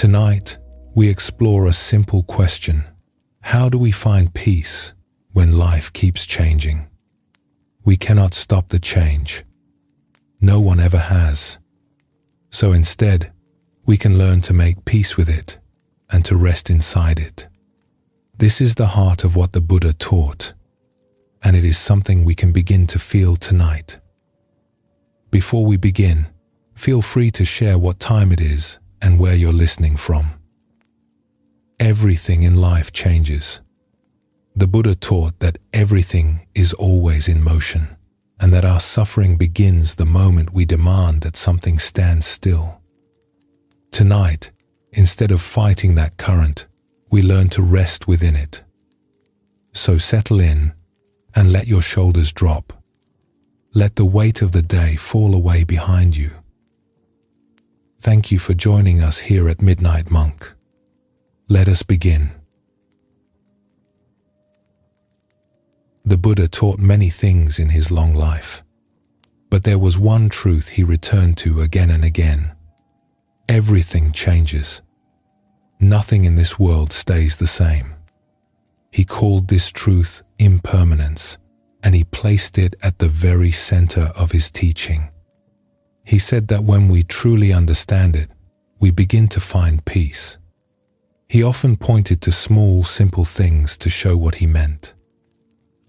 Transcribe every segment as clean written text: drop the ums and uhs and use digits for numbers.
Tonight, we explore a simple question. How do we find peace when life keeps changing? We cannot stop the change. No one ever has. So instead, we can learn to make peace with it and to rest inside it. This is the heart of what the Buddha taught, and it is something we can begin to feel tonight. Before we begin, feel free to share what time it is and where you're listening from. Everything in life changes. The Buddha taught that everything is always in motion, and that our suffering begins the moment we demand that something stands still. Tonight, instead of fighting that current, we learn to rest within it. So settle in and let your shoulders drop. Let the weight of the day fall away behind you. Thank you for joining us here at Midnight Monk. Let us begin. The Buddha taught many things in his long life, but there was one truth he returned to again and again. Everything changes. Nothing in this world stays the same. He called this truth impermanence, and he placed it at the very center of his teaching. He said that when we truly understand it, we begin to find peace. He often pointed to small, simple things to show what he meant.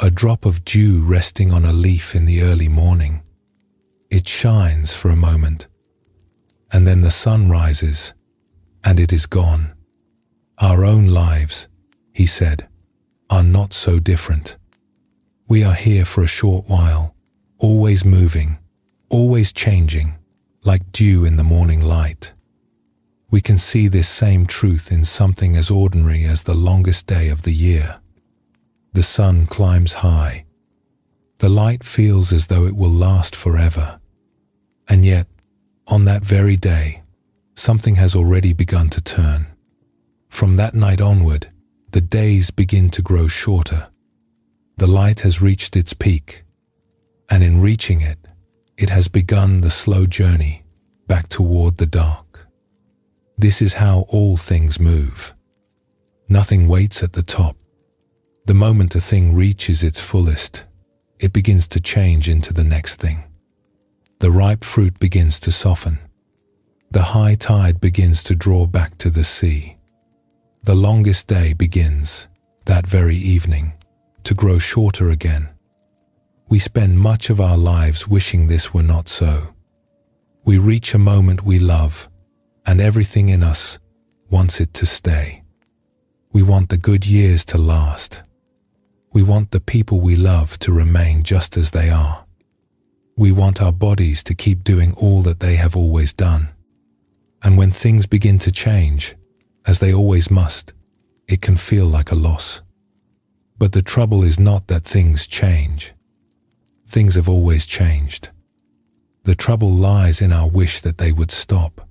A drop of dew resting on a leaf in the early morning. It shines for a moment, and then the sun rises, and it is gone. Our own lives, he said, are not so different. We are here for a short while, always moving, always changing, like dew in the morning light. We can see this same truth in something as ordinary as the longest day of the year. The sun climbs high. The light feels as though it will last forever. And yet, on that very day, something has already begun to turn. From that night onward, the days begin to grow shorter. The light has reached its peak, and in reaching it, it has begun the slow journey back toward the dark. This is how all things move. Nothing waits at the top. The moment a thing reaches its fullest, it begins to change into the next thing. The ripe fruit begins to soften. The high tide begins to draw back to the sea. The longest day begins, that very evening, to grow shorter again. We spend much of our lives wishing this were not so. We reach a moment we love, and everything in us wants it to stay. We want the good years to last. We want the people we love to remain just as they are. We want our bodies to keep doing all that they have always done. And when things begin to change, as they always must, it can feel like a loss. But the trouble is not that things change. Things have always changed. The trouble lies in our wish that they would stop.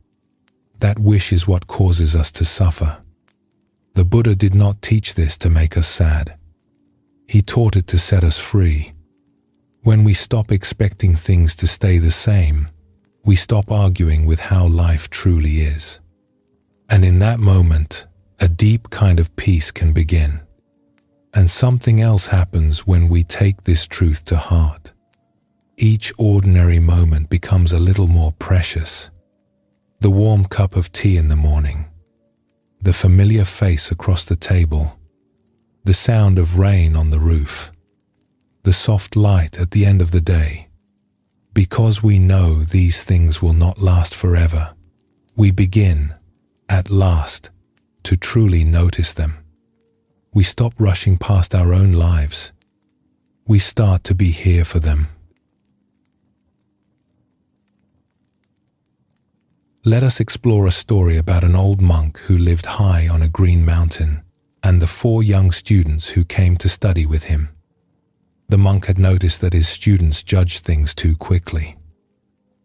That wish is what causes us to suffer. The Buddha did not teach this to make us sad. He taught it to set us free. When we stop expecting things to stay the same, we stop arguing with how life truly is. And in that moment, a deep kind of peace can begin. And something else happens when we take this truth to heart. Each ordinary moment becomes a little more precious. The warm cup of tea in the morning, the familiar face across the table, the sound of rain on the roof, the soft light at the end of the day. Because we know these things will not last forever, we begin, at last, to truly notice them. We stop rushing past our own lives. We start to be here for them. Let us explore a story about an old monk who lived high on a green mountain, and the 4 young students who came to study with him. The monk had noticed that his students judged things too quickly.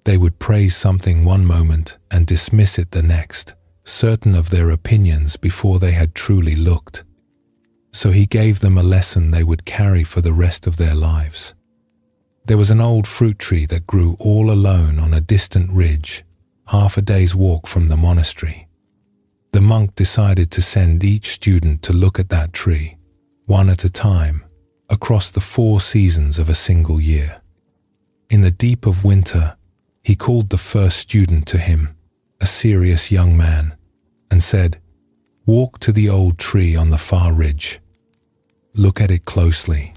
They would praise something one moment and dismiss it the next, certain of their opinions before they had truly looked. So he gave them a lesson they would carry for the rest of their lives. There was an old fruit tree that grew all alone on a distant ridge, half a day's walk from the monastery. The monk decided to send each student to look at that tree, one at a time, across the 4 seasons of a single year. In the deep of winter, he called the first student to him, a serious young man, and said, "Walk to the old tree on the far ridge. Look at it closely.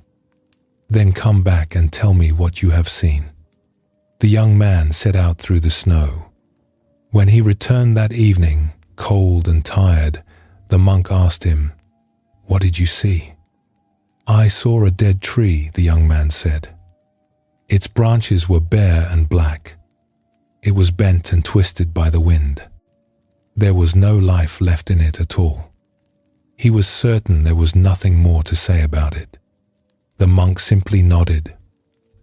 Then come back and tell me what you have seen." The young man set out through the snow. When he returned that evening, cold and tired, the monk asked him, "What did you see?" "I saw a dead tree," the young man said. "Its branches were bare and black. It was bent and twisted by the wind. There was no life left in it at all." He was certain there was nothing more to say about it. The monk simply nodded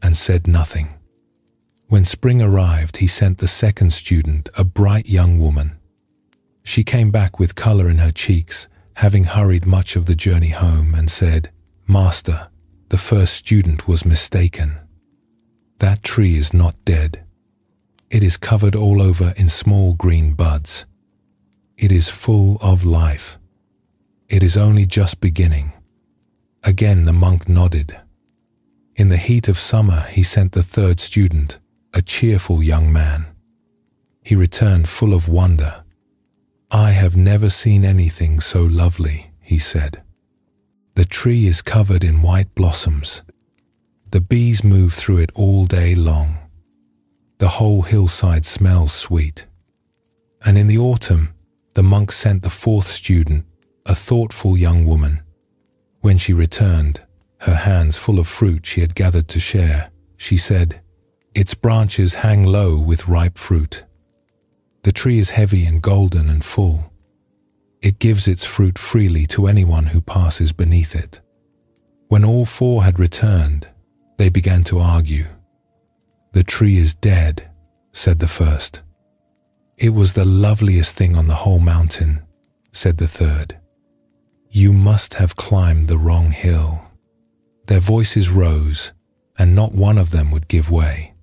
and said nothing. When spring arrived, he sent the second student, a bright young woman. She came back with color in her cheeks, having hurried much of the journey home, and said, "Master, the first student was mistaken. That tree is not dead. It is covered all over in small green buds. It is full of life. It is only just beginning." Again the monk nodded. In the heat of summer, he sent the third student, a cheerful young man. He returned full of wonder. "I have never seen anything so lovely," he said. "The tree is covered in white blossoms. The bees move through it all day long. The whole hillside smells sweet." And in the autumn, the monk sent the fourth student, a thoughtful young woman. When she returned, her hands full of fruit she had gathered to share, she said, "Its branches hang low with ripe fruit. The tree is heavy and golden and full. It gives its fruit freely to anyone who passes beneath it." When all 4 had returned, they began to argue. "The tree is dead," said the first. "It was the loveliest thing on the whole mountain," said the third. "You must have climbed the wrong hill." Their voices rose, and not one of them would give way.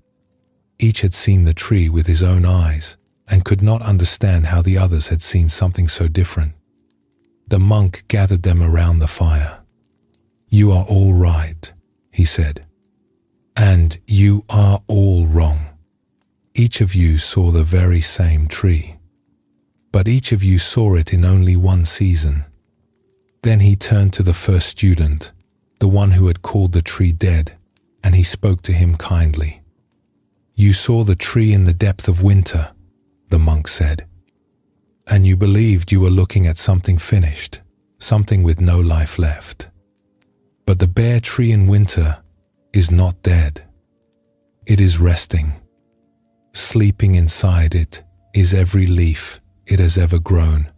Each had seen the tree with his own eyes and could not understand how the others had seen something so different. The monk gathered them around the fire. "You are all right," he said, "and you are all wrong. Each of you saw the very same tree, but each of you saw it in only one season." Then he turned to the first student, the one who had called the tree dead, and he spoke to him kindly. "You saw the tree in the depth of winter," the monk said, "and you believed you were looking at something finished, something with no life left. But the bare tree in winter is not dead. It is resting. Sleeping inside it is every leaf it has ever grown,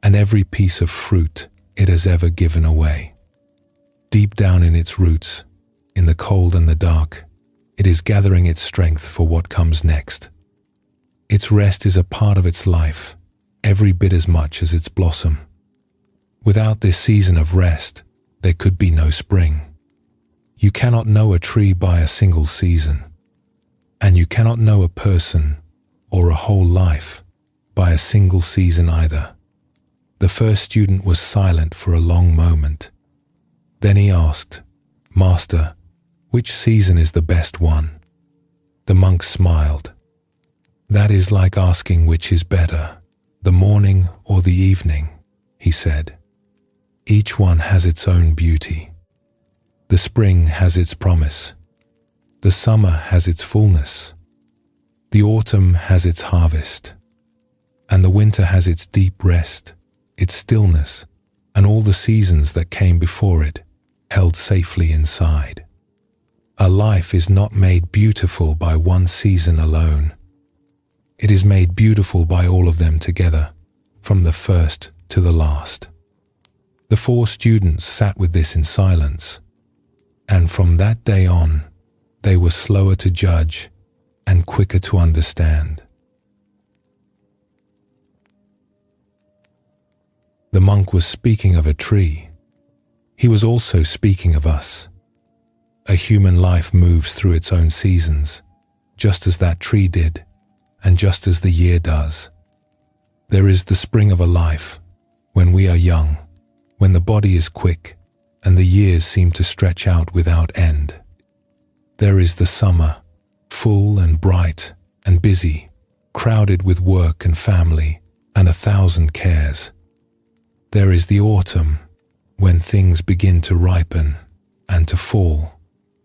and every piece of fruit it has ever given away. Deep down in its roots, in the cold and the dark, it is gathering its strength for what comes next. Its rest is a part of its life, every bit as much as its blossom. Without this season of rest, there could be no spring. You cannot know a tree by a single season, and you cannot know a person or a whole life by a single season either." The first student was silent for a long moment. Then he asked, "Master, which season is the best one?" The monk smiled. "That is like asking which is better, the morning or the evening," he said. "Each one has its own beauty. The spring has its promise. The summer has its fullness. The autumn has its harvest. And the winter has its deep rest, its stillness, and all the seasons that came before it, held safely inside. A life is not made beautiful by one season alone. It is made beautiful by all of them together, from the first to the last." The 4 students sat with this in silence, and from that day on, they were slower to judge and quicker to understand. The monk was speaking of a tree. He was also speaking of us. A human life moves through its own seasons, just as that tree did, and just as the year does. There is the spring of a life, when we are young, when the body is quick, and the years seem to stretch out without end. There is the summer, full and bright and busy, crowded with work and family and 1,000 cares. There is the autumn, when things begin to ripen and to fall,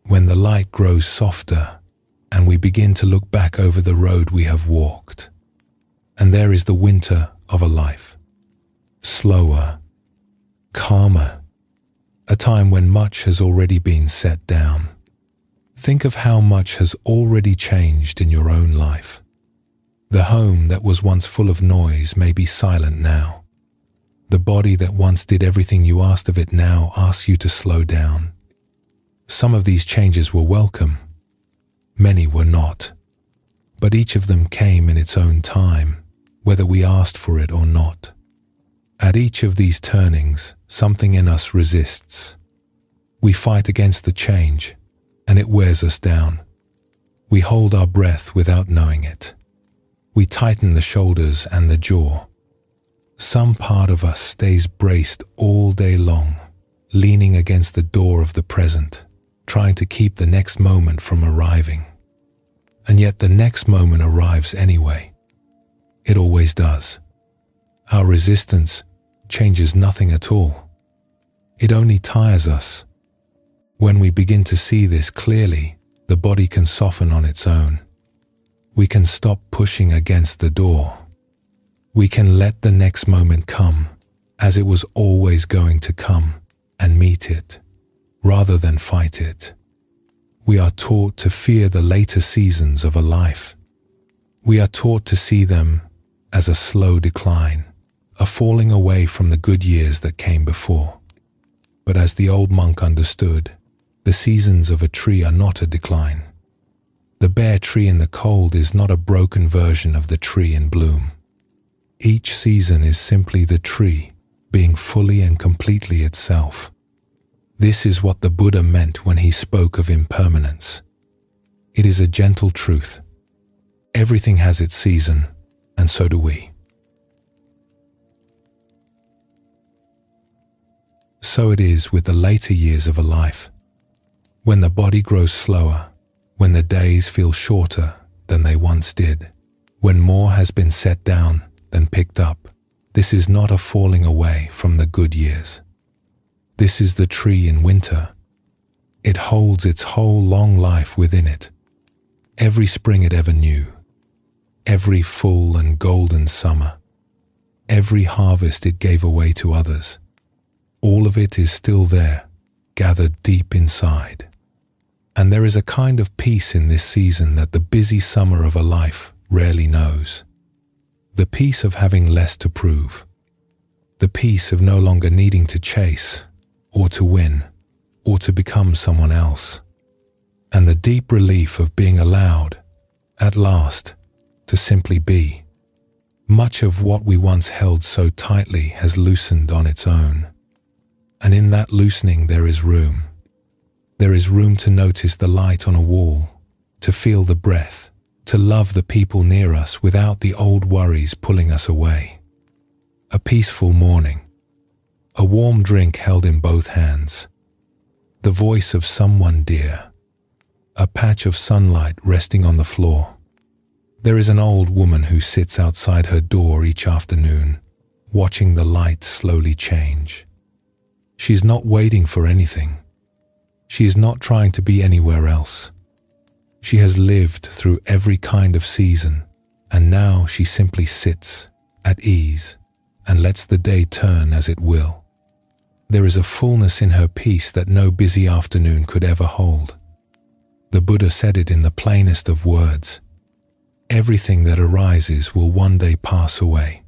when the light grows softer and we begin to look back over the road we have walked. And there is the winter of a life, slower, calmer, a time when much has already been set down. Think of how much has already changed in your own life. The home that was once full of noise may be silent now. The body that once did everything you asked of it now asks you to slow down. Some of these changes were welcome, many were not, but each of them came in its own time, whether we asked for it or not. At each of these turnings, something in us resists. We fight against the change, and it wears us down. We hold our breath without knowing it. We tighten the shoulders and the jaw. Some part of us stays braced all day long, leaning against the door of the present, trying to keep the next moment from arriving. And yet the next moment arrives anyway. It always does. Our resistance changes nothing at all. It only tires us. When we begin to see this clearly, the body can soften on its own. We can stop pushing against the door. We can let the next moment come, as it was always going to come, and meet it, rather than fight it. We are taught to fear the later seasons of a life. We are taught to see them as a slow decline, a falling away from the good years that came before. But as the old monk understood, the seasons of a tree are not a decline. The bare tree in the cold is not a broken version of the tree in bloom. Each season is simply the tree being fully and completely itself. This is what the Buddha meant when he spoke of impermanence. It is a gentle truth. Everything has its season, and so do we. So it is with the later years of a life. When the body grows slower, when the days feel shorter than they once did, when more has been set down than picked up, this is not a falling away from the good years. This is the tree in winter. It holds its whole long life within it. Every spring it ever knew, every full and golden summer, every harvest it gave away to others, all of it is still there, gathered deep inside. And there is a kind of peace in this season that the busy summer of a life rarely knows. The peace of having less to prove. The peace of no longer needing to chase, or to win, or to become someone else. And the deep relief of being allowed, at last, to simply be. Much of what we once held so tightly has loosened on its own. And in that loosening there is room. There is room to notice the light on a wall, to feel the breath, to love the people near us without the old worries pulling us away. A peaceful morning, a warm drink held in both hands, the voice of someone dear, a patch of sunlight resting on the floor. There is an old woman who sits outside her door each afternoon, watching the light slowly change. She is not waiting for anything. She is not trying to be anywhere else. She has lived through every kind of season, and now she simply sits at ease and lets the day turn as it will. There is a fullness in her peace that no busy afternoon could ever hold. The Buddha said it in the plainest of words. Everything that arises will one day pass away.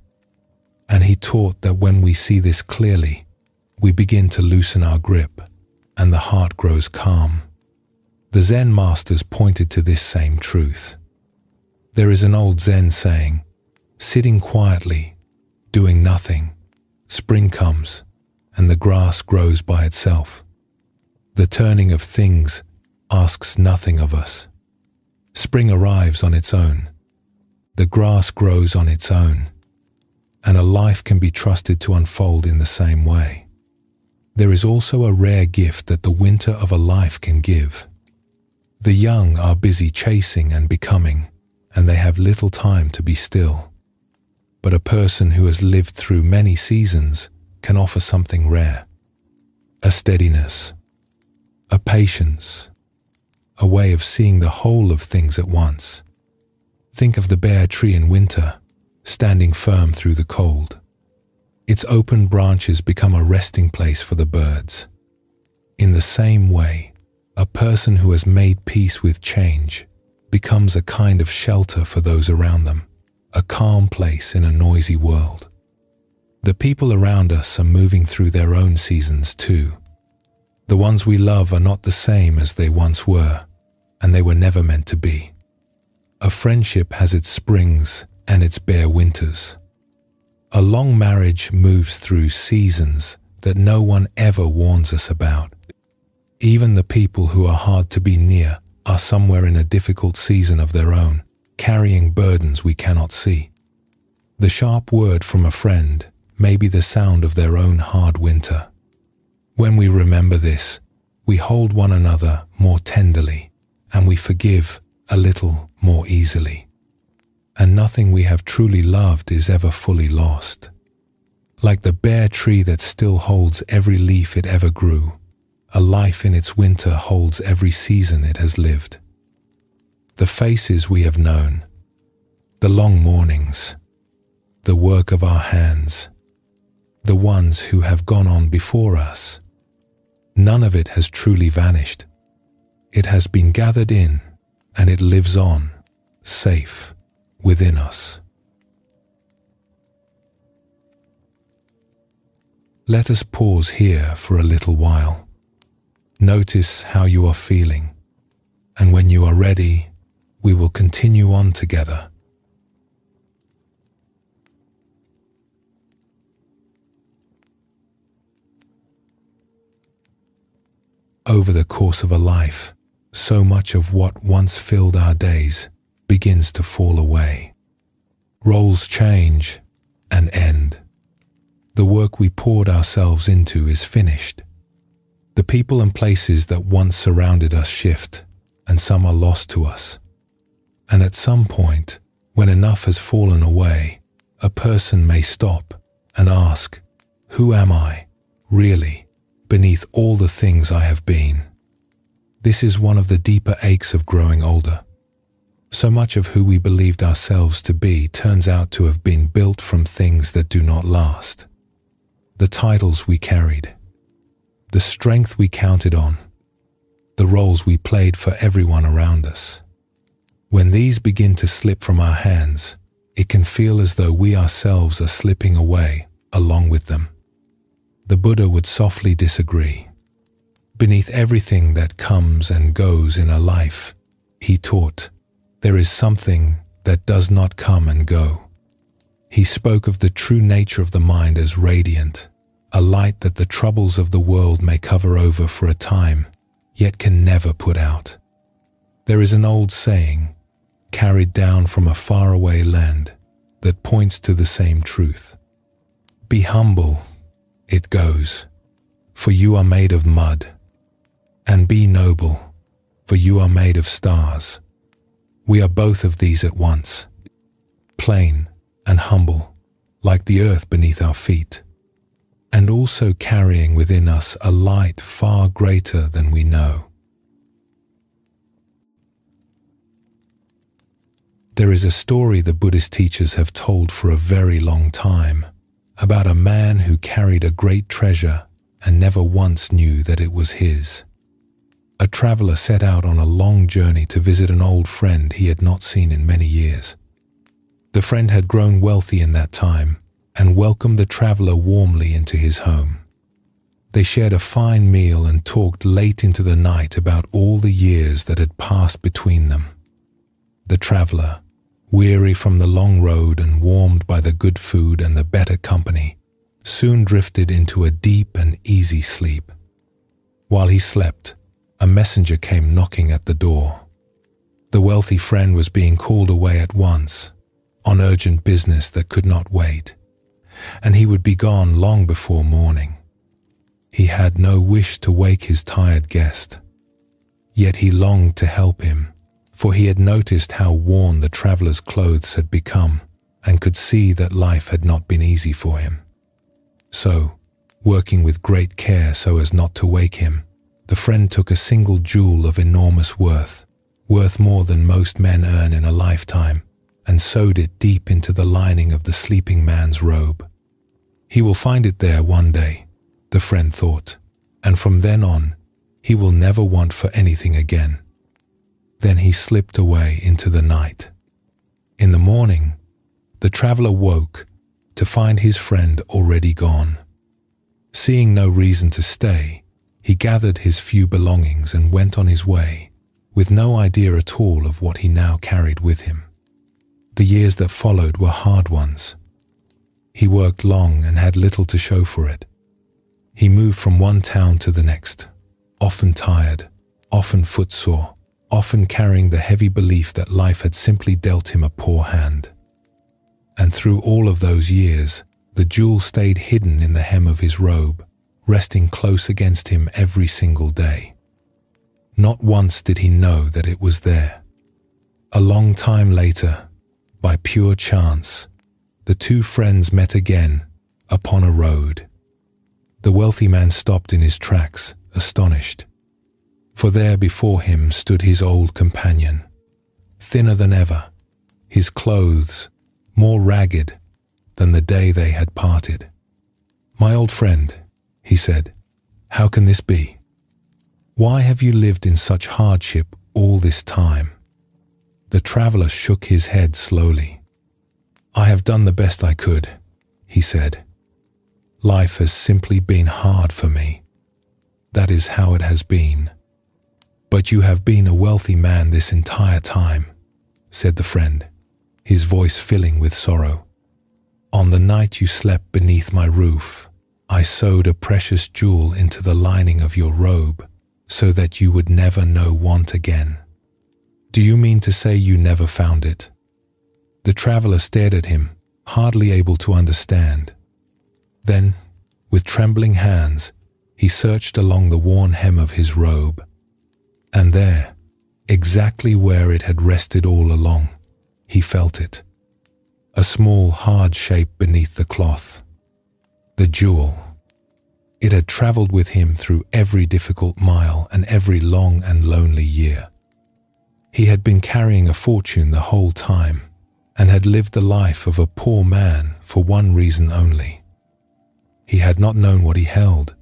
And he taught that when we see this clearly, we begin to loosen our grip, and the heart grows calm. The Zen masters pointed to this same truth. There is an old Zen saying, sitting quietly, doing nothing, spring comes, and the grass grows by itself. The turning of things asks nothing of us. Spring arrives on its own. The grass grows on its own. and a life can be trusted to unfold in the same way. There is also a rare gift that the winter of a life can give. The young are busy chasing and becoming, and they have little time to be still. But a person who has lived through many seasons can offer something rare. A steadiness, a patience, a way of seeing the whole of things at once. Think of the bare tree in winter, standing firm through the cold. Its open branches become a resting place for the birds. In the same way, a person who has made peace with change becomes a kind of shelter for those around them, a calm place in a noisy world. The people around us are moving through their own seasons too. The ones we love are not the same as they once were, and they were never meant to be. A friendship has its springs and its bare winters. A long marriage moves through seasons that no one ever warns us about. Even the people who are hard to be near are somewhere in a difficult season of their own, carrying burdens we cannot see. The sharp word from a friend may be the sound of their own hard winter. When we remember this, we hold one another more tenderly, and we forgive a little more easily. And nothing we have truly loved is ever fully lost. Like the bare tree that still holds every leaf it ever grew, a life in its winter holds every season it has lived. The faces we have known, the long mornings, the work of our hands, the ones who have gone on before us, none of it has truly vanished. It has been gathered in, and it lives on, safe, within us. Let us pause here for a little while. Notice how you are feeling, and when you are ready, we will continue on together. Over the course of a life, so much of what once filled our days begins to fall away. Roles change and end. The work we poured ourselves into is finished. The people and places that once surrounded us shift, and some are lost to us. And at some point, when enough has fallen away, a person may stop and ask, "Who am I, really, beneath all the things I have been?" This is one of the deeper aches of growing older. So much of who we believed ourselves to be turns out to have been built from things that do not last. The titles we carried, the strength we counted on, the roles we played for everyone around us. When these begin to slip from our hands, it can feel as though we ourselves are slipping away along with them. The Buddha would softly disagree. Beneath everything that comes and goes in a life, he taught, there is something that does not come and go. He spoke of the true nature of the mind as radiant, a light that the troubles of the world may cover over for a time, yet can never put out. There is an old saying, carried down from a faraway land, that points to the same truth. Be humble, it goes, for you are made of mud. And be noble, for you are made of stars. We are both of these at once, plain and humble, like the earth beneath our feet, and also carrying within us a light far greater than we know. There is a story the Buddhist teachers have told for a very long time about a man who carried a great treasure and never once knew that it was his. A traveler set out on a long journey to visit an old friend he had not seen in many years. The friend had grown wealthy in that time and welcomed the traveler warmly into his home. They shared a fine meal and talked late into the night about all the years that had passed between them. The traveler, weary from the long road and warmed by the good food and the better company, soon drifted into a deep and easy sleep. While he slept, a messenger came knocking at the door. The wealthy friend was being called away at once, on urgent business that could not wait. and he would be gone long before morning. He had no wish to wake his tired guest, yet he longed to help him, for he had noticed how worn the traveler's clothes had become and could see that life had not been easy for him. So, working with great care so as not to wake him, the friend took a single jewel of enormous worth more than most men earn in a lifetime, and sewed it deep into the lining of the sleeping man's robe. He will find it there one day, the friend thought, and from then on, he will never want for anything again. Then he slipped away into the night. In the morning, the traveler woke to find his friend already gone. Seeing no reason to stay, he gathered his few belongings and went on his way, with no idea at all of what he now carried with him. The years that followed were hard ones. He worked long and had little to show for it. He moved from one town to the next, often tired, often footsore, often carrying the heavy belief that life had simply dealt him a poor hand. And through all of those years, the jewel stayed hidden in the hem of his robe, resting close against him every single day. Not once did he know that it was there. A long time later, by pure chance, the two friends met again upon a road. The wealthy man stopped in his tracks, astonished, for there before him stood his old companion, thinner than ever, his clothes more ragged than the day they had parted. "My old friend," he said, "how can this be? Why have you lived in such hardship all this time?" The traveler shook his head slowly. "I have done the best I could," he said. "Life has simply been hard for me. That is how it has been." "But you have been a wealthy man this entire time," said the friend, his voice filling with sorrow. "On the night you slept beneath my roof, I sewed a precious jewel into the lining of your robe so that you would never know want again. Do you mean to say you never found it?" The traveler stared at him, hardly able to understand. Then, with trembling hands, he searched along the worn hem of his robe. And there, exactly where it had rested all along, he felt it. A small, hard shape beneath the cloth. The jewel. It had traveled with him through every difficult mile and every long and lonely year. He had been carrying a fortune the whole time, and had lived the life of a poor man for one reason only. He had not known what he held.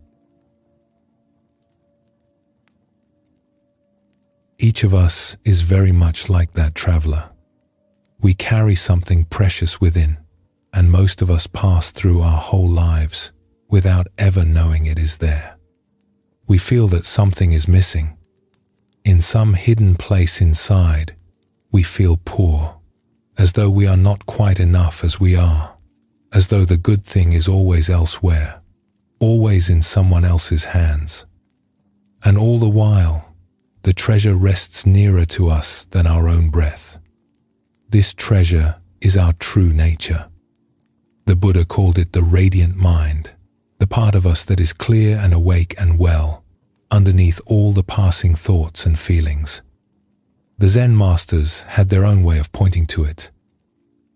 Each of us is very much like that traveler. We carry something precious within, and most of us pass through our whole lives without ever knowing it is there. We feel that something is missing. In some hidden place inside, we feel poor, as though we are not quite enough as we are, as though the good thing is always elsewhere, always in someone else's hands. And all the while, the treasure rests nearer to us than our own breath. This treasure is our true nature. The Buddha called it the radiant mind, the part of us that is clear and awake and well, underneath all the passing thoughts and feelings. The Zen masters had their own way of pointing to it.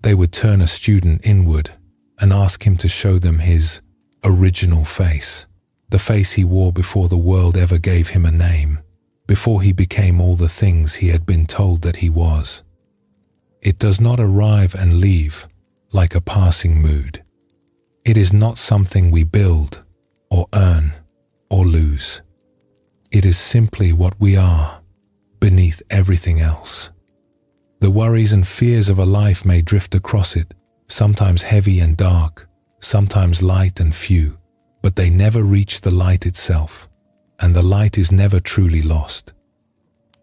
They would turn a student inward and ask him to show them his original face, the face he wore before the world ever gave him a name, before he became all the things he had been told that he was. It does not arrive and leave like a passing mood. It is not something we build or earn or lose. It is simply what we are, beneath everything else. The worries and fears of a life may drift across it, sometimes heavy and dark, sometimes light and few, but they never reach the light itself, and the light is never truly lost.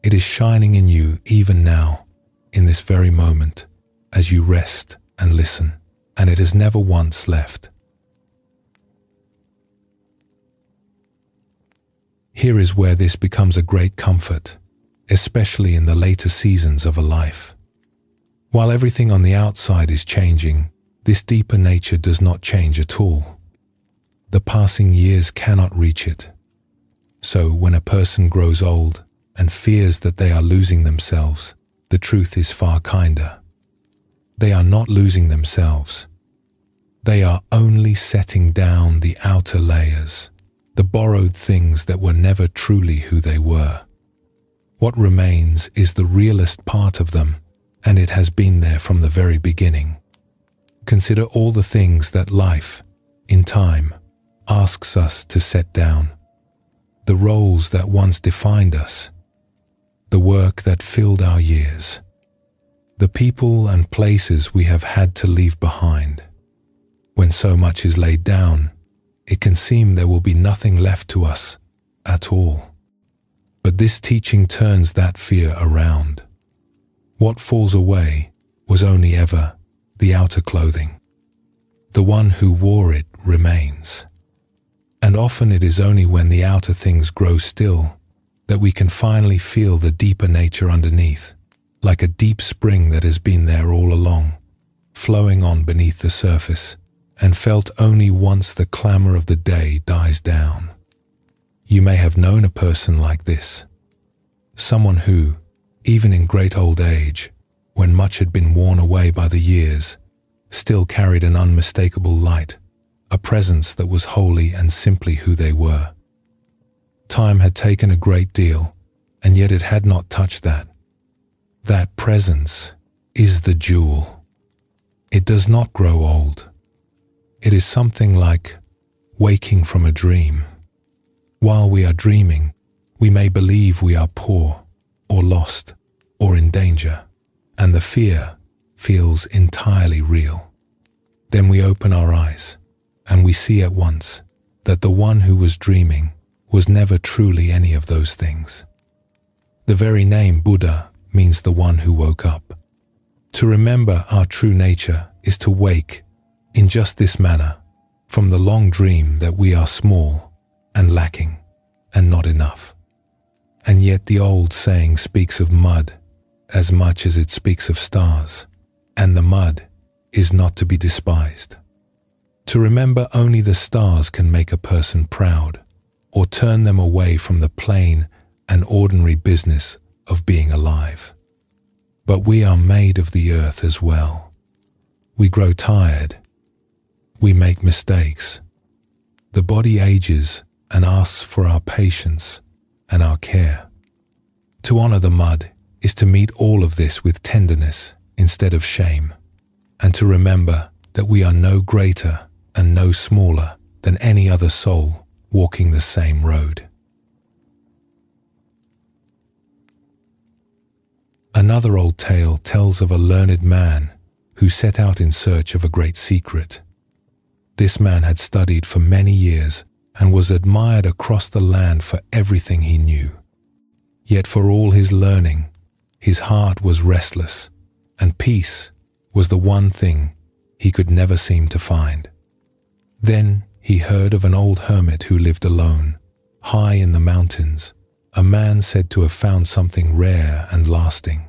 It is shining in you even now, in this very moment, as you rest and listen, and it has never once left. Here is where this becomes a great comfort, especially in the later seasons of a life. While everything on the outside is changing, this deeper nature does not change at all. The passing years cannot reach it. So when a person grows old and fears that they are losing themselves, the truth is far kinder. They are not losing themselves. They are only setting down the outer layers, the borrowed things that were never truly who they were. What remains is the realest part of them, and it has been there from the very beginning. Consider all the things that life, in time, asks us to set down. The roles that once defined us, the work that filled our years, the people and places we have had to leave behind. When so much is laid down, it can seem there will be nothing left to us at all. But this teaching turns that fear around. What falls away was only ever the outer clothing. The one who wore it remains. And often it is only when the outer things grow still that we can finally feel the deeper nature underneath, like a deep spring that has been there all along, flowing on beneath the surface, and felt only once the clamor of the day dies down. You may have known a person like this, someone who, even in great old age, when much had been worn away by the years, still carried an unmistakable light, a presence that was wholly and simply who they were. Time had taken a great deal, and yet it had not touched that. That presence is the jewel. It does not grow old. It is something like waking from a dream. While we are dreaming, we may believe we are poor, or lost, or in danger, and the fear feels entirely real. Then we open our eyes, and we see at once that the one who was dreaming was never truly any of those things. The very name Buddha means the one who woke up. To remember our true nature is to wake, in just this manner, from the long dream that we are small and lacking and not enough. And yet the old saying speaks of mud as much as it speaks of stars, and the mud is not to be despised. To remember only the stars can make a person proud, or turn them away from the plain and ordinary business of being alive. But we are made of the earth as well. We grow tired. We make mistakes. The body ages and asks for our patience and our care. To honor the mud is to meet all of this with tenderness instead of shame, and to remember that we are no greater and no smaller than any other soul walking the same road. Another old tale tells of a learned man who set out in search of a great secret. This man had studied for many years and was admired across the land for everything he knew. Yet for all his learning, his heart was restless, and peace was the one thing he could never seem to find. Then he heard of an old hermit who lived alone, high in the mountains, a man said to have found something rare and lasting.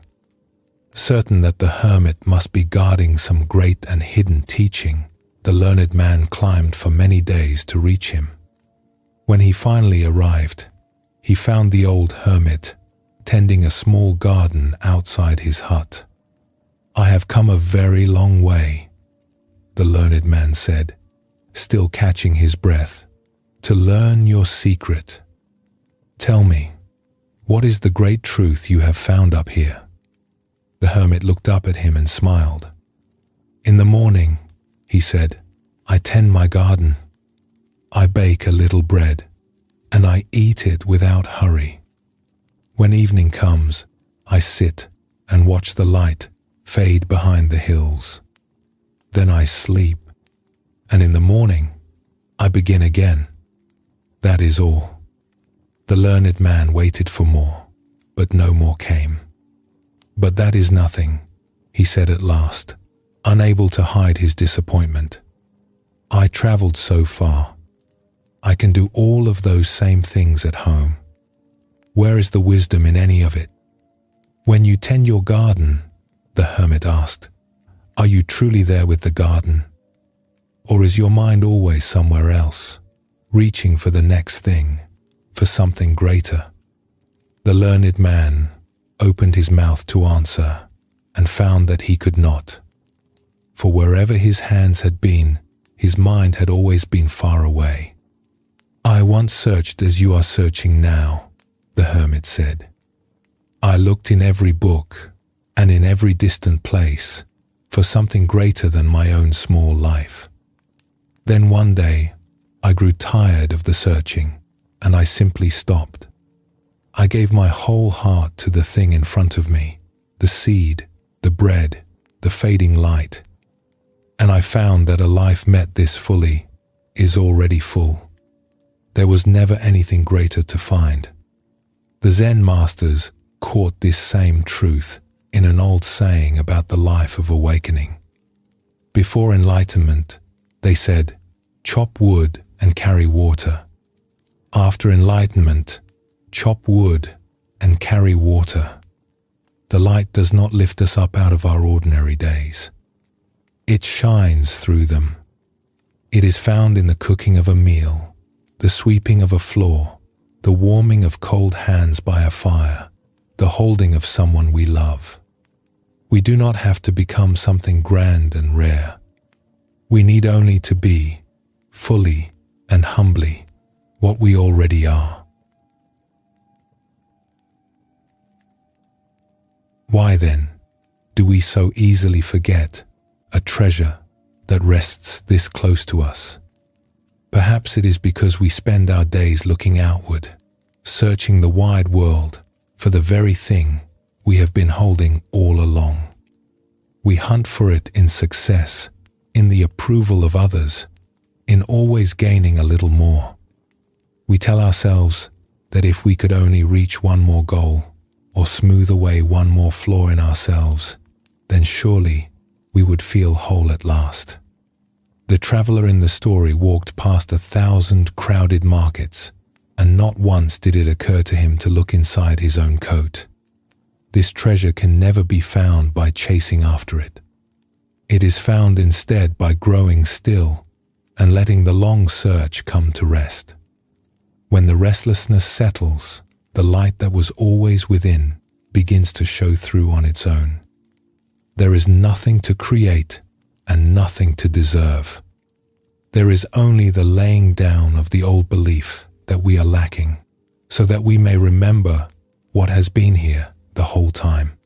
Certain that the hermit must be guarding some great and hidden teaching, the learned man climbed for many days to reach him. When he finally arrived, he found the old hermit tending a small garden outside his hut. "I have come a very long way," the learned man said, still catching his breath, "to learn your secret. Tell me, what is the great truth you have found up here?" The hermit looked up at him and smiled. "In the morning," he said, "I tend my garden. I bake a little bread, and I eat it without hurry. When evening comes, I sit and watch the light fade behind the hills. Then I sleep, and in the morning, I begin again. That is all." The learned man waited for more, but no more came. "But that is nothing," he said at last, unable to hide his disappointment. "I traveled so far. I can do all of those same things at home. Where is the wisdom in any of it?" "When you tend your garden," the hermit asked, Are you truly there with the garden? Or is your mind always somewhere else, reaching for the next thing, for something greater? The learned man opened his mouth to answer and found that he could not. For wherever his hands had been, his mind had always been far away. I once searched as you are searching now, the hermit said. I looked in every book and in every distant place for something greater than my own small life. Then one day, I grew tired of the searching and I simply stopped. I gave my whole heart to the thing in front of me, the seed, the bread, the fading light. And I found that a life met this fully is already full. There was never anything greater to find. The Zen masters caught this same truth in an old saying about the life of awakening. Before enlightenment, they said, chop wood and carry water. After enlightenment, chop wood and carry water. The light does not lift us up out of our ordinary days. It shines through them. It is found in the cooking of a meal, the sweeping of a floor, the warming of cold hands by a fire, the holding of someone we love. We do not have to become something grand and rare. We need only to be, fully and humbly, what we already are. Why then do we so easily forget a treasure that rests this close to us? Perhaps it is because we spend our days looking outward, searching the wide world for the very thing we have been holding all along. We hunt for it in success, in the approval of others, in always gaining a little more. We tell ourselves that if we could only reach one more goal, or smooth away one more flaw in ourselves, then surely we would feel whole at last. The traveler in the story walked past 1,000 crowded markets, and not once did it occur to him to look inside his own coat. This treasure can never be found by chasing after it. It is found instead by growing still and letting the long search come to rest. When the restlessness settles, the light that was always within begins to show through on its own. There is nothing to create and nothing to deserve. There is only the laying down of the old belief that we are lacking, so that we may remember what has been here the whole time.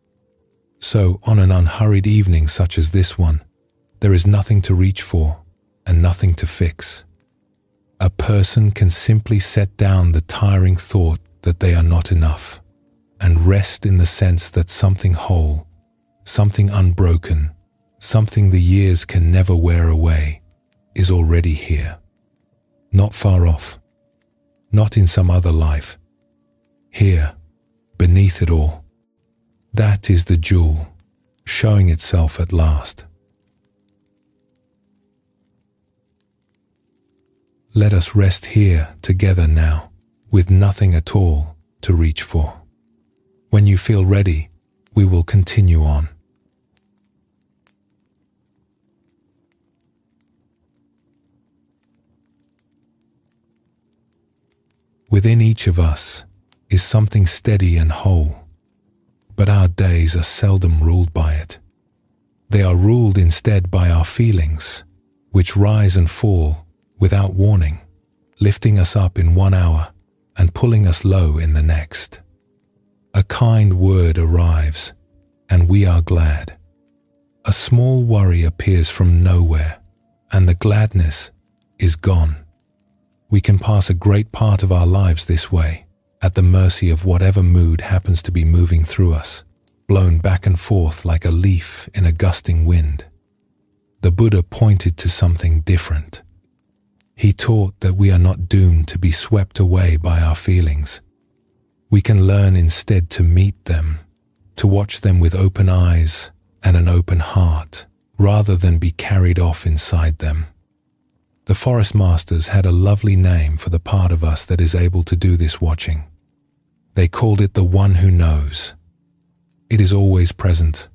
So, on an unhurried evening such as this one, there is nothing to reach for and nothing to fix. A person can simply set down the tiring thought that they are not enough and rest in the sense that something whole, something unbroken, something the years can never wear away, is already here. Not far off, not in some other life. Here, beneath it all. That is the jewel, showing itself at last. Let us rest here together now, with nothing at all to reach for. When you feel ready, we will continue on. Within each of us is something steady and whole, but our days are seldom ruled by it. They are ruled instead by our feelings, which rise and fall without warning, lifting us up in 1 hour and pulling us low in the next. A kind word arrives, and we are glad. A small worry appears from nowhere, and the gladness is gone. We can pass a great part of our lives this way, at the mercy of whatever mood happens to be moving through us, blown back and forth like a leaf in a gusting wind. The Buddha pointed to something different. He taught that we are not doomed to be swept away by our feelings. We can learn instead to meet them, to watch them with open eyes and an open heart, rather than be carried off inside them. The forest masters had a lovely name for the part of us that is able to do this watching. They called it the one who knows. It is always present,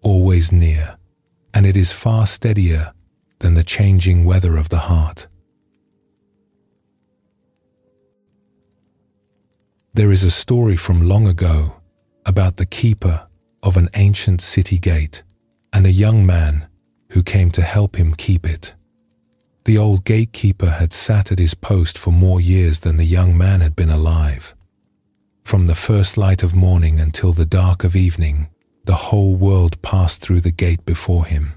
always near, and it is far steadier than the changing weather of the heart. There is a story from long ago about the keeper of an ancient city gate and a young man who came to help him keep it. The old gatekeeper had sat at his post for more years than the young man had been alive. From the first light of morning until the dark of evening, the whole world passed through the gate before him.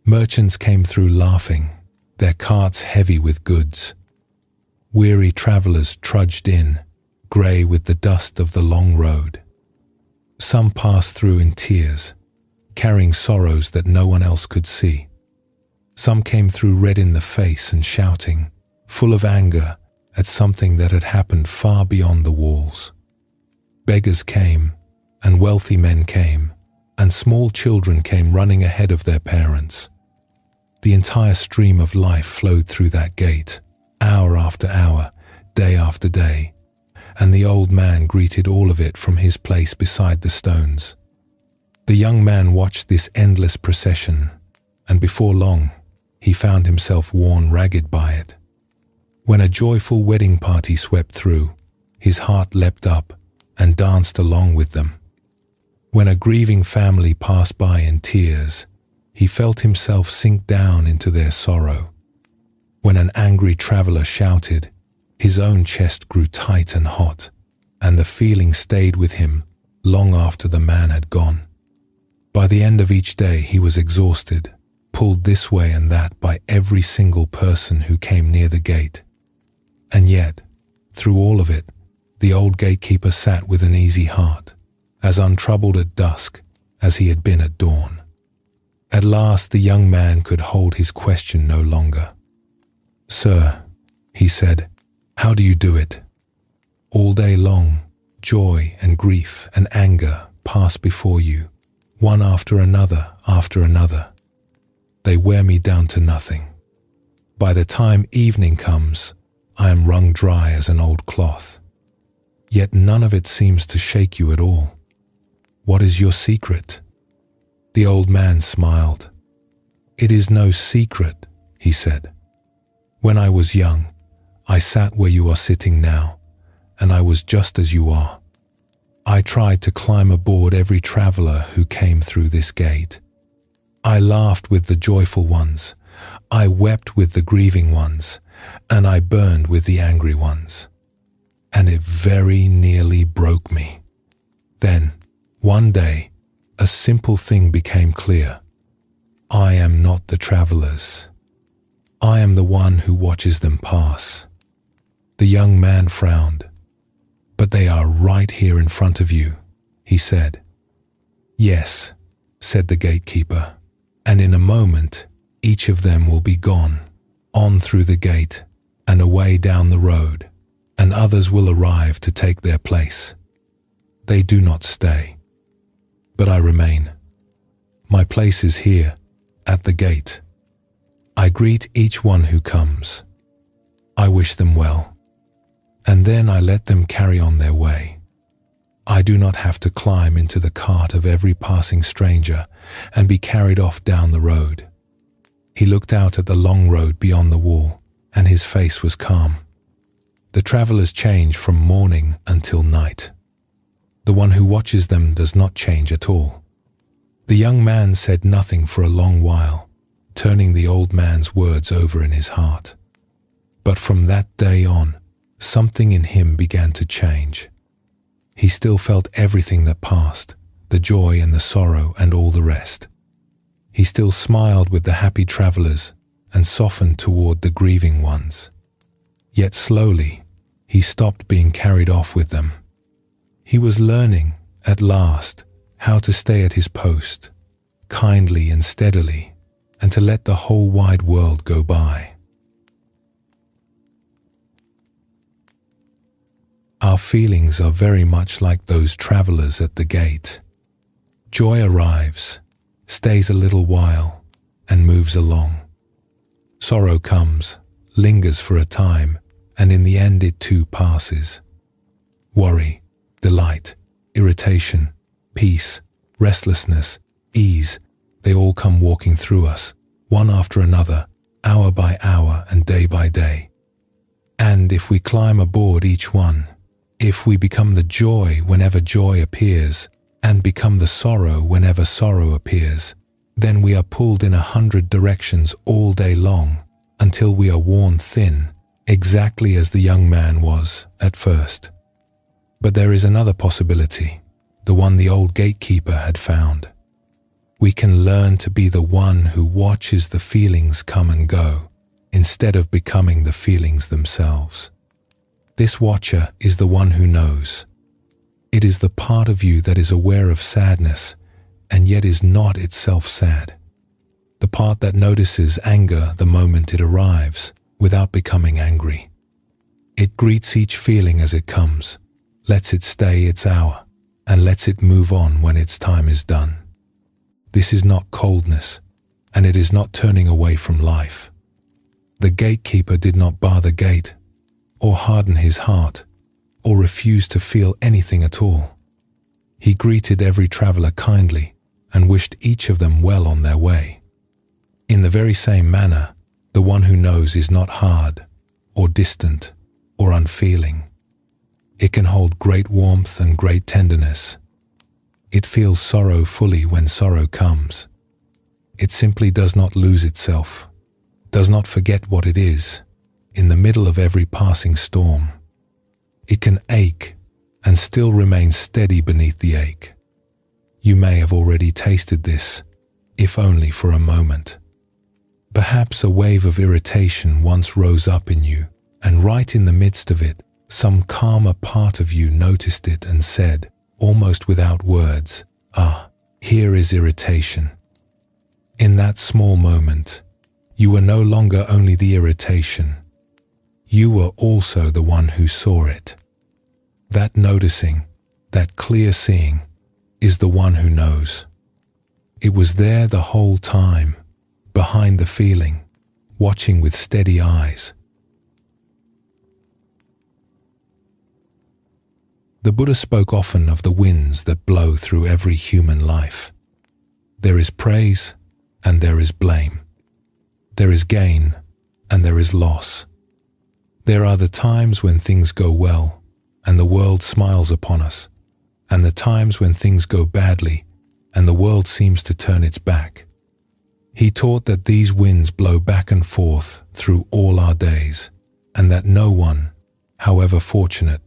Merchants came through laughing, their carts heavy with goods. Weary travelers trudged in, grey with the dust of the long road. Some passed through in tears, carrying sorrows that no one else could see. Some came through red in the face and shouting, full of anger at something that had happened far beyond the walls. Beggars came, and wealthy men came, and small children came running ahead of their parents. The entire stream of life flowed through that gate, hour after hour, day after day, and the old man greeted all of it from his place beside the stones. The young man watched this endless procession, and before long, he found himself worn ragged by it. When a joyful wedding party swept through, his heart leapt up and danced along with them. When a grieving family passed by in tears, he felt himself sink down into their sorrow. When an angry traveler shouted, his own chest grew tight and hot, and the feeling stayed with him long after the man had gone. By the end of each day he was exhausted, pulled this way and that by every single person who came near the gate. And yet, through all of it, the old gatekeeper sat with an easy heart, as untroubled at dusk as he had been at dawn. At last the young man could hold his question no longer. "Sir," he said, "how do you do it? All day long, joy and grief and anger pass before you, one after another after another. They wear me down to nothing. By the time evening comes, I am wrung dry as an old cloth. Yet none of it seems to shake you at all. What is your secret?" The old man smiled. "It is no secret," he said. "When I was young, I sat where you are sitting now, and I was just as you are. I tried to climb aboard every traveler who came through this gate. I laughed with the joyful ones, I wept with the grieving ones, and I burned with the angry ones. And it very nearly broke me. Then, one day, a simple thing became clear. I am not the travelers. I am the one who watches them pass." The young man frowned. "But they are right here in front of you," he said. "Yes," said the gatekeeper, "and in a moment, each of them will be gone, on through the gate and away down the road, and others will arrive to take their place. They do not stay. But I remain. My place is here, at the gate. I greet each one who comes. I wish them well, and then I let them carry on their way. I do not have to climb into the cart of every passing stranger and be carried off down the road." He looked out at the long road beyond the wall, and his face was calm. The travelers change from morning until night. The one who watches them does not change at all. The young man said nothing for a long while, turning the old man's words over in his heart. But from that day on, something in him began to change. He still felt everything that passed, the joy and the sorrow and all the rest. He still smiled with the happy travelers and softened toward the grieving ones. Yet slowly, he stopped being carried off with them. He was learning, at last, how to stay at his post, kindly and steadily, and to let the whole wide world go by. Our feelings are very much like those travelers at the gate. Joy arrives, stays a little while, and moves along. Sorrow comes, lingers for a time, and in the end it too passes. Worry, delight, irritation, peace, restlessness, ease, They all come walking through us, one after another, hour by hour and day by day. And if we climb aboard each one, if we become the joy whenever joy appears, and become the sorrow whenever sorrow appears, then we are pulled in 100 directions all day long, until we are worn thin, exactly as the young man was at first. But there is another possibility, the one the old gatekeeper had found. We can learn to be the one who watches the feelings come and go, instead of becoming the feelings themselves. This watcher is the one who knows. It is the part of you that is aware of sadness, and yet is not itself sad. The part that notices anger the moment it arrives, without becoming angry. It greets each feeling as it comes, lets it stay its hour, and lets it move on when its time is done. This is not coldness, and it is not turning away from life. The gatekeeper did not bar the gate, or harden his heart, or refuse to feel anything at all. He greeted every traveler kindly, and wished each of them well on their way. In the very same manner, the one who knows is not hard, or distant, or unfeeling. It can hold great warmth and great tenderness. It feels sorrow fully when sorrow comes. It simply does not lose itself, does not forget what it is, in the middle of every passing storm. It can ache and still remain steady beneath the ache. You may have already tasted this, if only for a moment. Perhaps a wave of irritation once rose up in you, and right in the midst of it, some calmer part of you noticed it and said, almost without words, "Ah, here is irritation." In that small moment, you were no longer only the irritation. You were also the one who saw it. That noticing, that clear seeing, is the one who knows. It was there the whole time, behind the feeling, watching with steady eyes. The Buddha spoke often of the winds that blow through every human life. There is praise and there is blame. There is gain and there is loss. There are the times when things go well and the world smiles upon us, and the times when things go badly and the world seems to turn its back. He taught that these winds blow back and forth through all our days, and that no one, however fortunate,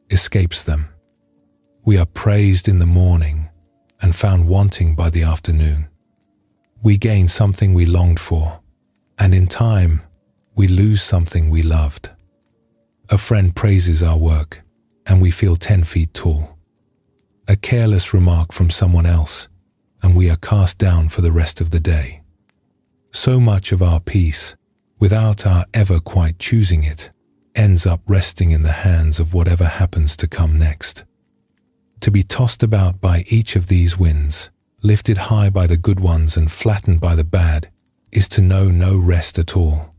escapes them. We are praised in the morning and found wanting by the afternoon. We gain something we longed for, and in time, we lose something we loved. A friend praises our work, and we feel 10 feet tall. A careless remark from someone else, and we are cast down for the rest of the day. So much of our peace, without our ever quite choosing it, ends up resting in the hands of whatever happens to come next. To be tossed about by each of these winds, lifted high by the good ones and flattened by the bad, is to know no rest at all.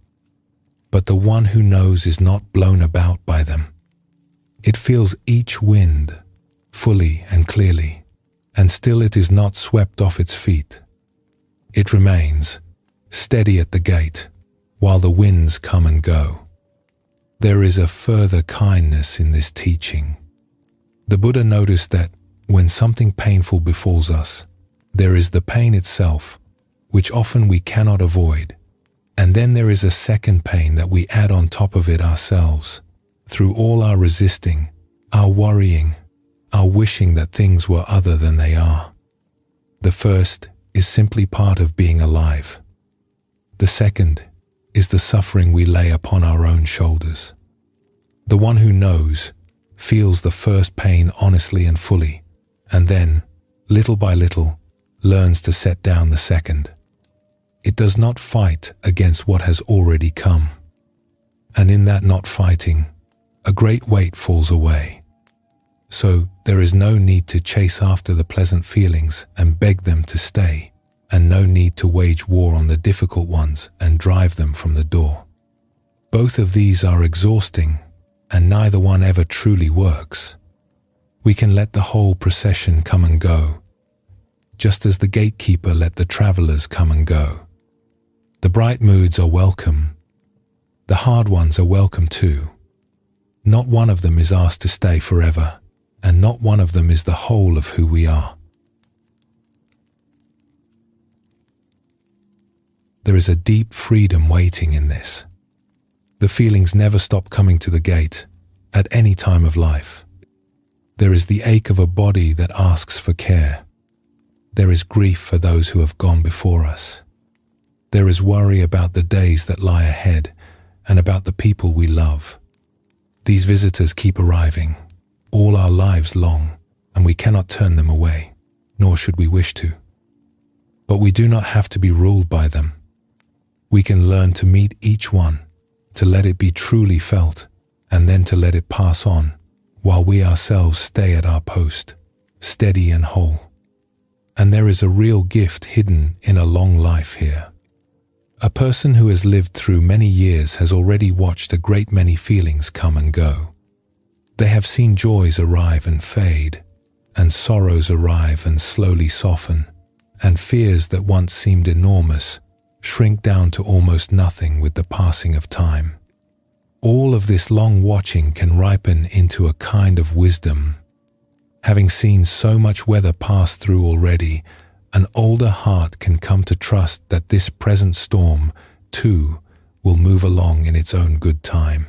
But the one who knows is not blown about by them. It feels each wind, fully and clearly, and still it is not swept off its feet. It remains, steady at the gate, while the winds come and go. There is a further kindness in this teaching. The Buddha noticed that when something painful befalls us, there is the pain itself, which often we cannot avoid, and then there is a second pain that we add on top of it ourselves, through all our resisting, our worrying, our wishing that things were other than they are. The first is simply part of being alive. The second is the suffering we lay upon our own shoulders. The one who knows feels the first pain honestly and fully, and then, little by little, learns to set down the second. It does not fight against what has already come. And in that not fighting, a great weight falls away. So there is no need to chase after the pleasant feelings and beg them to stay, and no need to wage war on the difficult ones and drive them from the door. Both of these are exhausting, and neither one ever truly works. We can let the whole procession come and go, just as the gatekeeper let the travelers come and go. The bright moods are welcome. The hard ones are welcome too. Not one of them is asked to stay forever, and not one of them is the whole of who we are. There is a deep freedom waiting in this. The feelings never stop coming to the gate, at any time of life. There is the ache of a body that asks for care. There is grief for those who have gone before us. There is worry about the days that lie ahead and about the people we love. These visitors keep arriving, all our lives long, and we cannot turn them away, nor should we wish to. But we do not have to be ruled by them. We can learn to meet each one, to let it be truly felt, and then to let it pass on, while we ourselves stay at our post, steady and whole. And there is a real gift hidden in a long life here. A person who has lived through many years has already watched a great many feelings come and go. They have seen joys arrive and fade, and sorrows arrive and slowly soften, and fears that once seemed enormous shrink down to almost nothing with the passing of time. All of this long watching can ripen into a kind of wisdom. Having seen so much weather pass through already, an older heart can come to trust that this present storm, too, will move along in its own good time.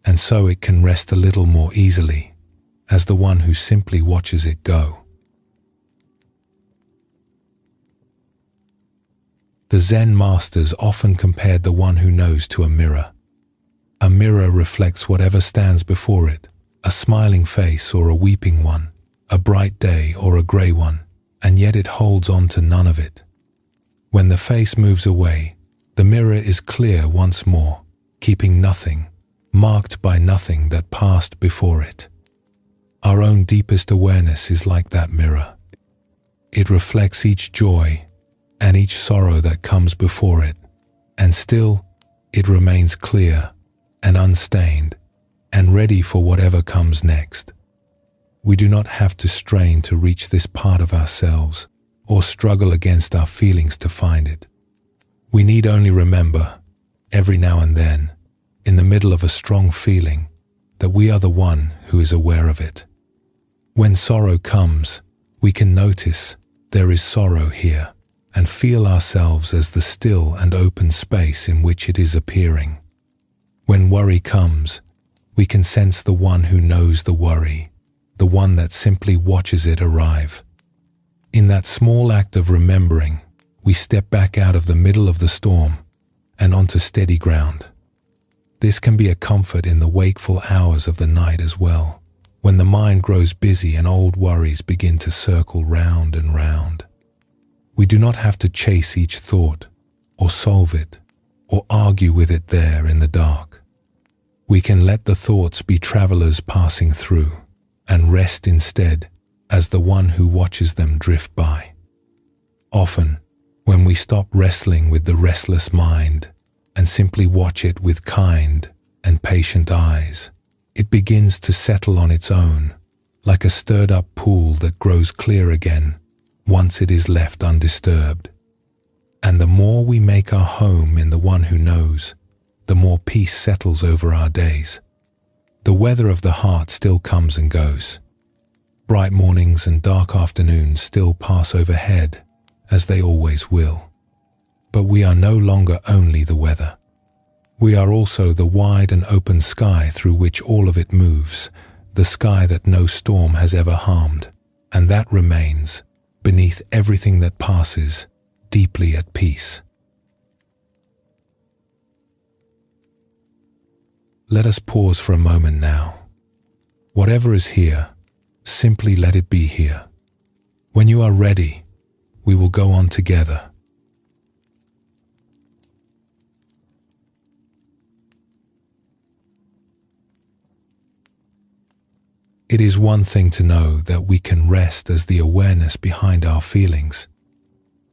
And so it can rest a little more easily, as the one who simply watches it go. The Zen masters often compared the one who knows to a mirror. A mirror reflects whatever stands before it, a smiling face or a weeping one, a bright day or a grey one, and yet it holds on to none of it. When the face moves away, the mirror is clear once more, keeping nothing, marked by nothing that passed before it. Our own deepest awareness is like that mirror. It reflects each joy and each sorrow that comes before it, and still it remains clear and unstained and ready for whatever comes next. We do not have to strain to reach this part of ourselves or struggle against our feelings to find it. We need only remember, every now and then, in the middle of a strong feeling, that we are the one who is aware of it. When sorrow comes, we can notice there is sorrow here and feel ourselves as the still and open space in which it is appearing. When worry comes, we can sense the one who knows the worry, the one that simply watches it arrive. In that small act of remembering, we step back out of the middle of the storm and onto steady ground. This can be a comfort in the wakeful hours of the night as well, when the mind grows busy and old worries begin to circle round and round. We do not have to chase each thought, or solve it, or argue with it there in the dark. We can let the thoughts be travelers passing through, and rest instead as the one who watches them drift by. Often, when we stop wrestling with the restless mind and simply watch it with kind and patient eyes, it begins to settle on its own, like a stirred-up pool that grows clear again once it is left undisturbed. And the more we make our home in the one who knows, the more peace settles over our days. The weather of the heart still comes and goes. Bright mornings and dark afternoons still pass overhead, as they always will. But we are no longer only the weather. We are also the wide and open sky through which all of it moves, the sky that no storm has ever harmed, and that remains, beneath everything that passes, deeply at peace. Let us pause for a moment now. Whatever is here, simply let it be here. When you are ready, we will go on together. It is one thing to know that we can rest as the awareness behind our feelings.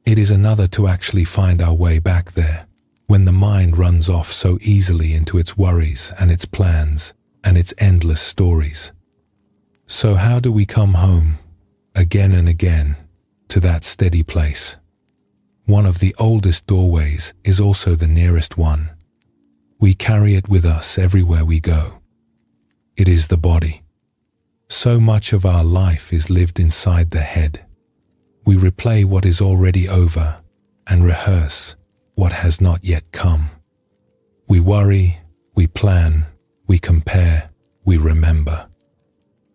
It is another to actually find our way back there, when the mind runs off so easily into its worries and its plans and its endless stories. So how do we come home, again and again, to that steady place. One of the oldest doorways is also the nearest one. We carry it with us everywhere we go. It is the body. So much of our life is lived inside the head. We replay what is already over and rehearse what has not yet come. We worry, we plan, we compare, we remember.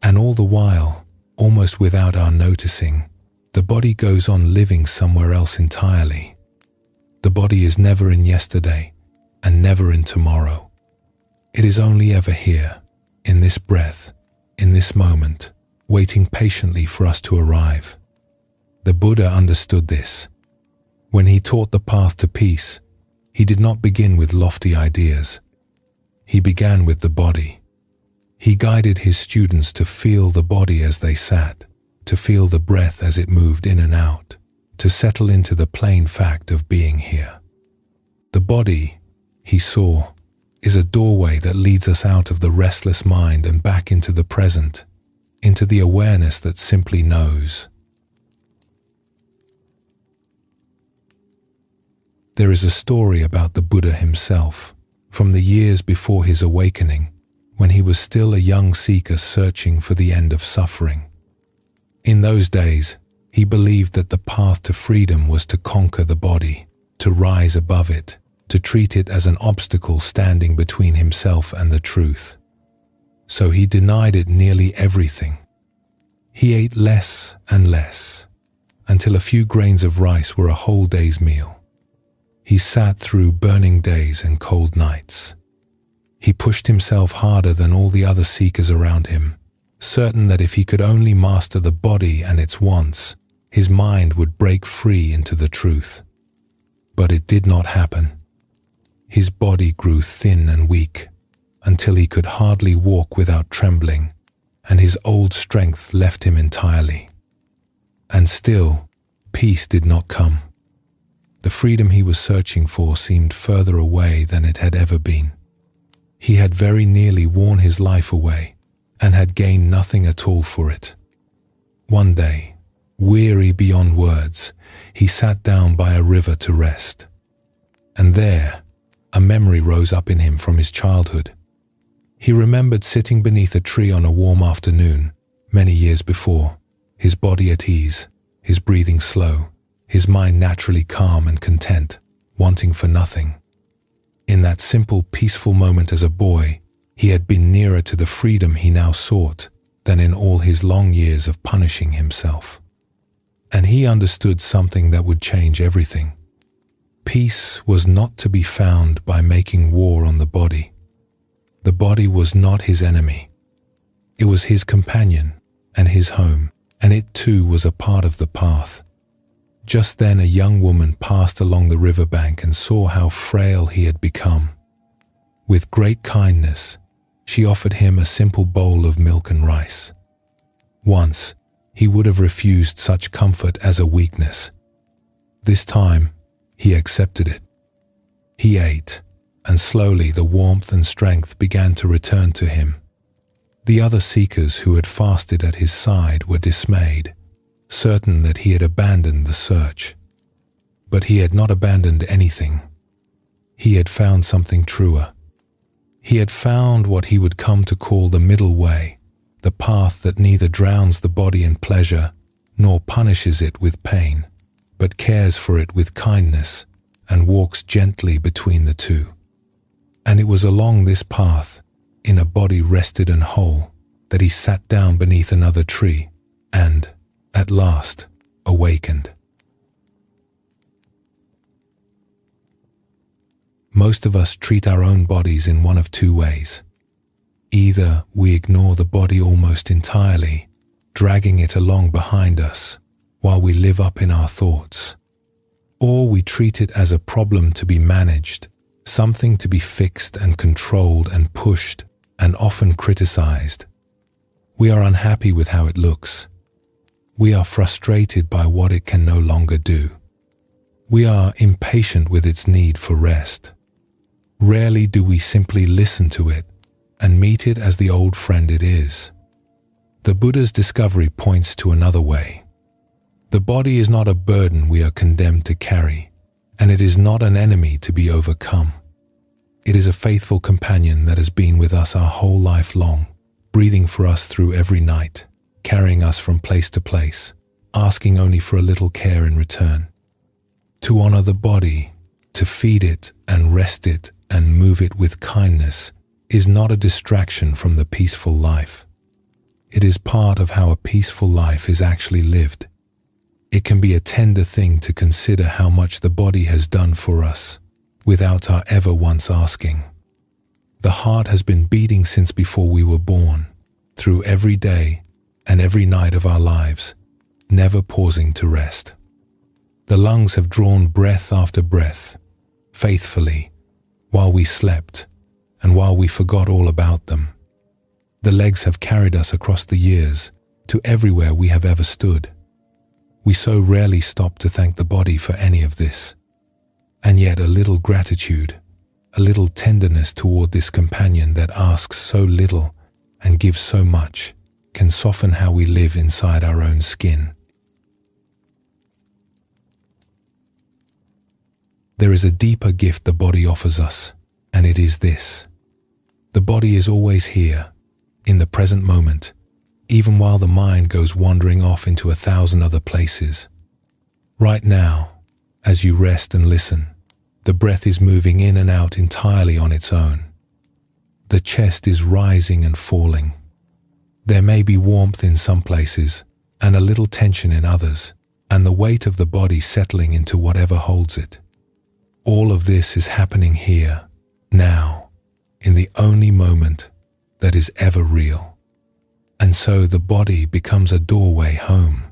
And all the while, almost without our noticing, the body goes on living somewhere else entirely. The body is never in yesterday and never in tomorrow. It is only ever here, in this breath, in this moment, waiting patiently for us to arrive. The Buddha understood this. When he taught the path to peace, he did not begin with lofty ideas. He began with the body. He guided his students to feel the body as they sat, to feel the breath as it moved in and out, to settle into the plain fact of being here. The body, he saw, is a doorway that leads us out of the restless mind and back into the present, into the awareness that simply knows. There is a story about the Buddha himself, from the years before his awakening, when he was still a young seeker searching for the end of suffering. In those days, he believed that the path to freedom was to conquer the body, to rise above it, to treat it as an obstacle standing between himself and the truth. So he denied it nearly everything. He ate less and less, until a few grains of rice were a whole day's meal. He sat through burning days and cold nights. He pushed himself harder than all the other seekers around him, certain that if he could only master the body and its wants, his mind would break free into the truth. But it did not happen. His body grew thin and weak, until he could hardly walk without trembling, and his old strength left him entirely. And still, peace did not come. The freedom he was searching for seemed further away than it had ever been. He had very nearly worn his life away and had gained nothing at all for it. One day, weary beyond words, he sat down by a river to rest. And there, a memory rose up in him from his childhood. He remembered sitting beneath a tree on a warm afternoon, many years before, his body at ease, his breathing slow, his mind naturally calm and content, wanting for nothing. In that simple, peaceful moment as a boy, he had been nearer to the freedom he now sought than in all his long years of punishing himself. And he understood something that would change everything. Peace was not to be found by making war on the body. The body was not his enemy. It was his companion and his home, and it too was a part of the path. Just then a young woman passed along the riverbank and saw how frail he had become. With great kindness, she offered him a simple bowl of milk and rice. Once, he would have refused such comfort as a weakness. This time, he accepted it. He ate, and slowly the warmth and strength began to return to him. The other seekers who had fasted at his side were dismayed, certain that he had abandoned the search. But he had not abandoned anything. He had found something truer. He had found what he would come to call the middle way, the path that neither drowns the body in pleasure nor punishes it with pain, but cares for it with kindness and walks gently between the two. And it was along this path, in a body rested and whole, that he sat down beneath another tree and, at last, awakened. Most of us treat our own bodies in one of two ways. Either we ignore the body almost entirely, dragging it along behind us while we live up in our thoughts, or we treat it as a problem to be managed, something to be fixed and controlled and pushed and often criticized. We are unhappy with how it looks. We are frustrated by what it can no longer do. We are impatient with its need for rest. Rarely do we simply listen to it and meet it as the old friend it is. The Buddha's discovery points to another way. The body is not a burden we are condemned to carry, and it is not an enemy to be overcome. It is a faithful companion that has been with us our whole life long, breathing for us through every night, carrying us from place to place, asking only for a little care in return. To honor the body, to feed it and rest it and move it with kindness is not a distraction from the peaceful life. It is part of how a peaceful life is actually lived. It can be a tender thing to consider how much the body has done for us, without our ever once asking. The heart has been beating since before we were born, through every day and every night of our lives, never pausing to rest. The lungs have drawn breath after breath, faithfully, while we slept and while we forgot all about them. The legs have carried us across the years to everywhere we have ever stood. We so rarely stop to thank the body for any of this. And yet a little gratitude, a little tenderness toward this companion that asks so little and gives so much, can soften how we live inside our own skin. There is a deeper gift the body offers us, and it is this. The body is always here, in the present moment, even while the mind goes wandering off into 1,000 other places. Right now, as you rest and listen, the breath is moving in and out entirely on its own. The chest is rising and falling. There may be warmth in some places and a little tension in others, and the weight of the body settling into whatever holds it. All of this is happening here, now, in the only moment that is ever real. And so the body becomes a doorway home.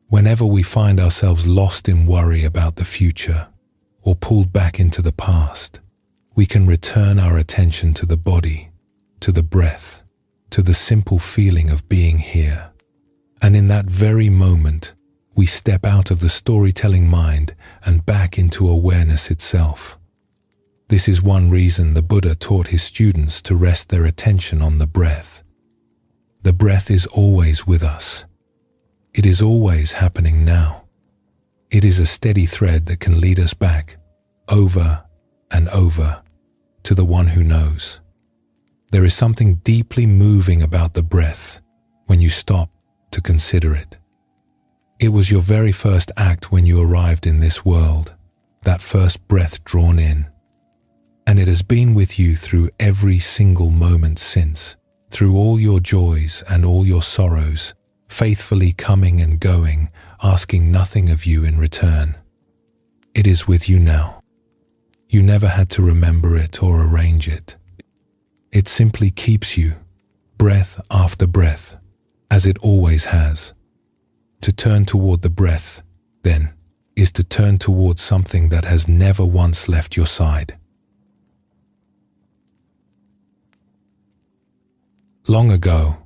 Whenever we find ourselves lost in worry about the future or pulled back into the past, we can return our attention to the body, to the breath, to the simple feeling of being here. And in that very moment, we step out of the storytelling mind and back into awareness itself. This is one reason the Buddha taught his students to rest their attention on the breath. The breath is always with us. It is always happening now. It is a steady thread that can lead us back, over and over, to the one who knows. There is something deeply moving about the breath when you stop to consider it. It was your very first act when you arrived in this world, that first breath drawn in. And it has been with you through every single moment since, through all your joys and all your sorrows, faithfully coming and going, asking nothing of you in return. It is with you now. You never had to remember it or arrange it. It simply keeps you, breath after breath, as it always has. To turn toward the breath, then, is to turn toward something that has never once left your side. Long ago,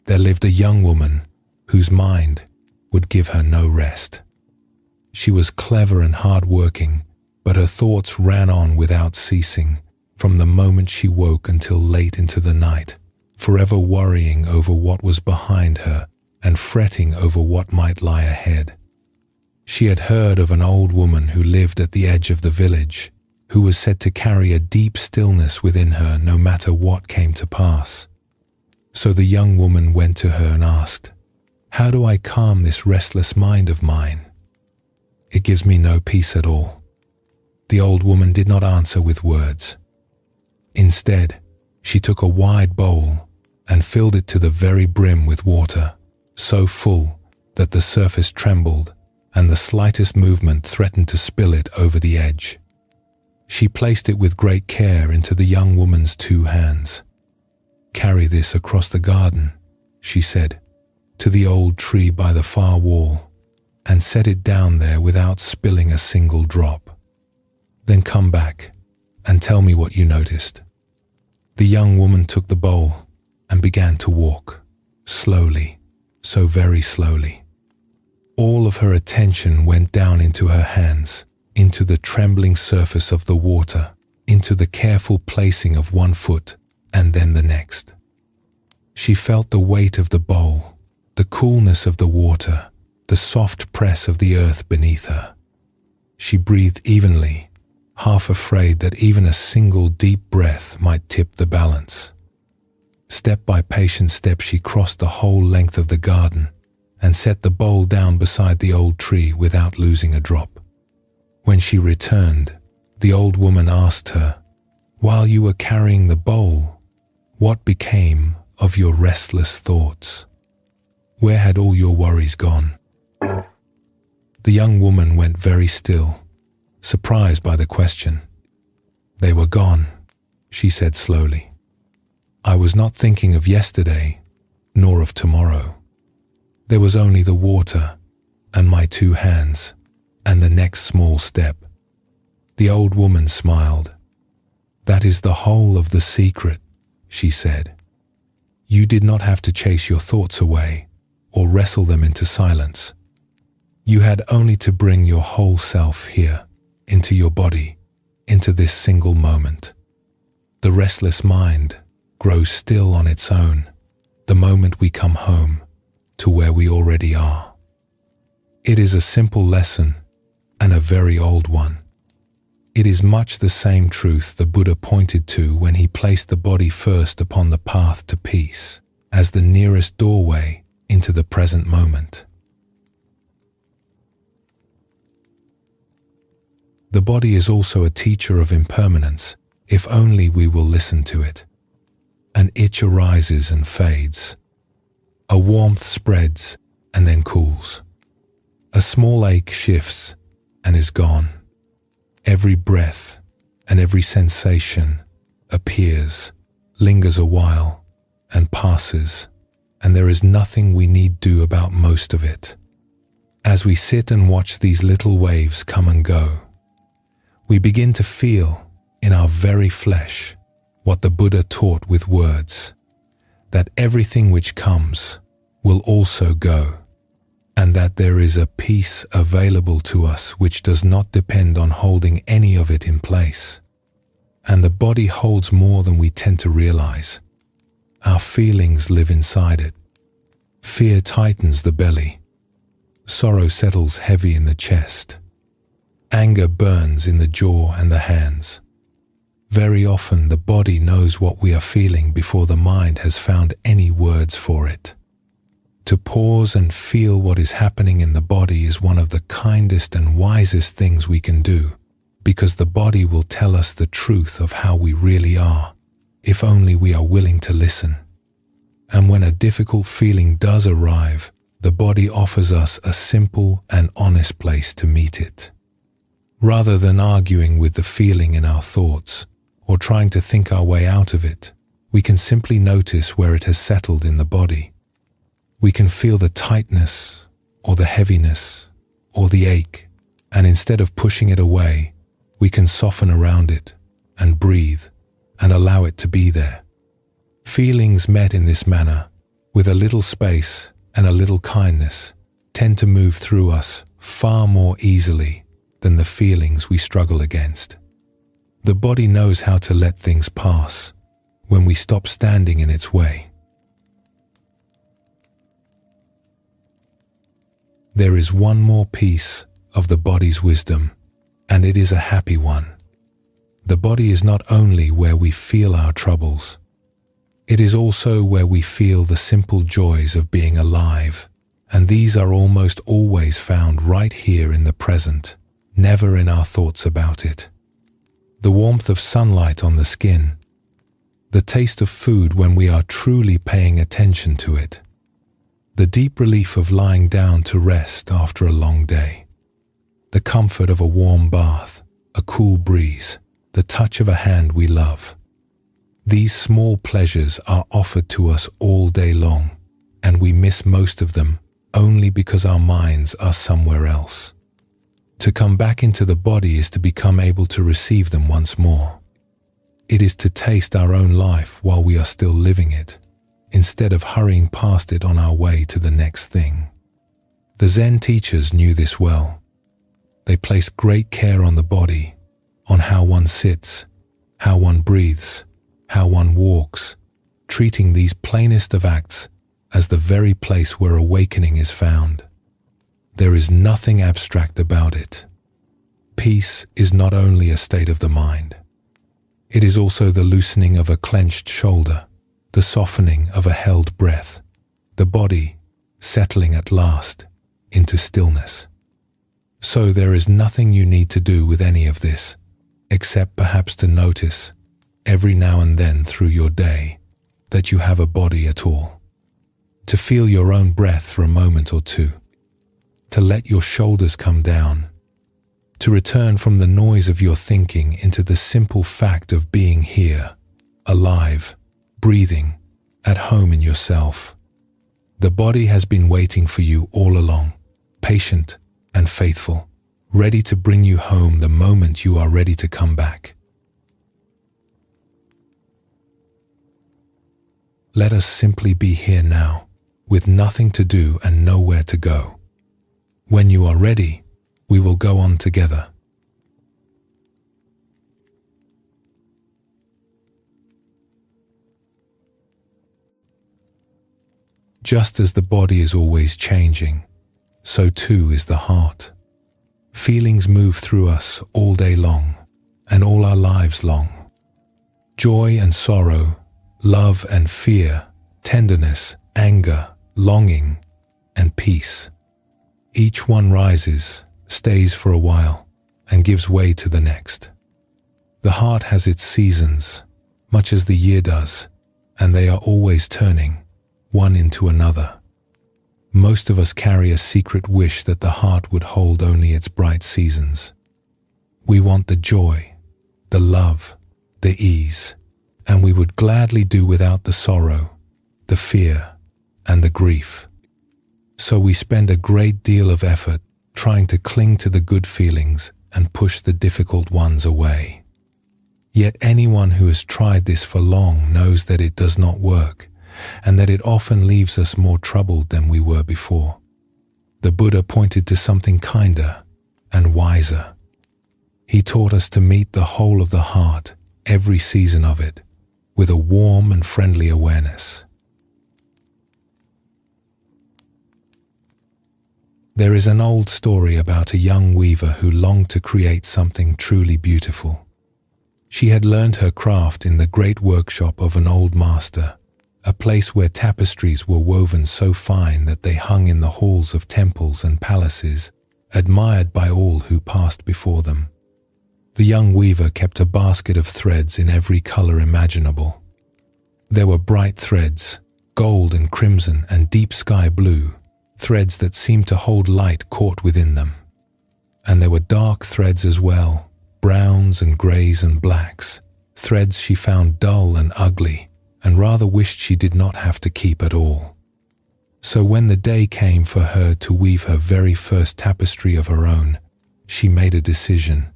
there lived a young woman whose mind would give her no rest. She was clever and hard-working, but her thoughts ran on without ceasing, from the moment she woke until late into the night, forever worrying over what was behind her and fretting over what might lie ahead. She had heard of an old woman who lived at the edge of the village, who was said to carry a deep stillness within her no matter what came to pass. So the young woman went to her and asked, "How do I calm this restless mind of mine? It gives me no peace at all." The old woman did not answer with words. Instead, she took a wide bowl and filled it to the very brim with water, so full that the surface trembled and the slightest movement threatened to spill it over the edge. She placed it with great care into the young woman's 2 hands. "Carry this across the garden," she said, "to the old tree by the far wall, and set it down there without spilling a single drop. Then come back and tell me what you noticed." The young woman took the bowl and began to walk, slowly, so very slowly. All of her attention went down into her hands, into the trembling surface of the water, into the careful placing of one foot and then the next. She felt the weight of the bowl, the coolness of the water, the soft press of the earth beneath her. She breathed evenly, half afraid that even a single deep breath might tip the balance. Step by patient step, she crossed the whole length of the garden and set the bowl down beside the old tree without losing a drop. When she returned, the old woman asked her, "While you were carrying the bowl, what became of your restless thoughts? Where had all your worries gone?" The young woman went very still, surprised by the question. "They were gone," she said slowly. "I was not thinking of yesterday, nor of tomorrow. There was only the water, and my 2 hands, and the next small step." The old woman smiled. "That is the whole of the secret," she said. "You did not have to chase your thoughts away, or wrestle them into silence. You had only to bring your whole self here, into your body, into this single moment. The restless mind grows still on its own the moment we come home to where we already are." It is a simple lesson and a very old one. It is much the same truth the Buddha pointed to when he placed the body first upon the path to peace, as the nearest doorway into the present moment. The body is also a teacher of impermanence, if only we will listen to it. An itch arises and fades. A warmth spreads and then cools. A small ache shifts and is gone. Every breath and every sensation appears, lingers a while, and passes, and there is nothing we need do about most of it. As we sit and watch these little waves come and go, we begin to feel in our very flesh what the Buddha taught with words, that everything which comes will also go, and that there is a peace available to us which does not depend on holding any of it in place. And the body holds more than we tend to realize. Our feelings live inside it. Fear tightens the belly. Sorrow settles heavy in the chest. Anger burns in the jaw and the hands. Very often the body knows what we are feeling before the mind has found any words for it. To pause and feel what is happening in the body is one of the kindest and wisest things we can do, because the body will tell us the truth of how we really are, if only we are willing to listen. And when a difficult feeling does arrive, the body offers us a simple and honest place to meet it. Rather than arguing with the feeling in our thoughts, or trying to think our way out of it, we can simply notice where it has settled in the body. We can feel the tightness, or the heaviness, or the ache, and instead of pushing it away, we can soften around it, and breathe, and allow it to be there. Feelings met in this manner, with a little space and a little kindness, tend to move through us far more easily than the feelings we struggle against. The body knows how to let things pass when we stop standing in its way. There is one more piece of the body's wisdom, and it is a happy one. The body is not only where we feel our troubles, it is also where we feel the simple joys of being alive, and these are almost always found right here in the present, never in our thoughts about it. The warmth of sunlight on the skin, the taste of food when we are truly paying attention to it, the deep relief of lying down to rest after a long day, the comfort of a warm bath, a cool breeze, the touch of a hand we love. These small pleasures are offered to us all day long, and we miss most of them only because our minds are somewhere else. To come back into the body is to become able to receive them once more. It is to taste our own life while we are still living it, instead of hurrying past it on our way to the next thing. The Zen teachers knew this well. They placed great care on the body, on how one sits, how one breathes, how one walks, treating these plainest of acts as the very place where awakening is found. There is nothing abstract about it. Peace is not only a state of the mind. It is also the loosening of a clenched shoulder, the softening of a held breath, the body settling at last into stillness. So there is nothing you need to do with any of this, except perhaps to notice, every now and then through your day, that you have a body at all. To feel your own breath for a moment or two. To let your shoulders come down. To return from the noise of your thinking into the simple fact of being here, alive, breathing, at home in yourself. The body has been waiting for you all along, patient and faithful, ready to bring you home the moment you are ready to come back. Let us simply be here now, with nothing to do and nowhere to go. When you are ready, we will go on together. Just as the body is always changing, so too is the heart. Feelings move through us all day long, and all our lives long. Joy and sorrow, love and fear, tenderness, anger, longing, and peace. Each one rises, stays for a while, and gives way to the next. The heart has its seasons, much as the year does, and they are always turning, one into another. Most of us carry a secret wish that the heart would hold only its bright seasons. We want the joy, the love, the ease, and we would gladly do without the sorrow, the fear, and the grief. So we spend a great deal of effort trying to cling to the good feelings and push the difficult ones away. Yet anyone who has tried this for long knows that it does not work, and that it often leaves us more troubled than we were before. The Buddha pointed to something kinder and wiser. He taught us to meet the whole of the heart, every season of it, with a warm and friendly awareness. There is an old story about a young weaver who longed to create something truly beautiful. She had learned her craft in the great workshop of an old master, a place where tapestries were woven so fine that they hung in the halls of temples and palaces, admired by all who passed before them. The young weaver kept a basket of threads in every color imaginable. There were bright threads, gold and crimson and deep sky blue, threads that seemed to hold light caught within them. And there were dark threads as well, browns and greys and blacks, threads she found dull and ugly, and rather wished she did not have to keep at all. So when the day came for her to weave her very first tapestry of her own, she made a decision.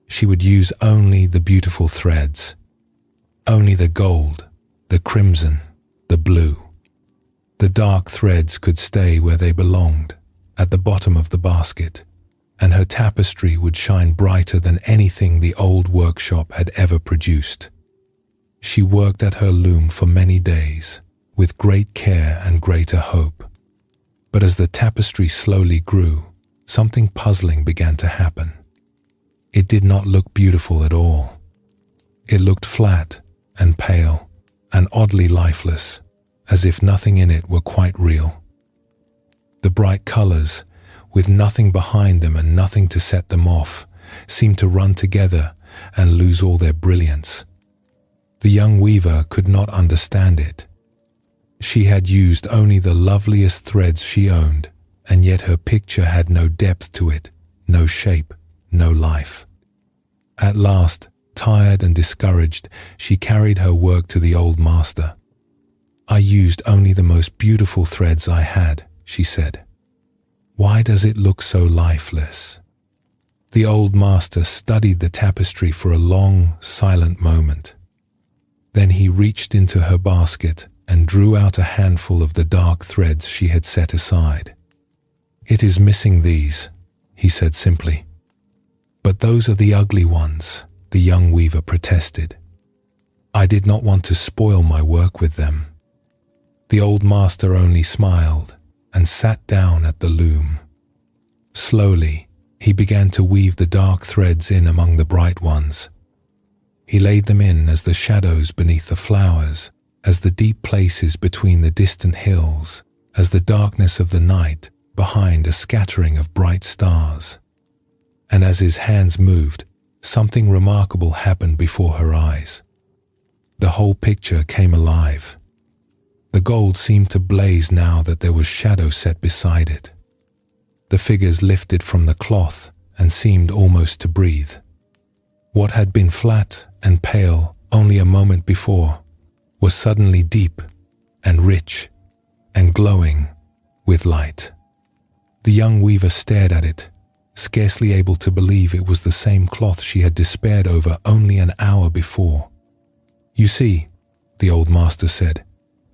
She would use only the beautiful threads, only the gold, the crimson, the blue. The dark threads could stay where they belonged, at the bottom of the basket, and her tapestry would shine brighter than anything the old workshop had ever produced. She worked at her loom for many days, with great care and greater hope. But as the tapestry slowly grew, something puzzling began to happen. It did not look beautiful at all. It looked flat and pale and oddly lifeless, as if nothing in it were quite real. The bright colors, with nothing behind them and nothing to set them off, seemed to run together and lose all their brilliance. The young weaver could not understand it. She had used only the loveliest threads she owned, and yet her picture had no depth to it, no shape, no life. At last, tired and discouraged, she carried her work to the old master. "I used only the most beautiful threads I had," she said. "Why does it look so lifeless?" The old master studied the tapestry for a long, silent moment. Then he reached into her basket and drew out a handful of the dark threads she had set aside. "It is missing these," he said simply. "But those are the ugly ones," the young weaver protested. "I did not want to spoil my work with them." The old master only smiled and sat down at the loom, Slowly, he began to weave the dark threads in among the bright ones. He laid them in as the shadows beneath the flowers, as the deep places between the distant hills, as the darkness of the night behind a scattering of bright stars. And as his hands moved, something remarkable happened before her eyes. The whole picture came alive. The gold seemed to blaze now that there was shadow set beside it. The figures lifted from the cloth and seemed almost to breathe. What had been flat and pale only a moment before was suddenly deep and rich and glowing with light. The young weaver stared at it, scarcely able to believe it was the same cloth she had despaired over only an hour before. "You see," the old master said,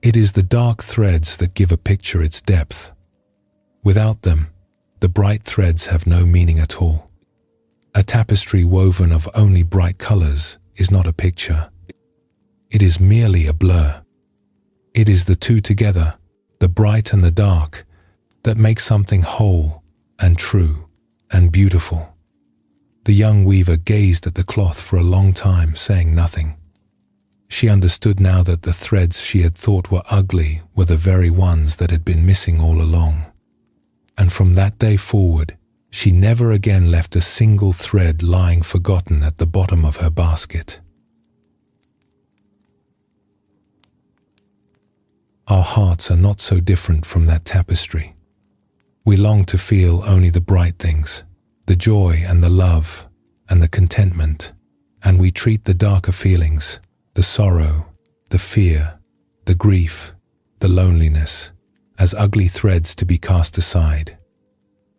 "it is the dark threads that give a picture its depth. Without them, the bright threads have no meaning at all. A tapestry woven of only bright colors is not a picture. It is merely a blur. It is the two together, the bright and the dark, that make something whole and true and beautiful." The young weaver gazed at the cloth for a long time, saying nothing. She understood now that the threads she had thought were ugly were the very ones that had been missing all along. And from that day forward, she never again left a single thread lying forgotten at the bottom of her basket. Our hearts are not so different from that tapestry. We long to feel only the bright things, the joy and the love and the contentment, and we treat the darker feelings, the sorrow, the fear, the grief, the loneliness, as ugly threads to be cast aside.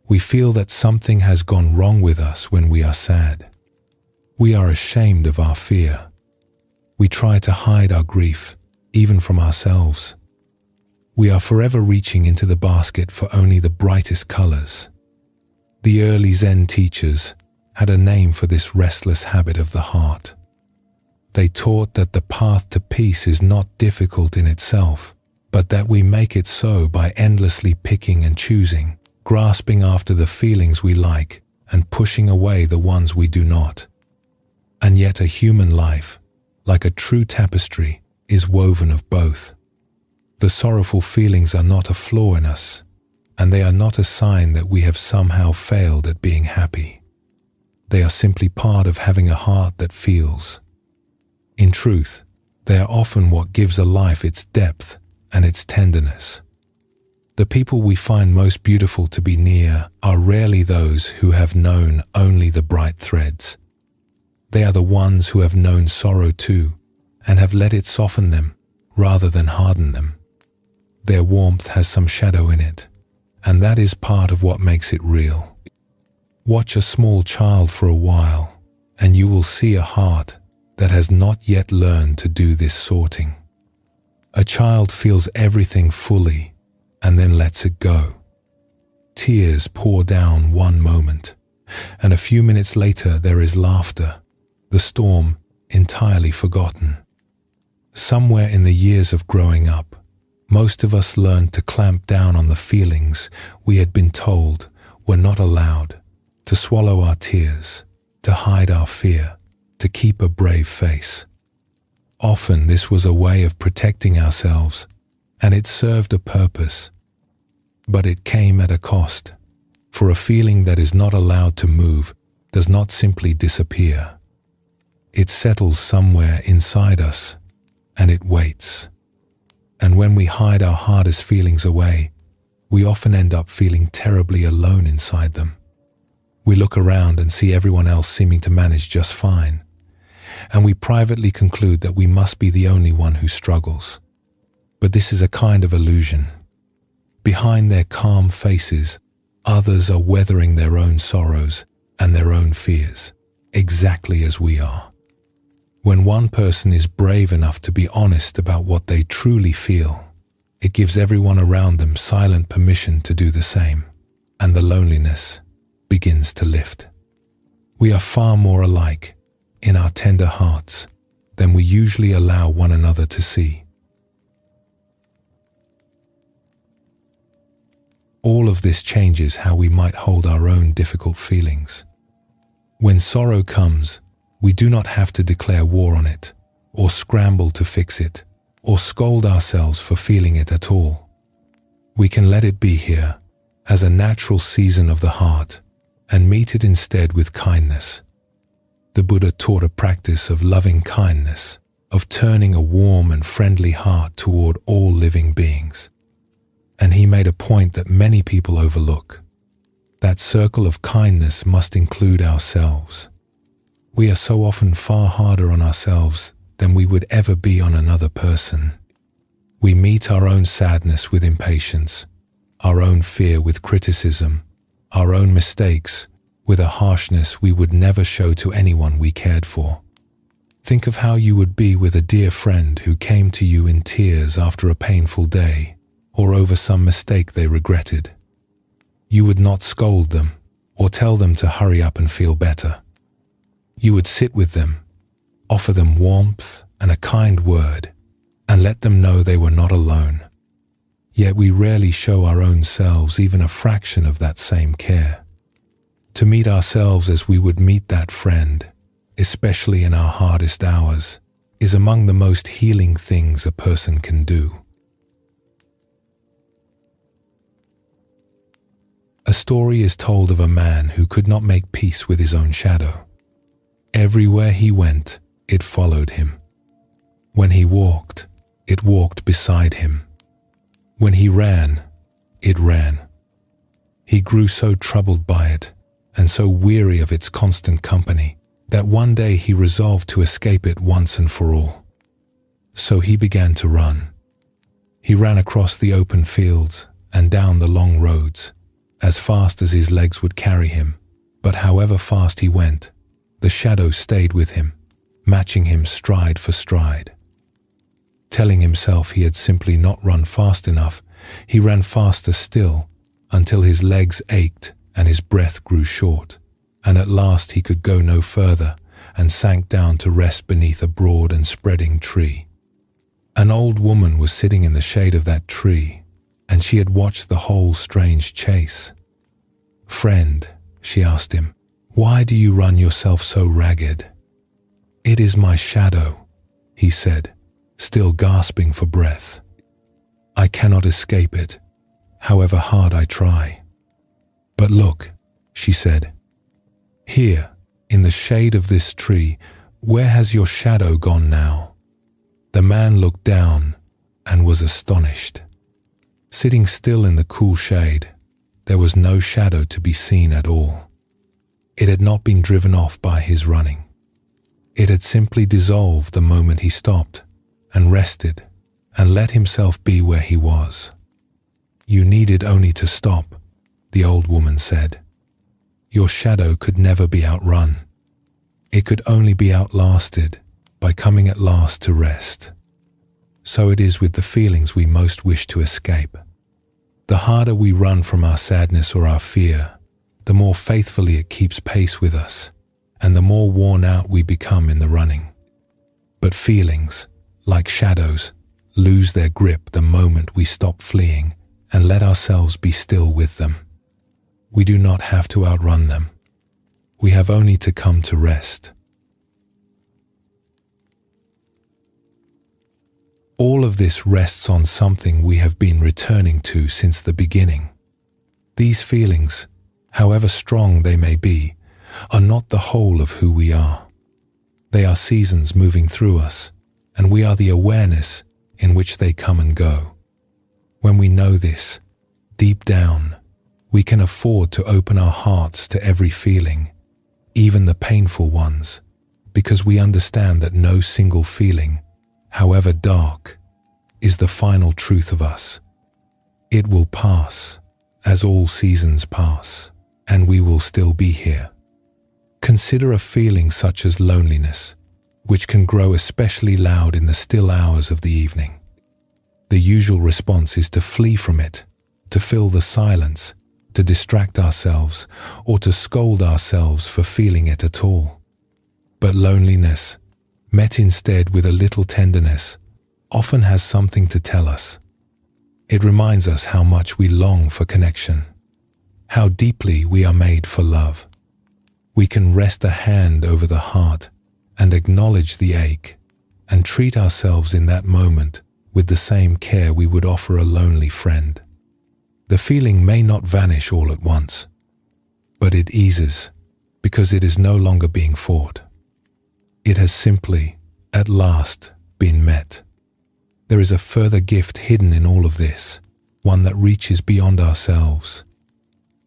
We feel that something has gone wrong with us when we are sad. We are ashamed of our fear. We try to hide our grief, even from ourselves. We are forever reaching into the basket for only the brightest colors. The early Zen teachers had a name for this restless habit of the heart. They taught that the path to peace is not difficult in itself, but that we make it so by endlessly picking and choosing, grasping after the feelings we like and pushing away the ones we do not. And yet a human life, like a true tapestry, is woven of both. The sorrowful feelings are not a flaw in us, and they are not a sign that we have somehow failed at being happy. They are simply part of having a heart that feels. In truth, they are often what gives a life its depth and its tenderness. The people we find most beautiful to be near are rarely those who have known only the bright threads. They are the ones who have known sorrow too, and have let it soften them rather than harden them. Their warmth has some shadow in it, and that is part of what makes it real. Watch a small child for a while, and you will see a heart that has not yet learned to do this sorting. A child feels everything fully and then lets it go. Tears pour down one moment, and a few minutes later there is laughter, the storm entirely forgotten. Somewhere in the years of growing up, most of us learned to clamp down on the feelings we had been told were not allowed, to swallow our tears, to hide our fear, to keep a brave face. Often this was a way of protecting ourselves, and it served a purpose. But it came at a cost, for a feeling that is not allowed to move does not simply disappear. It settles somewhere inside us, and it waits. And when we hide our hardest feelings away, we often end up feeling terribly alone inside them. We look around and see everyone else seeming to manage just fine, and we privately conclude that we must be the only one who struggles. But this is a kind of illusion. Behind their calm faces, others are weathering their own sorrows and their own fears, exactly as we are. When one person is brave enough to be honest about what they truly feel, it gives everyone around them silent permission to do the same, and the loneliness begins to lift. We are far more alike in our tender hearts than we usually allow one another to see. All of this changes how we might hold our own difficult feelings. When sorrow comes, we do not have to declare war on it, or scramble to fix it, or scold ourselves for feeling it at all. We can let it be here, as a natural season of the heart, and meet it instead with kindness. The Buddha taught a practice of loving kindness, of turning a warm and friendly heart toward all living beings. And he made a point that many people overlook. That circle of kindness must include ourselves. We are so often far harder on ourselves than we would ever be on another person. We meet our own sadness with impatience, our own fear with criticism, our own mistakes with a harshness we would never show to anyone we cared for. Think of how you would be with a dear friend who came to you in tears after a painful day, or over some mistake they regretted. You would not scold them or tell them to hurry up and feel better. You would sit with them, offer them warmth and a kind word, and let them know they were not alone. Yet we rarely show our own selves even a fraction of that same care. To meet ourselves as we would meet that friend, especially in our hardest hours, is among the most healing things a person can do. A story is told of a man who could not make peace with his own shadow. Everywhere he went, it followed him. When he walked, it walked beside him. When he ran, it ran. He grew so troubled by it, and so weary of its constant company, that one day he resolved to escape it once and for all. So he began to run. He ran across the open fields and down the long roads, as fast as his legs would carry him, but however fast he went, the shadow stayed with him, matching him stride for stride. Telling himself he had simply not run fast enough, he ran faster still, until his legs ached and his breath grew short, and at last he could go no further and sank down to rest beneath a broad and spreading tree. An old woman was sitting in the shade of that tree, and she had watched the whole strange chase. "Friend," she asked him, "why do you run yourself so ragged?" "It is my shadow," he said, still gasping for breath. "I cannot escape it, however hard I try." "But look," she said, "here, in the shade of this tree, where has your shadow gone now?" The man looked down and was astonished. Sitting still in the cool shade, there was no shadow to be seen at all. It had not been driven off by his running. It had simply dissolved the moment he stopped and rested and let himself be where he was. "You needed only to stop," the old woman said. "Your shadow could never be outrun. It could only be outlasted by coming at last to rest. So it is with the feelings we most wish to escape. The harder we run from our sadness or our fear, the more faithfully it keeps pace with us, and the more worn out we become in the running. But feelings, like shadows, lose their grip the moment we stop fleeing and let ourselves be still with them. We do not have to outrun them. We have only to come to rest. All of this rests on something we have been returning to since the beginning. These feelings, however strong they may be, are not the whole of who we are. They are seasons moving through us, and we are the awareness in which they come and go. When we know this, deep down, we can afford to open our hearts to every feeling, even the painful ones, because we understand that no single feeling, however dark, is the final truth of us. It will pass, as all seasons pass, and we will still be here. Consider a feeling such as loneliness, which can grow especially loud in the still hours of the evening. The usual response is to flee from it, to fill the silence, to distract ourselves, or to scold ourselves for feeling it at all. But loneliness, met instead with a little tenderness, often has something to tell us. It reminds us how much we long for connection, how deeply we are made for love. We can rest a hand over the heart and acknowledge the ache and treat ourselves in that moment with the same care we would offer a lonely friend. The feeling may not vanish all at once, but it eases because it is no longer being fought. It has simply, at last, been met. There is a further gift hidden in all of this, one that reaches beyond ourselves.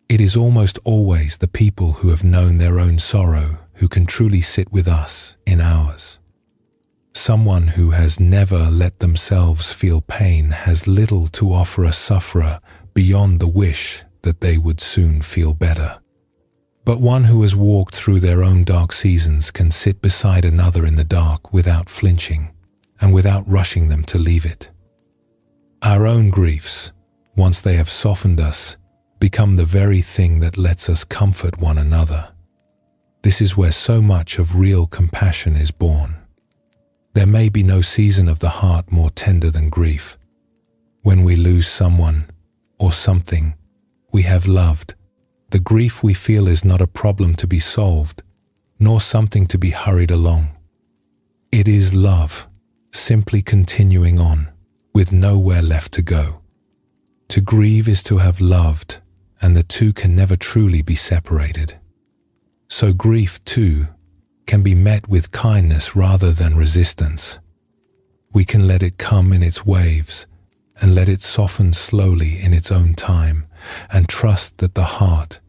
It is almost always the people who have known their own sorrow who can truly sit with us in ours. Someone who has never let themselves feel pain has little to offer a sufferer beyond the wish that they would soon feel better. But one who has walked through their own dark seasons can sit beside another in the dark without flinching and without rushing them to leave it. Our own griefs, once they have softened us, become the very thing that lets us comfort one another. This is where so much of real compassion is born. There may be no season of the heart more tender than grief. When we lose someone or something we have loved, the grief we feel is not a problem to be solved, nor something to be hurried along. It is love, simply continuing on, with nowhere left to go. To grieve is to have loved, and the two can never truly be separated. So grief, too, can be met with kindness rather than resistance. We can let it come in its waves, and let it soften slowly in its own time, and trust that the heart,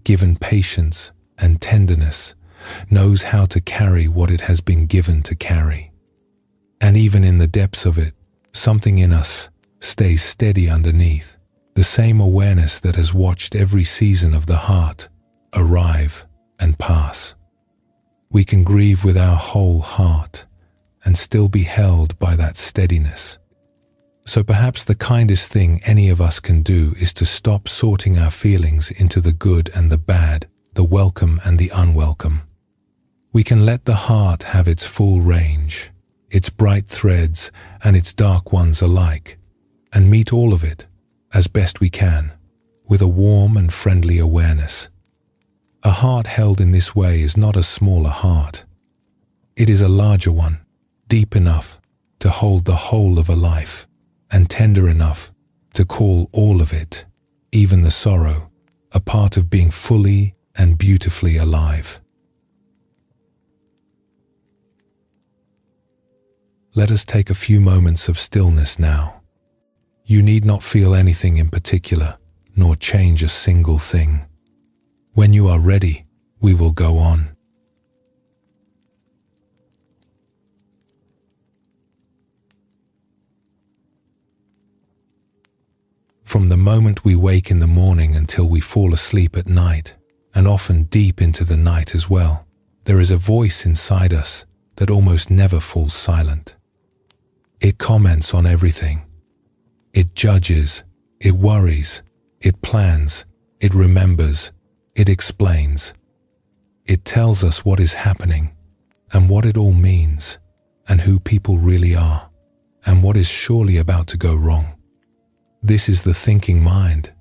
given patience and tenderness, knows how to carry what it has been given to carry. And even in the depths of it, something in us stays steady underneath, the same awareness that has watched every season of the heart arrive and pass. We can grieve with our whole heart and still be held by that steadiness. So perhaps the kindest thing any of us can do is to stop sorting our feelings into the good and the bad, the welcome and the unwelcome. We can let the heart have its full range, its bright threads and its dark ones alike, and meet all of it, as best we can, with a warm and friendly awareness. A heart held in this way is not a smaller heart. It is a larger one, deep enough to hold the whole of a life, and tender enough to call all of it, even the sorrow, a part of being fully and beautifully alive. Let us take a few moments of stillness now. You need not feel anything in particular, nor change a single thing. When you are ready, we will go on. From the moment we wake in the morning until we fall asleep at night, and often deep into the night as well, there is a voice inside us that almost never falls silent. It comments on everything. It judges, it worries, it plans, it remembers, it explains. It tells us what is happening, and what it all means, and who people really are, and what is surely about to go wrong. This is the thinking mind,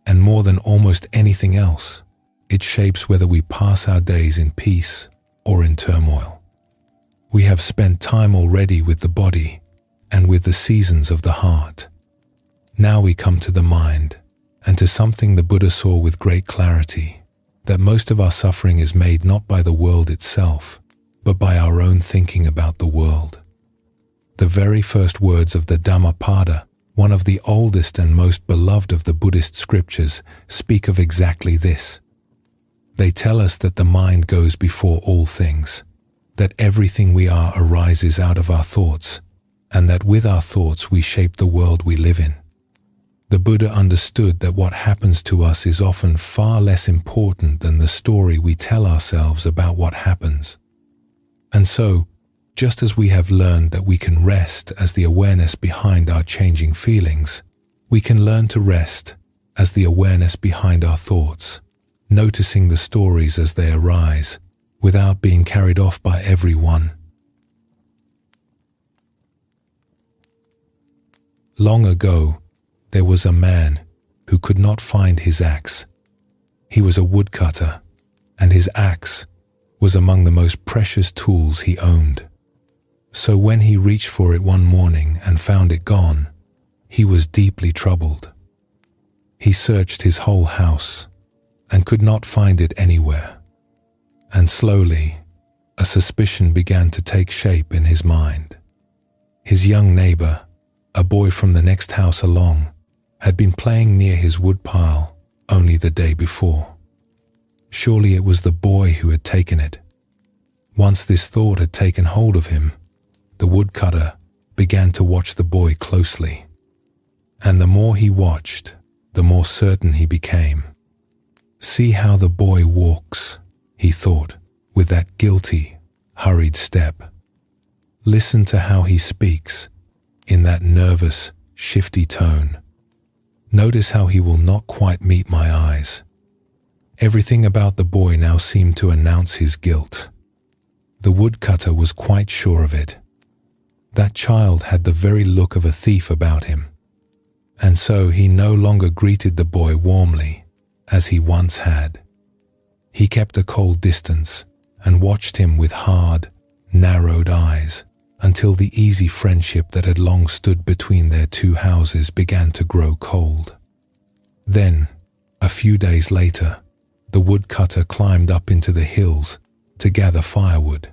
and more than almost anything else, it shapes whether we pass our days in peace or in turmoil. We have spent time already with the body and with the seasons of the heart. Now we come to the mind, and to something the Buddha saw with great clarity, that most of our suffering is made not by the world itself, but by our own thinking about the world. The very first words of the Dhammapada, one of the oldest and most beloved of the Buddhist scriptures, speak of exactly this. They tell us that the mind goes before all things, that everything we are arises out of our thoughts, and that with our thoughts we shape the world we live in. The Buddha understood that what happens to us is often far less important than the story we tell ourselves about what happens. And so, just as we have learned that we can rest as the awareness behind our changing feelings, we can learn to rest as the awareness behind our thoughts, noticing the stories as they arise, without being carried off by every one. Long ago, there was a man who could not find his axe. He was a woodcutter, and his axe was among the most precious tools he owned. So when he reached for it one morning and found it gone, he was deeply troubled. He searched his whole house and could not find it anywhere. And slowly, a suspicion began to take shape in his mind. His young neighbor, a boy from the next house along, had been playing near his woodpile only the day before. Surely it was the boy who had taken it. Once this thought had taken hold of him, the woodcutter began to watch the boy closely. And the more he watched, the more certain he became. See how the boy walks, he thought, with that guilty, hurried step. Listen to how he speaks, in that nervous, shifty tone. Notice how he will not quite meet my eyes. Everything about the boy now seemed to announce his guilt. The woodcutter was quite sure of it. That child had the very look of a thief about him. And so he no longer greeted the boy warmly, as he once had. He kept a cold distance and watched him with hard, narrowed eyes until the easy friendship that had long stood between their two houses began to grow cold. Then, a few days later, the woodcutter climbed up into the hills to gather firewood.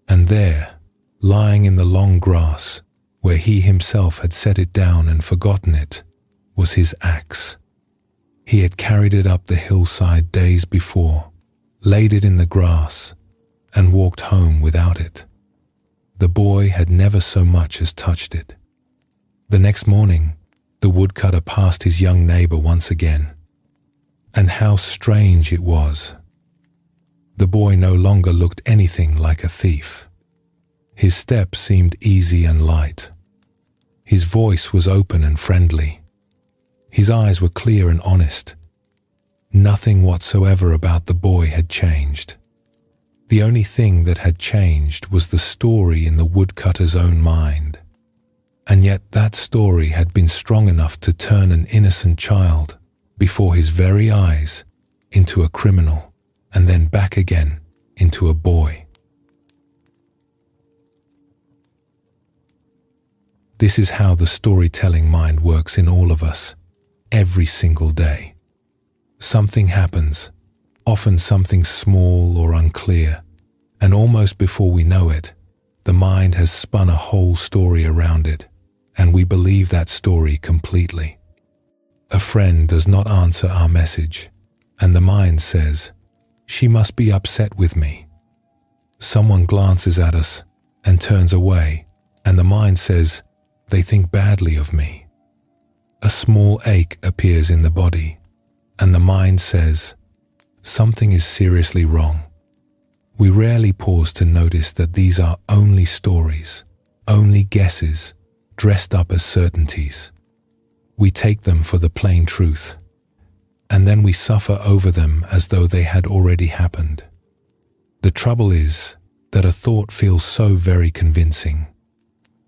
And there, lying in the long grass, where he himself had set it down and forgotten it, was his axe. He had carried it up the hillside days before, laid it in the grass, and walked home without it. The boy had never so much as touched it. The next morning, the woodcutter passed his young neighbor once again. And how strange it was. The boy no longer looked anything like a thief. His step seemed easy and light. His voice was open and friendly. His eyes were clear and honest. Nothing whatsoever about the boy had changed. The only thing that had changed was the story in the woodcutter's own mind. And yet that story had been strong enough to turn an innocent child, before his very eyes, into a criminal, and then back again into a boy. This is how the storytelling mind works in all of us, every single day. Something happens, often something small or unclear, and almost before we know it, the mind has spun a whole story around it, and we believe that story completely. A friend does not answer our message, and the mind says, "She must be upset with me." Someone glances at us and turns away, and the mind says, "They think badly of me." A small ache appears in the body, and the mind says, "Something is seriously wrong." We rarely pause to notice that these are only stories, only guesses, dressed up as certainties. We take them for the plain truth, and then we suffer over them as though they had already happened. The trouble is that a thought feels so very convincing.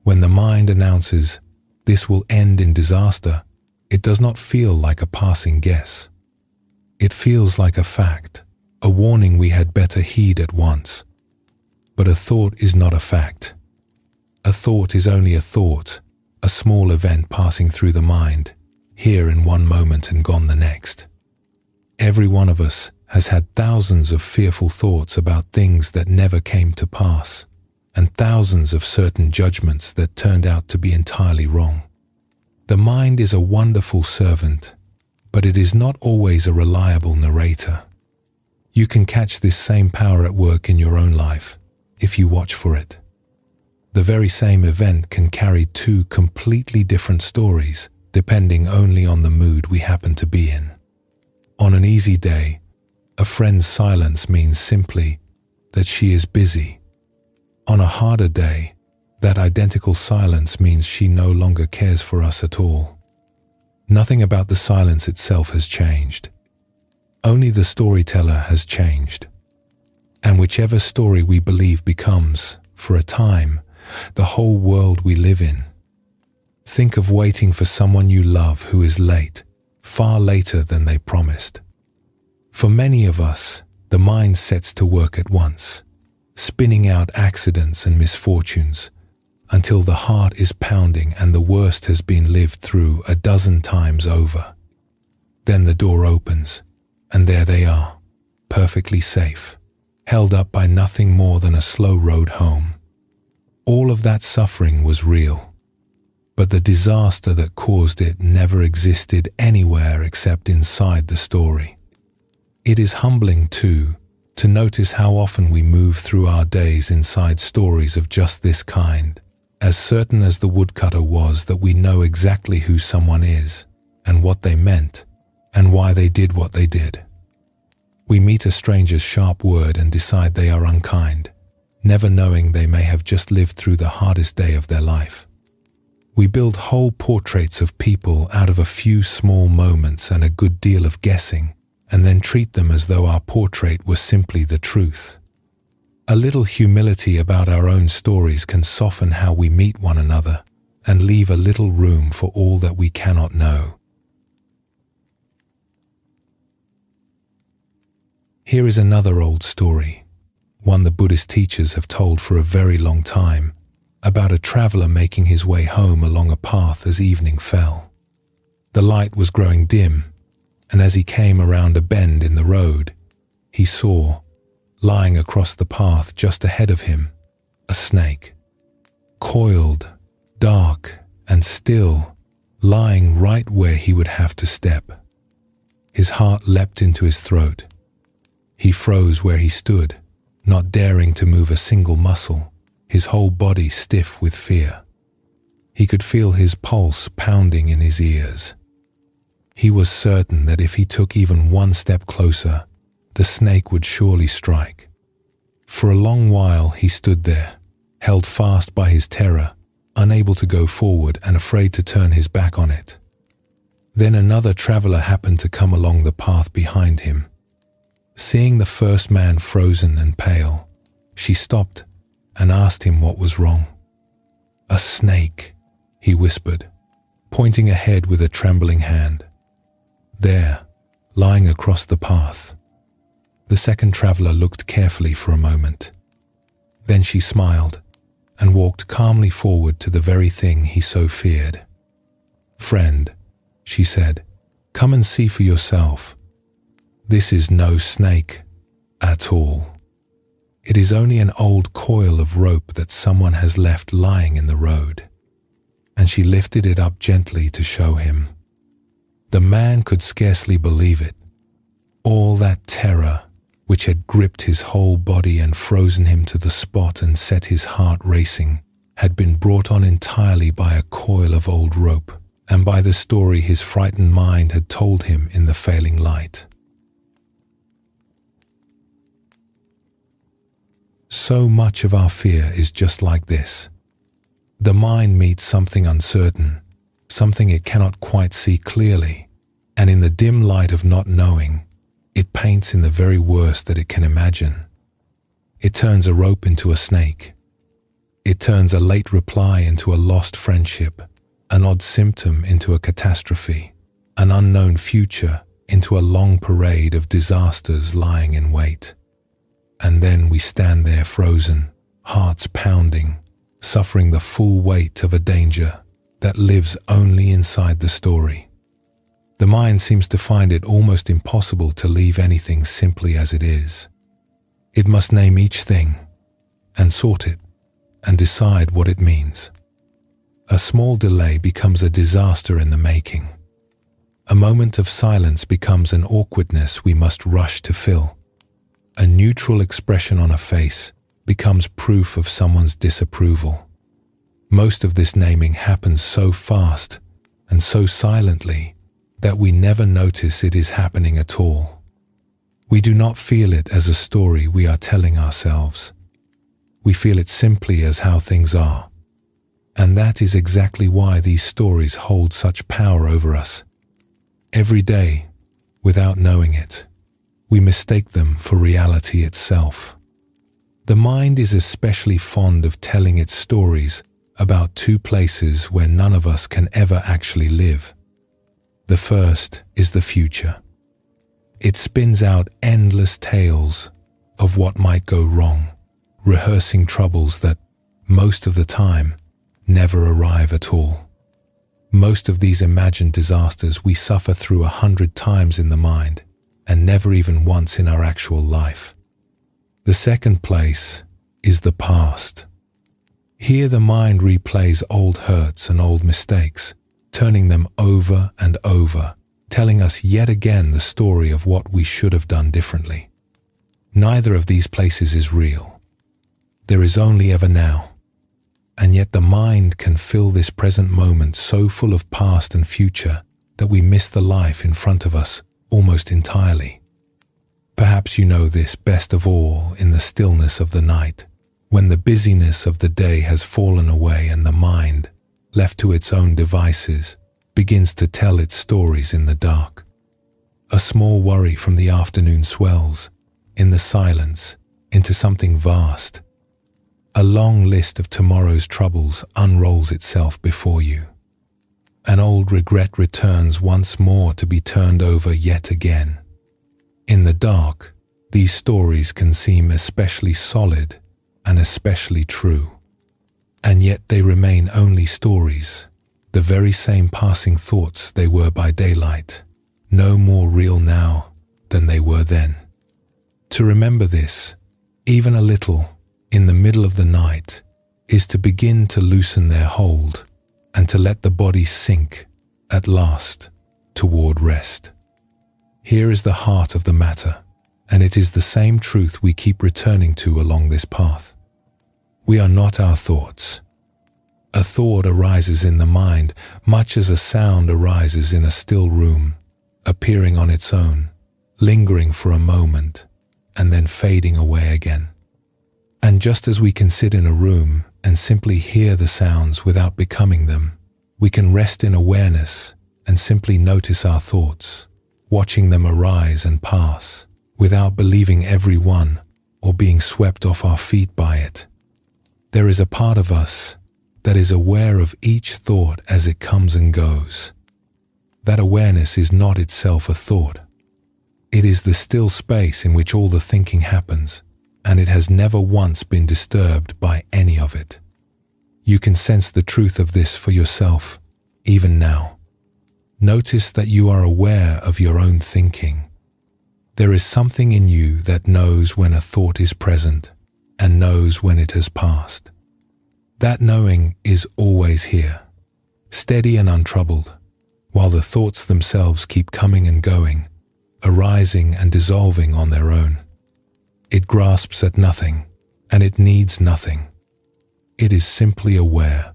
When the mind announces, "This will end in disaster," it does not feel like a passing guess. It feels like a fact, a warning we had better heed at once. But a thought is not a fact. A thought is only a thought, a small event passing through the mind, here in one moment and gone the next. Every one of us has had thousands of fearful thoughts about things that never came to pass, and thousands of certain judgments that turned out to be entirely wrong. The mind is a wonderful servant, but it is not always a reliable narrator. You can catch this same power at work in your own life, if you watch for it. The very same event can carry two completely different stories, depending only on the mood we happen to be in. On an easy day, a friend's silence means simply that she is busy. On a harder day, that identical silence means she no longer cares for us at all. Nothing about the silence itself has changed. Only the storyteller has changed. And whichever story we believe becomes, for a time, the whole world we live in. Think of waiting for someone you love who is late, far later than they promised. For many of us, the mind sets to work at once, spinning out accidents and misfortunes until the heart is pounding and the worst has been lived through a dozen times over. Then the door opens, and there they are, perfectly safe, held up by nothing more than a slow road home. All of that suffering was real, but the disaster that caused it never existed anywhere except inside the story. It is humbling, too, to notice how often we move through our days inside stories of just this kind, as certain as the woodcutter was that we know exactly who someone is, and what they meant, and why they did what they did. We meet a stranger's sharp word and decide they are unkind, never knowing they may have just lived through the hardest day of their life. We build whole portraits of people out of a few small moments and a good deal of guessing, and then treat them as though our portrait was simply the truth. A little humility about our own stories can soften how we meet one another and leave a little room for all that we cannot know. Here is another old story, one the Buddhist teachers have told for a very long time, about a traveler making his way home along a path as evening fell. The light was growing dim, and as he came around a bend in the road, he saw, lying across the path just ahead of him, a snake. Coiled, dark, and still, lying right where he would have to step. His heart leapt into his throat. He froze where he stood, not daring to move a single muscle, his whole body stiff with fear. He could feel his pulse pounding in his ears. He was certain that if he took even one step closer, the snake would surely strike. For a long while he stood there, held fast by his terror, unable to go forward and afraid to turn his back on it. Then another traveler happened to come along the path behind him. Seeing the first man frozen and pale, she stopped and asked him what was wrong. "A snake," he whispered, pointing ahead with a trembling hand. There, lying across the path. The second traveler looked carefully for a moment. Then she smiled and walked calmly forward to the very thing he so feared. "Friend," she said, "come and see for yourself. This is no snake at all. It is only an old coil of rope that someone has left lying in the road." And she lifted it up gently to show him. The man could scarcely believe it. All that terror, which had gripped his whole body and frozen him to the spot and set his heart racing, had been brought on entirely by a coil of old rope and by the story his frightened mind had told him in the failing light. So much of our fear is just like this. The mind meets something uncertain, something it cannot quite see clearly, and in the dim light of not knowing, it paints in the very worst that it can imagine. It turns a rope into a snake. It turns a late reply into a lost friendship, an odd symptom into a catastrophe, an unknown future into a long parade of disasters lying in wait. And then we stand there frozen, hearts pounding, suffering the full weight of a danger that lives only inside the story. The mind seems to find it almost impossible to leave anything simply as it is. It must name each thing, and sort it, and decide what it means. A small delay becomes a disaster in the making. A moment of silence becomes an awkwardness we must rush to fill. A neutral expression on a face becomes proof of someone's disapproval. Most of this naming happens so fast and so silently that we never notice it is happening at all. We do not feel it as a story we are telling ourselves. We feel it simply as how things are. And that is exactly why these stories hold such power over us. Every day, without knowing it, we mistake them for reality itself. The mind is especially fond of telling its stories about two places where none of us can ever actually live. The first is the future. It spins out endless tales of what might go wrong, rehearsing troubles that, most of the time, never arrive at all. Most of these imagined disasters we suffer through 100 times in the mind, and never even once in our actual life. The second place is the past. Here the mind replays old hurts and old mistakes, turning them over and over, telling us yet again the story of what we should have done differently. Neither of these places is real. There is only ever now. And yet the mind can fill this present moment so full of past and future that we miss the life in front of us almost entirely. Perhaps you know this best of all in the stillness of the night, when the busyness of the day has fallen away and the mind, left to its own devices, begins to tell its stories in the dark. A small worry from the afternoon swells, in the silence, into something vast. A long list of tomorrow's troubles unrolls itself before you. An old regret returns once more to be turned over yet again. In the dark, these stories can seem especially solid and especially true. And yet they remain only stories, the very same passing thoughts they were by daylight, no more real now than they were then. To remember this, even a little, in the middle of the night, is to begin to loosen their hold and to let the body sink, at last, toward rest. Here is the heart of the matter, and it is the same truth we keep returning to along this path. We are not our thoughts. A thought arises in the mind much as a sound arises in a still room, appearing on its own, lingering for a moment, and then fading away again. And just as we can sit in a room and simply hear the sounds without becoming them, we can rest in awareness and simply notice our thoughts, watching them arise and pass, without believing every one or being swept off our feet by it. There is a part of us that is aware of each thought as it comes and goes. That awareness is not itself a thought. It is the still space in which all the thinking happens, and it has never once been disturbed by any of it. You can sense the truth of this for yourself, even now. Notice that you are aware of your own thinking. There is something in you that knows when a thought is present and knows when it has passed. That knowing is always here, steady and untroubled, while the thoughts themselves keep coming and going, arising and dissolving on their own. It grasps at nothing, and it needs nothing. It is simply aware,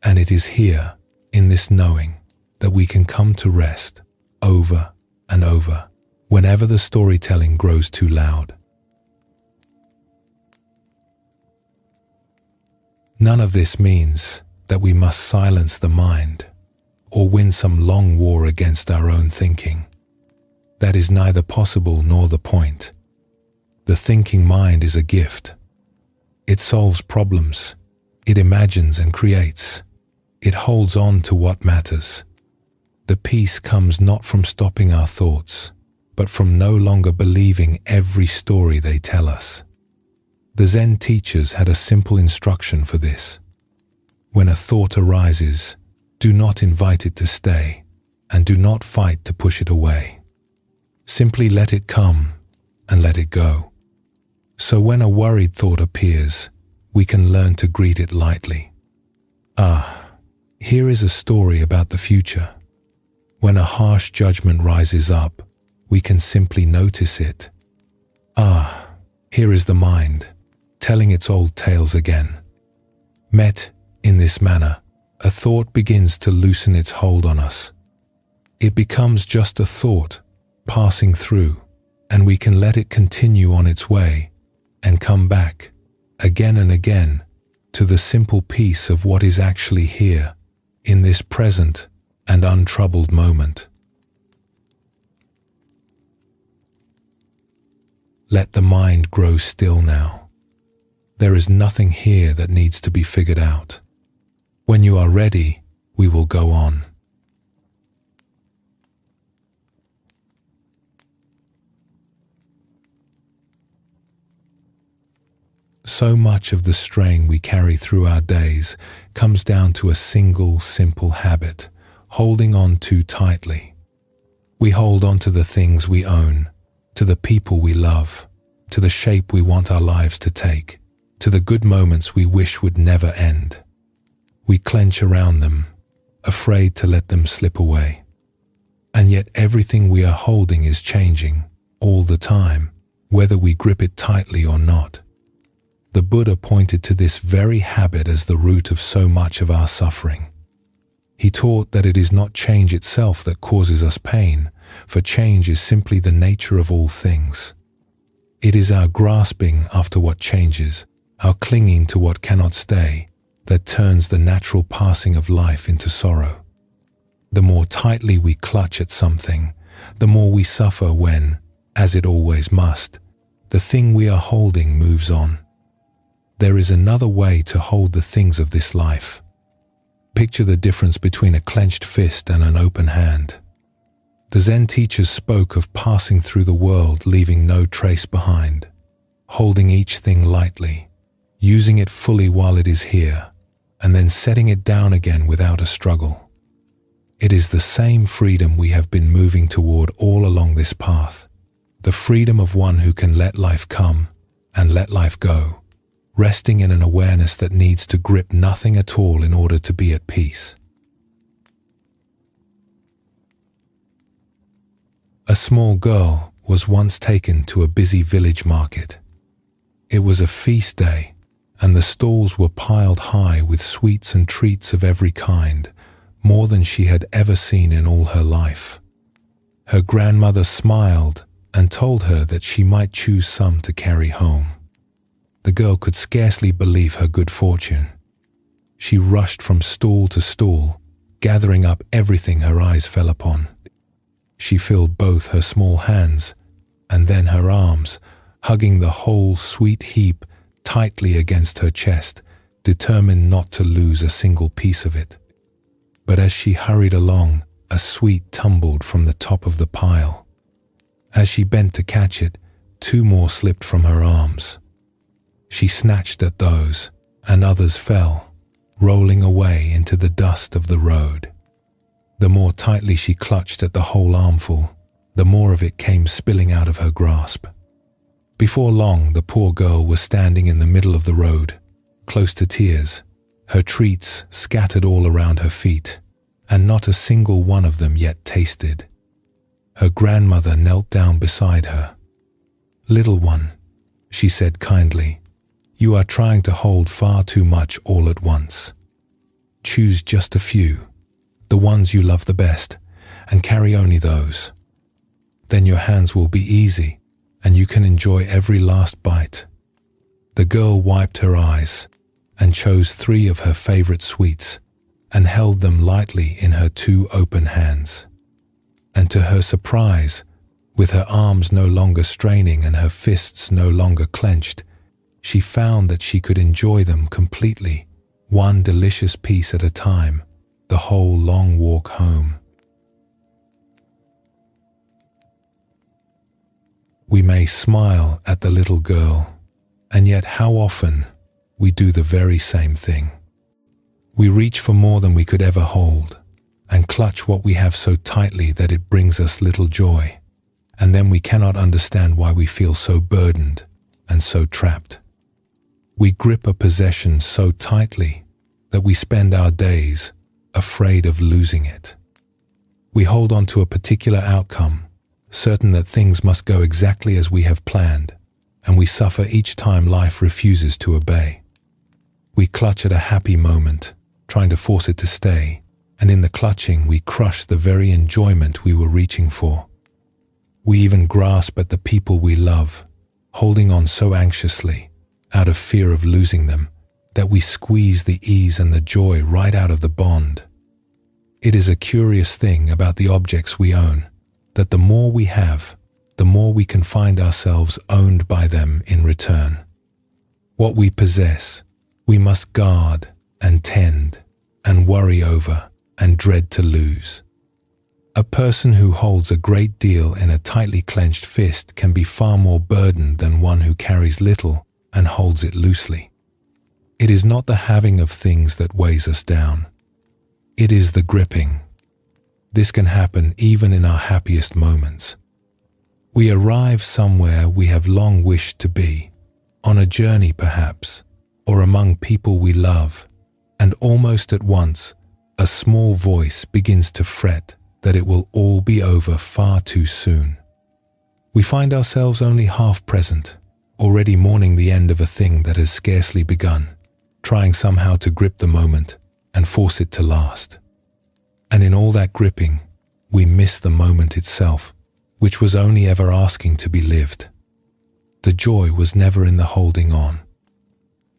and it is here, in this knowing, that we can come to rest, over and over, whenever the storytelling grows too loud. None of this means that we must silence the mind, or win some long war against our own thinking. That is neither possible nor the point. The thinking mind is a gift. It solves problems. It imagines and creates. It holds on to what matters. The peace comes not from stopping our thoughts, but from no longer believing every story they tell us. The Zen teachers had a simple instruction for this. When a thought arises, do not invite it to stay, and do not fight to push it away. Simply let it come and let it go. So when a worried thought appears, we can learn to greet it lightly. Here is a story about the future. When a harsh judgment rises up, we can simply notice it. Here is the mind, telling its old tales again. Met in this manner, a thought begins to loosen its hold on us. It becomes just a thought, passing through, and we can let it continue on its way and come back, again and again, to the simple peace of what is actually here, in this present and untroubled moment. Let the mind grow still now. There is nothing here that needs to be figured out. When you are ready, we will go on. So much of the strain we carry through our days comes down to a single, simple habit: holding on too tightly. We hold on to the things we own, to the people we love, to the shape we want our lives to take, to the good moments we wish would never end. We clench around them, afraid to let them slip away. And yet everything we are holding is changing, all the time, whether we grip it tightly or not. The Buddha pointed to this very habit as the root of so much of our suffering. He taught that it is not change itself that causes us pain, for change is simply the nature of all things. It is our grasping after what changes, our clinging to what cannot stay, that turns the natural passing of life into sorrow. The more tightly we clutch at something, the more we suffer when, as it always must, the thing we are holding moves on. There is another way to hold the things of this life. Picture the difference between a clenched fist and an open hand. The Zen teachers spoke of passing through the world leaving no trace behind, holding each thing lightly, using it fully while it is here, and then setting it down again without a struggle. It is the same freedom we have been moving toward all along this path, the freedom of one who can let life come and let life go, resting in an awareness that needs to grip nothing at all in order to be at peace. A small girl was once taken to a busy village market. It was a feast day, and the stalls were piled high with sweets and treats of every kind, more than she had ever seen in all her life. Her grandmother smiled and told her that she might choose some to carry home. The girl could scarcely believe her good fortune. She rushed from stall to stall, gathering up everything her eyes fell upon. She filled both her small hands and then her arms, hugging the whole sweet heap tightly against her chest, determined not to lose a single piece of it. But as she hurried along, a sweet tumbled from the top of the pile. As she bent to catch it, 2 more slipped from her arms. She snatched at those, and others fell, rolling away into the dust of the road. The more tightly she clutched at the whole armful, the more of it came spilling out of her grasp. Before long, the poor girl was standing in the middle of the road, close to tears, her treats scattered all around her feet, and not a single one of them yet tasted. Her grandmother knelt down beside her. "Little one," she said kindly, "you are trying to hold far too much all at once. Choose just a few, the ones you love the best, and carry only those. Then your hands will be easy, and you can enjoy every last bite." The girl wiped her eyes and chose 3 of her favorite sweets and held them lightly in her 2 open hands. And to her surprise, with her arms no longer straining and her fists no longer clenched, she found that she could enjoy them completely, one delicious piece at a time, the whole long walk home. We may smile at the little girl, and yet how often we do the very same thing. We reach for more than we could ever hold, and clutch what we have so tightly that it brings us little joy, and then we cannot understand why we feel so burdened and so trapped. We grip a possession so tightly that we spend our days afraid of losing it. We hold on to a particular outcome, certain that things must go exactly as we have planned, and we suffer each time life refuses to obey. We clutch at a happy moment, trying to force it to stay, and in the clutching we crush the very enjoyment we were reaching for. We even grasp at the people we love, holding on so anxiously, out of fear of losing them, that we squeeze the ease and the joy right out of the bond. It is a curious thing about the objects we own, that the more we have, the more we can find ourselves owned by them in return. What we possess, we must guard and tend and worry over and dread to lose. A person who holds a great deal in a tightly clenched fist can be far more burdened than one who carries little and holds it loosely. It is not the having of things that weighs us down. It is the gripping. This can happen even in our happiest moments. We arrive somewhere we have long wished to be, on a journey perhaps, or among people we love, and almost at once, a small voice begins to fret that it will all be over far too soon. We find ourselves only half present, already mourning the end of a thing that has scarcely begun, trying somehow to grip the moment and force it to last. And in all that gripping, we miss the moment itself, which was only ever asking to be lived. The joy was never in the holding on.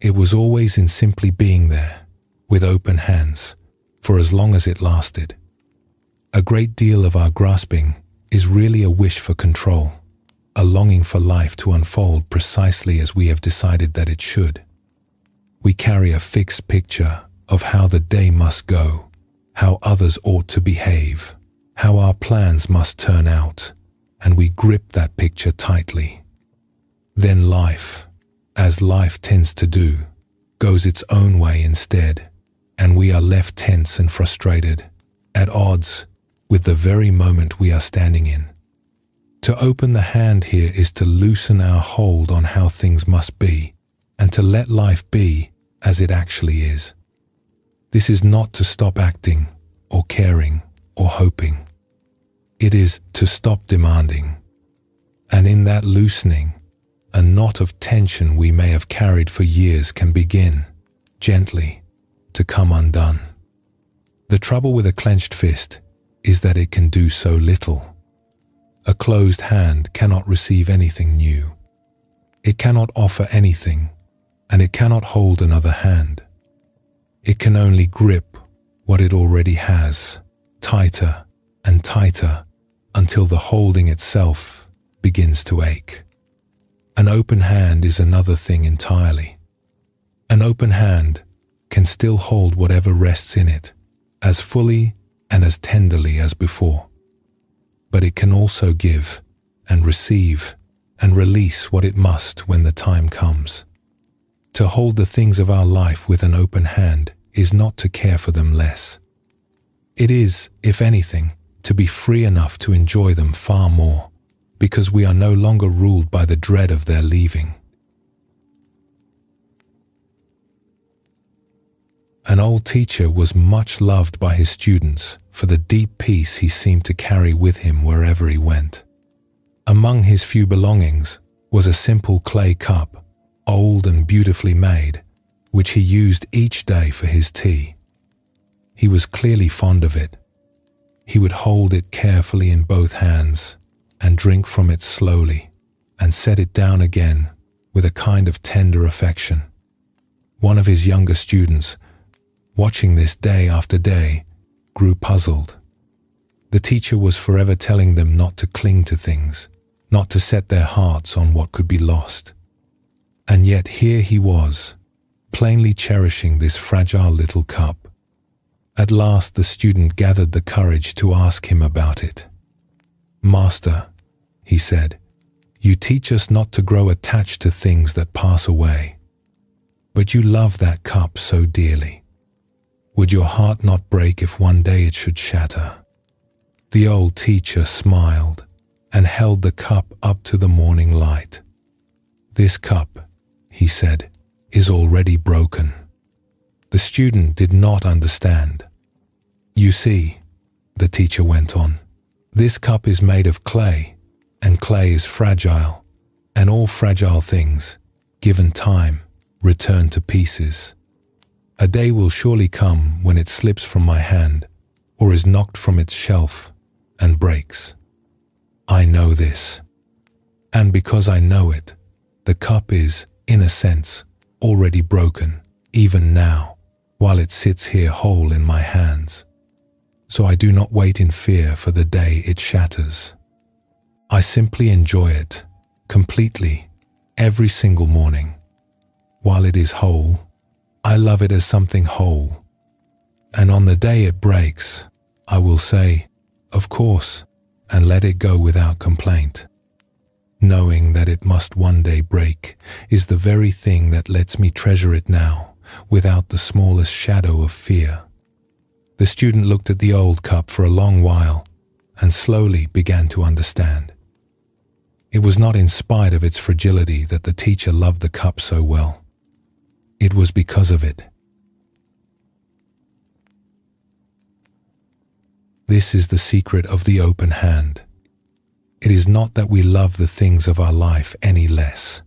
It was always in simply being there, with open hands, for as long as it lasted. A great deal of our grasping is really a wish for control, a longing for life to unfold precisely as we have decided that it should. We carry a fixed picture of how the day must go, how others ought to behave, how our plans must turn out, and we grip that picture tightly. Then life, as life tends to do, goes its own way instead, and we are left tense and frustrated, at odds with the very moment we are standing in. To open the hand here is to loosen our hold on how things must be, and to let life be as it actually is. This is not to stop acting, or caring, or hoping. It is to stop demanding. And in that loosening, a knot of tension we may have carried for years can begin, gently, to come undone. The trouble with a clenched fist is that it can do so little. A closed hand cannot receive anything new. It cannot offer anything, and it cannot hold another hand. It can only grip what it already has, tighter and tighter, until the holding itself begins to ache. An open hand is another thing entirely. An open hand can still hold whatever rests in it, as fully and as tenderly as before. But it can also give and receive and release what it must when the time comes. To hold the things of our life with an open hand is not to care for them less. It is, if anything, to be free enough to enjoy them far more, because we are no longer ruled by the dread of their leaving. An old teacher was much loved by his students for the deep peace he seemed to carry with him wherever he went. Among his few belongings was a simple clay cup, old and beautifully made, which he used each day for his tea. He was clearly fond of it. He would hold it carefully in both hands and drink from it slowly and set it down again with a kind of tender affection. One of his younger students, watching this day after day, grew puzzled. The teacher was forever telling them not to cling to things, not to set their hearts on what could be lost. And yet here he was, plainly cherishing this fragile little cup. At last the student gathered the courage to ask him about it. "Master," he said, "you teach us not to grow attached to things that pass away. But you love that cup so dearly. Would your heart not break if one day it should shatter?" The old teacher smiled and held the cup up to the morning light. "This cup," he said, "is already broken." The student did not understand. "You see," the teacher went on, "this cup is made of clay, and clay is fragile, and all fragile things, given time, return to pieces. A day will surely come when it slips from my hand, or is knocked from its shelf, and breaks. I know this. And because I know it, the cup is, in a sense, already broken, even now, while it sits here whole in my hands. So I do not wait in fear for the day it shatters. I simply enjoy it, completely, every single morning. While it is whole, I love it as something whole. And on the day it breaks, I will say, of course, and let it go without complaint. Knowing that it must one day break is the very thing that lets me treasure it now, without the smallest shadow of fear. The student looked at the old cup for a long while, and slowly began to understand. It was not in spite of its fragility that the teacher loved the cup so well. It was because of it. This is the secret of the open hand. It is not that we love the things of our life any less.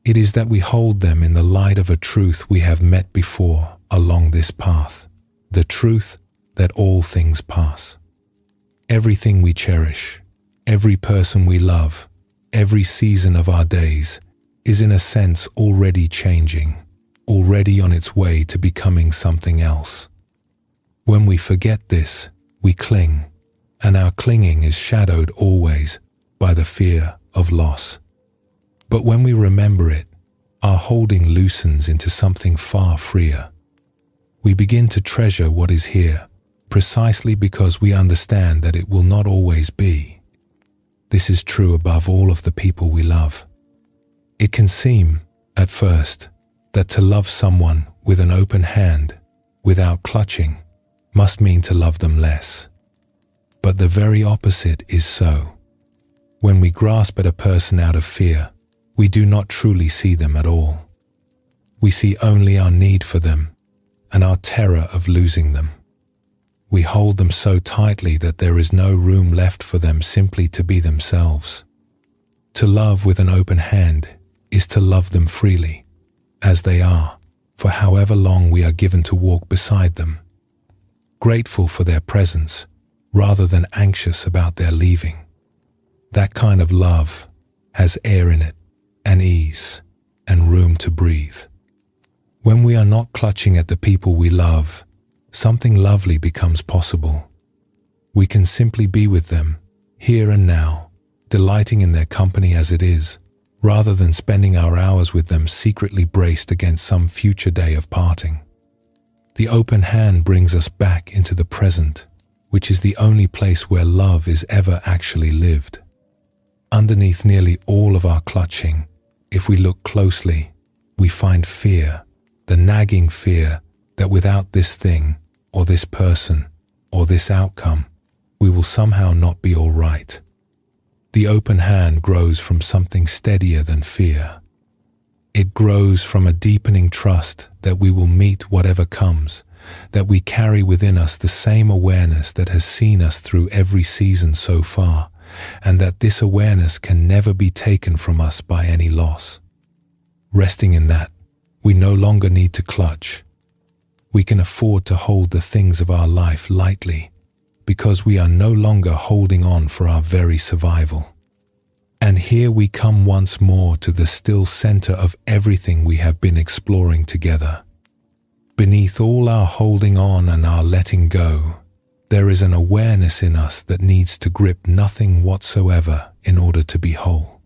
It is that we hold them in the light of a truth we have met before along this path, the truth that all things pass. Everything we cherish, every person we love, every season of our days is in a sense already changing, already on its way to becoming something else. When we forget this, we cling, and our clinging is shadowed always by the fear of loss. But when we remember it, our holding loosens into something far freer. We begin to treasure what is here, precisely because we understand that it will not always be. This is true above all of the people we love. It can seem, at first, that to love someone with an open hand, without clutching, must mean to love them less. But the very opposite is so. When we grasp at a person out of fear, we do not truly see them at all. We see only our need for them and our terror of losing them. We hold them so tightly that there is no room left for them simply to be themselves. To love with an open hand is to love them freely, as they are, for however long we are given to walk beside them, grateful for their presence rather than anxious about their leaving. That kind of love has air in it, and ease, and room to breathe. When we are not clutching at the people we love, something lovely becomes possible. We can simply be with them, here and now, delighting in their company as it is, rather than spending our hours with them secretly braced against some future day of parting. The open hand brings us back into the present, which is the only place where love is ever actually lived. Underneath nearly all of our clutching, if we look closely, we find fear, the nagging fear that without this thing, or this person, or this outcome, we will somehow not be all right. The open hand grows from something steadier than fear. It grows from a deepening trust that we will meet whatever comes, that we carry within us the same awareness that has seen us through every season so far, and that this awareness can never be taken from us by any loss. Resting in that, we no longer need to clutch. We can afford to hold the things of our life lightly, because we are no longer holding on for our very survival. And here we come once more to the still center of everything we have been exploring together. Beneath all our holding on and our letting go, there is an awareness in us that needs to grip nothing whatsoever in order to be whole.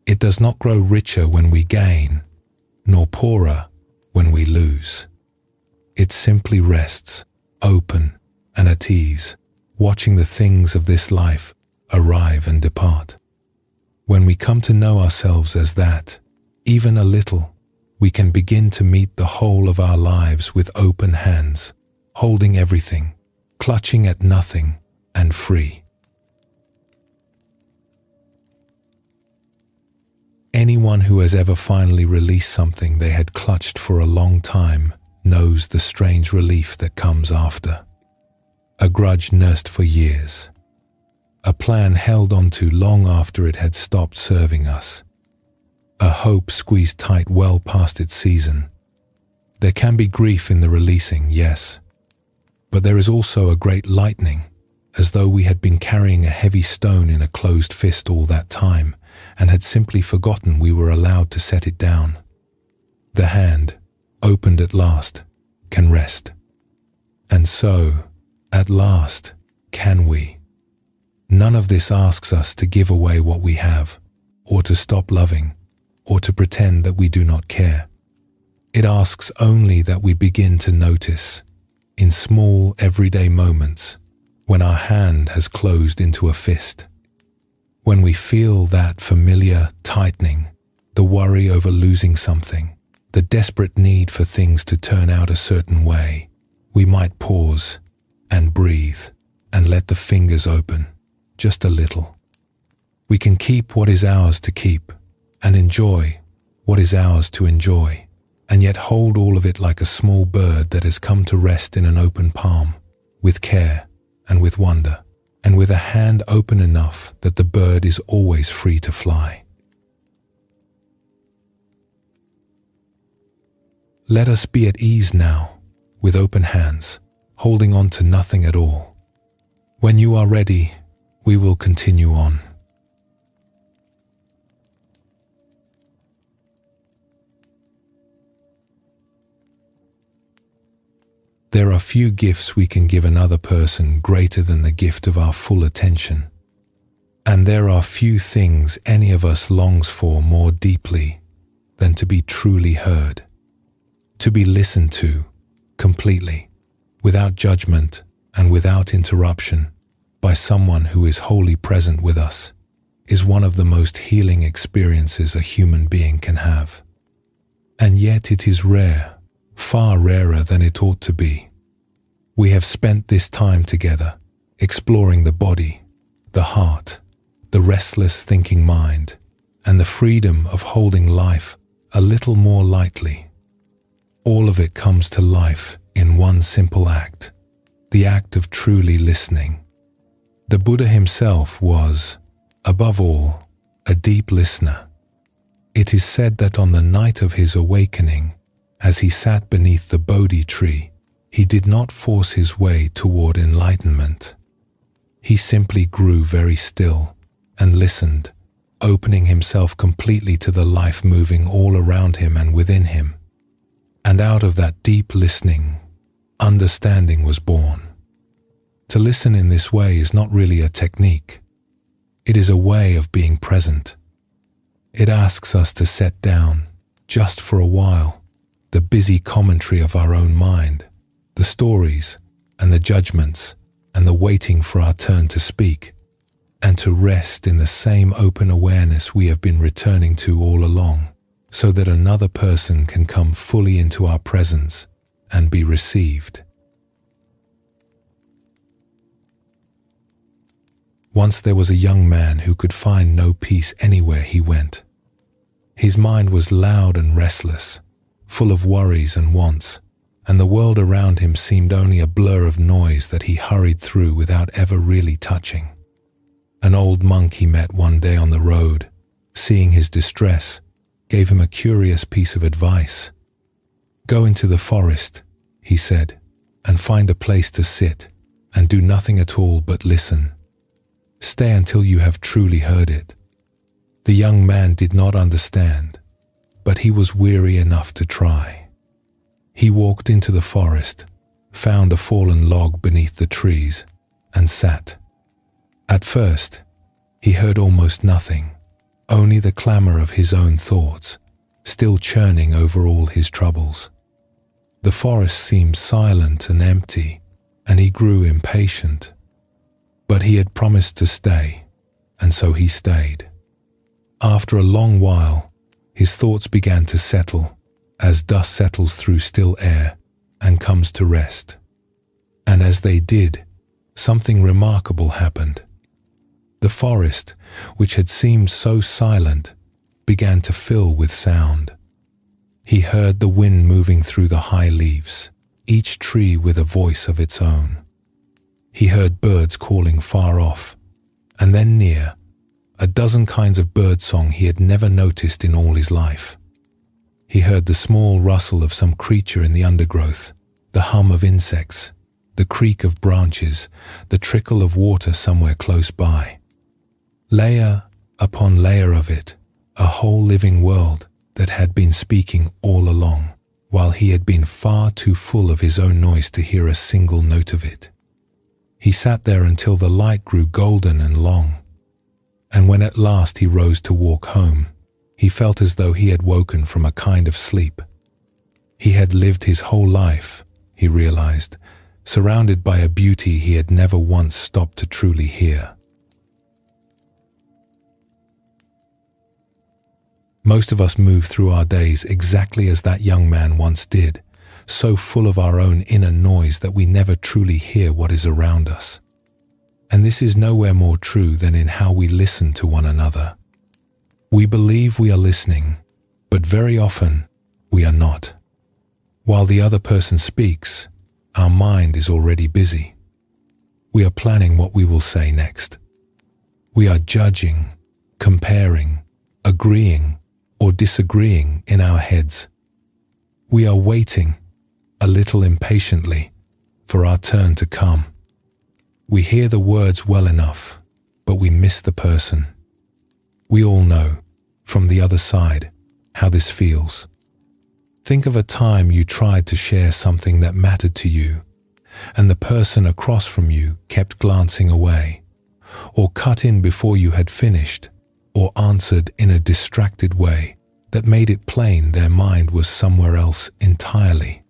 It does not grow richer when we gain, nor poorer when we lose. It simply rests, open and at ease, watching the things of this life arrive and depart. When we come to know ourselves as that, even a little, we can begin to meet the whole of our lives with open hands, holding everything, clutching at nothing, and free. Anyone who has ever finally released something they had clutched for a long time knows the strange relief that comes after. A grudge nursed for years. A plan held onto long after it had stopped serving us. A hope squeezed tight well past its season. There can be grief in the releasing, yes, but there is also a great lightening, as though we had been carrying a heavy stone in a closed fist all that time and had simply forgotten we were allowed to set it down. The hand, opened at last, can rest. And so, at last, can we. None of this asks us to give away what we have, or to stop loving, or to pretend that we do not care. It asks only that we begin to notice, in small, everyday moments, when our hand has closed into a fist. When we feel that familiar tightening, the worry over losing something, the desperate need for things to turn out a certain way, we might pause and breathe and let the fingers open just a little. We can keep what is ours to keep and enjoy what is ours to enjoy, and yet hold all of it like a small bird that has come to rest in an open palm, with care and with wonder, and with a hand open enough that the bird is always free to fly. Let us be at ease now, with open hands, holding on to nothing at all. When you are ready, we will continue on. There are few gifts we can give another person greater than the gift of our full attention. And there are few things any of us longs for more deeply than to be truly heard, to be listened to completely, without judgment and without interruption, by someone who is wholly present with us, is one of the most healing experiences a human being can have. And yet it is rare, far rarer than it ought to be. We have spent this time together, exploring the body, the heart, the restless thinking mind, and the freedom of holding life a little more lightly. All of it comes to life in one simple act, the act of truly listening. The Buddha himself was, above all, a deep listener. It is said that on the night of his awakening, as he sat beneath the Bodhi tree, he did not force his way toward enlightenment. He simply grew very still and listened, opening himself completely to the life moving all around him and within him. And out of that deep listening, understanding was born. To listen in this way is not really a technique. It is a way of being present. It asks us to set down, just for a while, the busy commentary of our own mind, the stories and the judgments and the waiting for our turn to speak, and to rest in the same open awareness we have been returning to all along, so that another person can come fully into our presence and be received. Once there was a young man who could find no peace anywhere he went. His mind was loud and restless, full of worries and wants, and the world around him seemed only a blur of noise that he hurried through without ever really touching. An old monk he met one day on the road, seeing his distress, gave him a curious piece of advice. "Go into the forest," he said, "and find a place to sit, and do nothing at all but listen. Stay until you have truly heard it." The young man did not understand, but he was weary enough to try. He walked into the forest, found a fallen log beneath the trees, and sat. At first, he heard almost nothing, only the clamor of his own thoughts, still churning over all his troubles. The forest seemed silent and empty, and he grew impatient. But he had promised to stay, and so he stayed. After a long while, his thoughts began to settle, as dust settles through still air and comes to rest. And as they did, something remarkable happened. The forest, which had seemed so silent, began to fill with sound. He heard the wind moving through the high leaves, each tree with a voice of its own. He heard birds calling far off, and then near, a dozen kinds of birdsong he had never noticed in all his life. He heard the small rustle of some creature in the undergrowth, the hum of insects, the creak of branches, the trickle of water somewhere close by. Layer upon layer of it, a whole living world that had been speaking all along, while he had been far too full of his own noise to hear a single note of it. He sat there until the light grew golden and long, and when at last he rose to walk home, he felt as though he had woken from a kind of sleep. He had lived his whole life, he realized, surrounded by a beauty he had never once stopped to truly hear. Most of us move through our days exactly as that young man once did, so full of our own inner noise that we never truly hear what is around us. And this is nowhere more true than in how we listen to one another. We believe we are listening, but very often we are not. While the other person speaks, our mind is already busy. We are planning what we will say next. We are judging, comparing, agreeing, or disagreeing in our heads. We are waiting, a little impatiently, for our turn to come. We hear the words well enough, but we miss the person. We all know, from the other side, how this feels. Think of a time you tried to share something that mattered to you, and the person across from you kept glancing away, or cut in before you had finished, or answered in a distracted way that made it plain their mind was somewhere else entirely.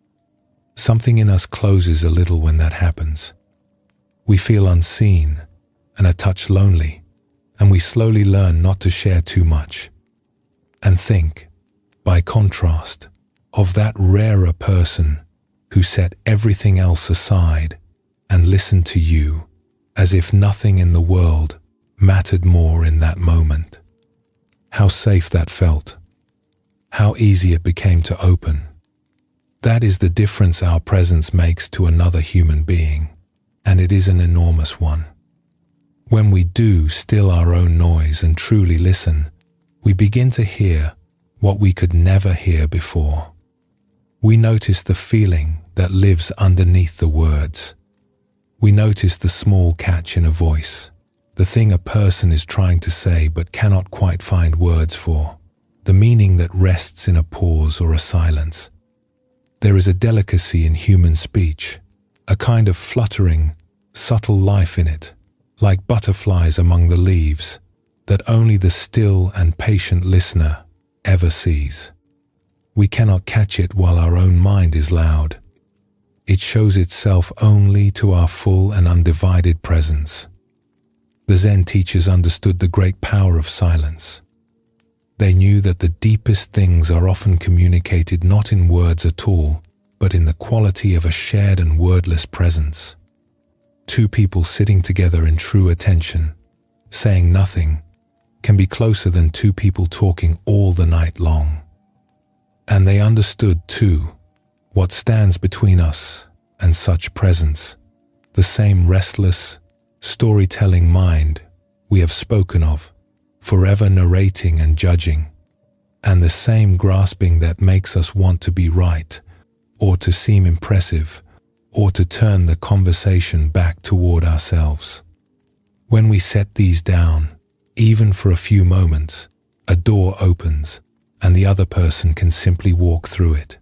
Something in us closes a little when that happens. We feel unseen and a touch lonely, and we slowly learn not to share too much. And think, by contrast, of that rarer person who set everything else aside and listened to you as if nothing in the world mattered more in that moment. How safe that felt. How easy it became to open. That is the difference our presence makes to another human being, and it is an enormous one. When we do still our own noise and truly listen, we begin to hear what we could never hear before. We notice the feeling that lives underneath the words. We notice the small catch in a voice, the thing a person is trying to say but cannot quite find words for, the meaning that rests in a pause or a silence. There is a delicacy in human speech, a kind of fluttering, subtle life in it, like butterflies among the leaves, that only the still and patient listener ever sees. We cannot catch it while our own mind is loud. It shows itself only to our full and undivided presence. The Zen teachers understood the great power of silence. They knew that the deepest things are often communicated not in words at all, but in the quality of a shared and wordless presence. Two people sitting together in true attention, saying nothing, can be closer than two people talking all the night long. And they understood, too, what stands between us and such presence, the same restless, storytelling mind we have spoken of, forever narrating and judging, and the same grasping that makes us want to be right, or to seem impressive, or to turn the conversation back toward ourselves. When we set these down, even for a few moments, a door opens, and the other person can simply walk through it.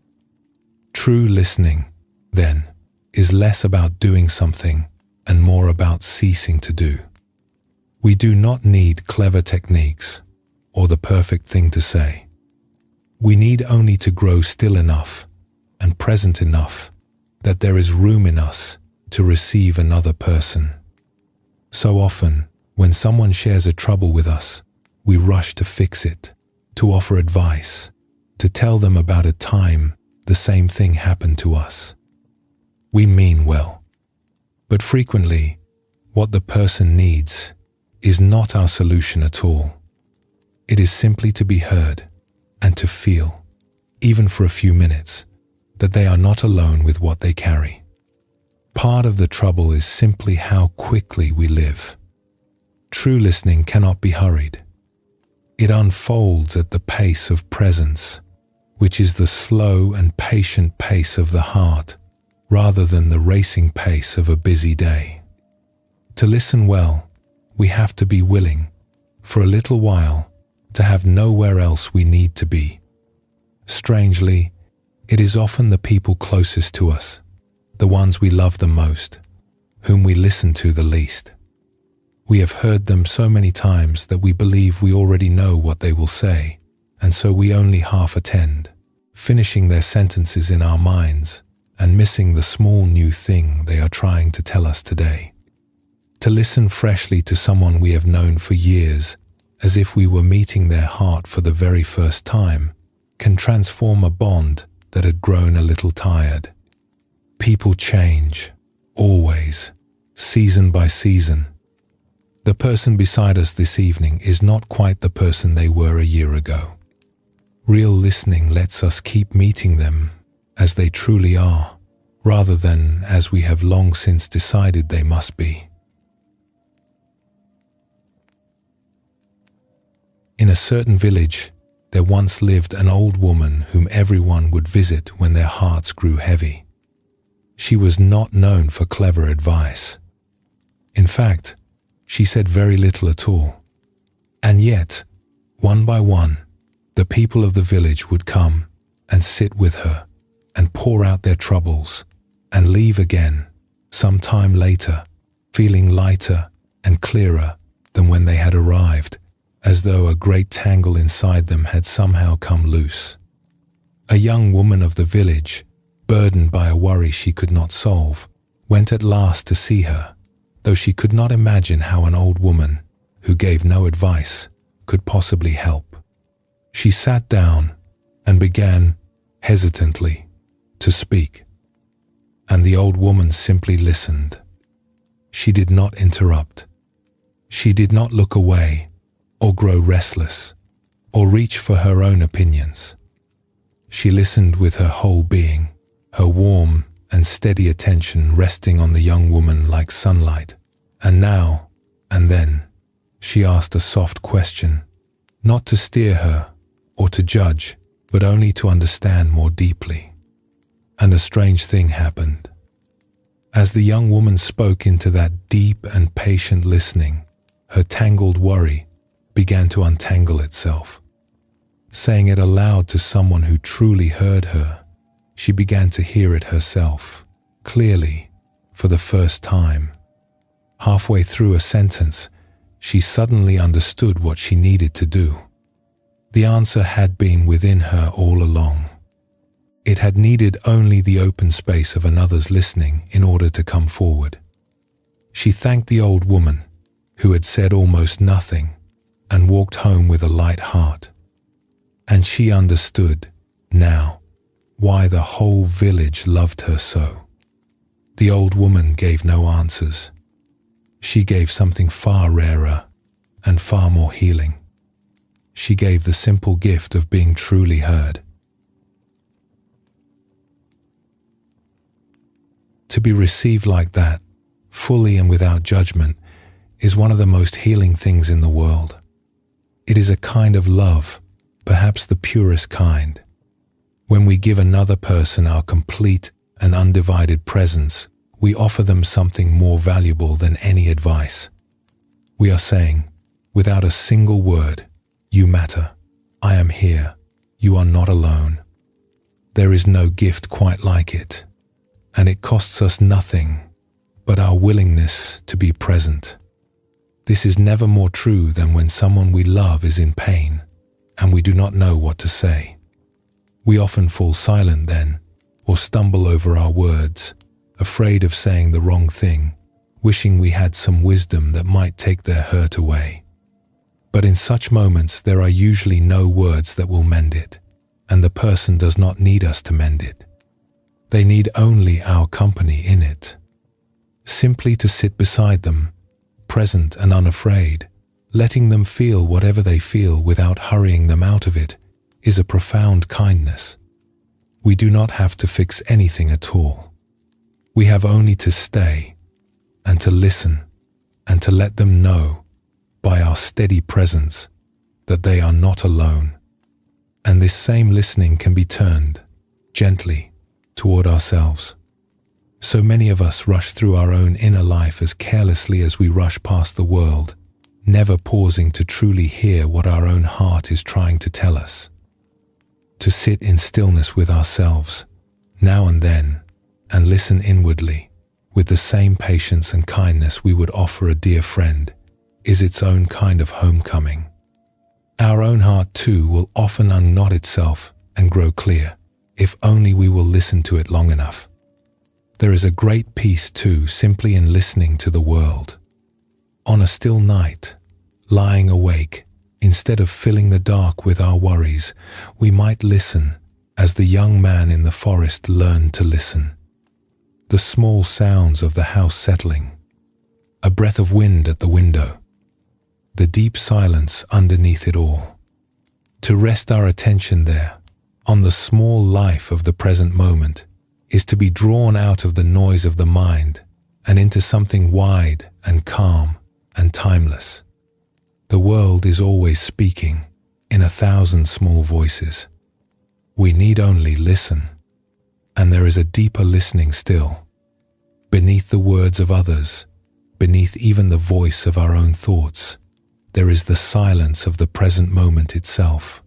True listening, then, is less about doing something and more about ceasing to do. We do not need clever techniques or the perfect thing to say. We need only to grow still enough and present enough that there is room in us to receive another person. So often, when someone shares a trouble with us, we rush to fix it, to offer advice, to tell them about a time the same thing happened to us. We mean well, but frequently, what the person needs is not our solution at all. It is simply to be heard and to feel, even for a few minutes, that they are not alone with what they carry. Part of the trouble is simply how quickly we live. True listening cannot be hurried. It unfolds at the pace of presence, which is the slow and patient pace of the heart, rather than the racing pace of a busy day. To listen well, we have to be willing, for a little while, to have nowhere else we need to be. Strangely, it is often the people closest to us, the ones we love the most, whom we listen to the least. We have heard them so many times that we believe we already know what they will say, and so we only half attend, finishing their sentences in our minds and missing the small new thing they are trying to tell us today. To listen freshly to someone we have known for years, as if we were meeting their heart for the very first time, can transform a bond that had grown a little tired. People change, always, season by season. The person beside us this evening is not quite the person they were a year ago. Real listening lets us keep meeting them as they truly are, rather than as we have long since decided they must be. In a certain village, there once lived an old woman whom everyone would visit when their hearts grew heavy. She was not known for clever advice. In fact, she said very little at all. And yet, one by one, the people of the village would come and sit with her and pour out their troubles and leave again, some time later, feeling lighter and clearer than when they had arrived, as though a great tangle inside them had somehow come loose. A young woman of the village, burdened by a worry she could not solve, went at last to see her, though she could not imagine how an old woman, who gave no advice, could possibly help. She sat down and began, hesitantly, to speak, and the old woman simply listened. She did not interrupt. She did not look away, or grow restless, or reach for her own opinions. She listened with her whole being, her warm and steady attention resting on the young woman like sunlight. And now, and then, she asked a soft question, not to steer her or to judge, but only to understand more deeply. And a strange thing happened. As the young woman spoke into that deep and patient listening, her tangled worry began to untangle itself. Saying it aloud to someone who truly heard her, she began to hear it herself, clearly, for the first time. Halfway through a sentence, she suddenly understood what she needed to do. The answer had been within her all along. It had needed only the open space of another's listening in order to come forward. She thanked the old woman, who had said almost nothing, and walked home with a light heart. And she understood, now, why the whole village loved her so. The old woman gave no answers. She gave something far rarer and far more healing. She gave the simple gift of being truly heard. To be received like that, fully and without judgment, is one of the most healing things in the world. It is a kind of love, perhaps the purest kind. When we give another person our complete and undivided presence, we offer them something more valuable than any advice. We are saying, without a single word, "You matter. I am here. You are not alone." There is no gift quite like it, and it costs us nothing but our willingness to be present. This is never more true than when someone we love is in pain and we do not know what to say. We often fall silent then, or stumble over our words, afraid of saying the wrong thing, wishing we had some wisdom that might take their hurt away. But in such moments there are usually no words that will mend it, and the person does not need us to mend it. They need only our company in it. Simply to sit beside them, present and unafraid, letting them feel whatever they feel without hurrying them out of it, is a profound kindness. We do not have to fix anything at all. We have only to stay and to listen and to let them know by our steady presence that they are not alone. And this same listening can be turned gently toward ourselves. So many of us rush through our own inner life as carelessly as we rush past the world, never pausing to truly hear what our own heart is trying to tell us. To sit in stillness with ourselves, now and then, and listen inwardly, with the same patience and kindness we would offer a dear friend, is its own kind of homecoming. Our own heart too will often unknot itself and grow clear, if only we will listen to it long enough. There is a great peace too, simply in listening to the world. On a still night, lying awake, instead of filling the dark with our worries, we might listen as the young man in the forest learned to listen. The small sounds of the house settling, a breath of wind at the window, the deep silence underneath it all. To rest our attention there, on the small life of the present moment, is to be drawn out of the noise of the mind and into something wide and calm and timeless. The world is always speaking in 1,000 small voices. We need only listen, and there is a deeper listening still. Beneath the words of others, beneath even the voice of our own thoughts, there is the silence of the present moment itself,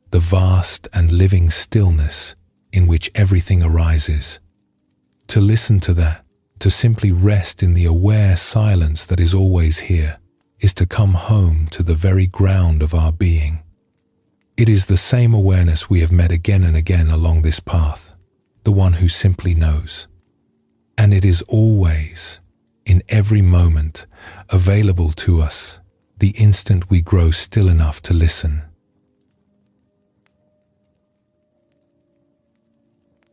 the vast and living stillness in which everything arises. To listen to that, to simply rest in the aware silence that is always here, is to come home to the very ground of our being. It is the same awareness we have met again and again along this path, the one who simply knows. And it is always, in every moment, available to us, the instant we grow still enough to listen.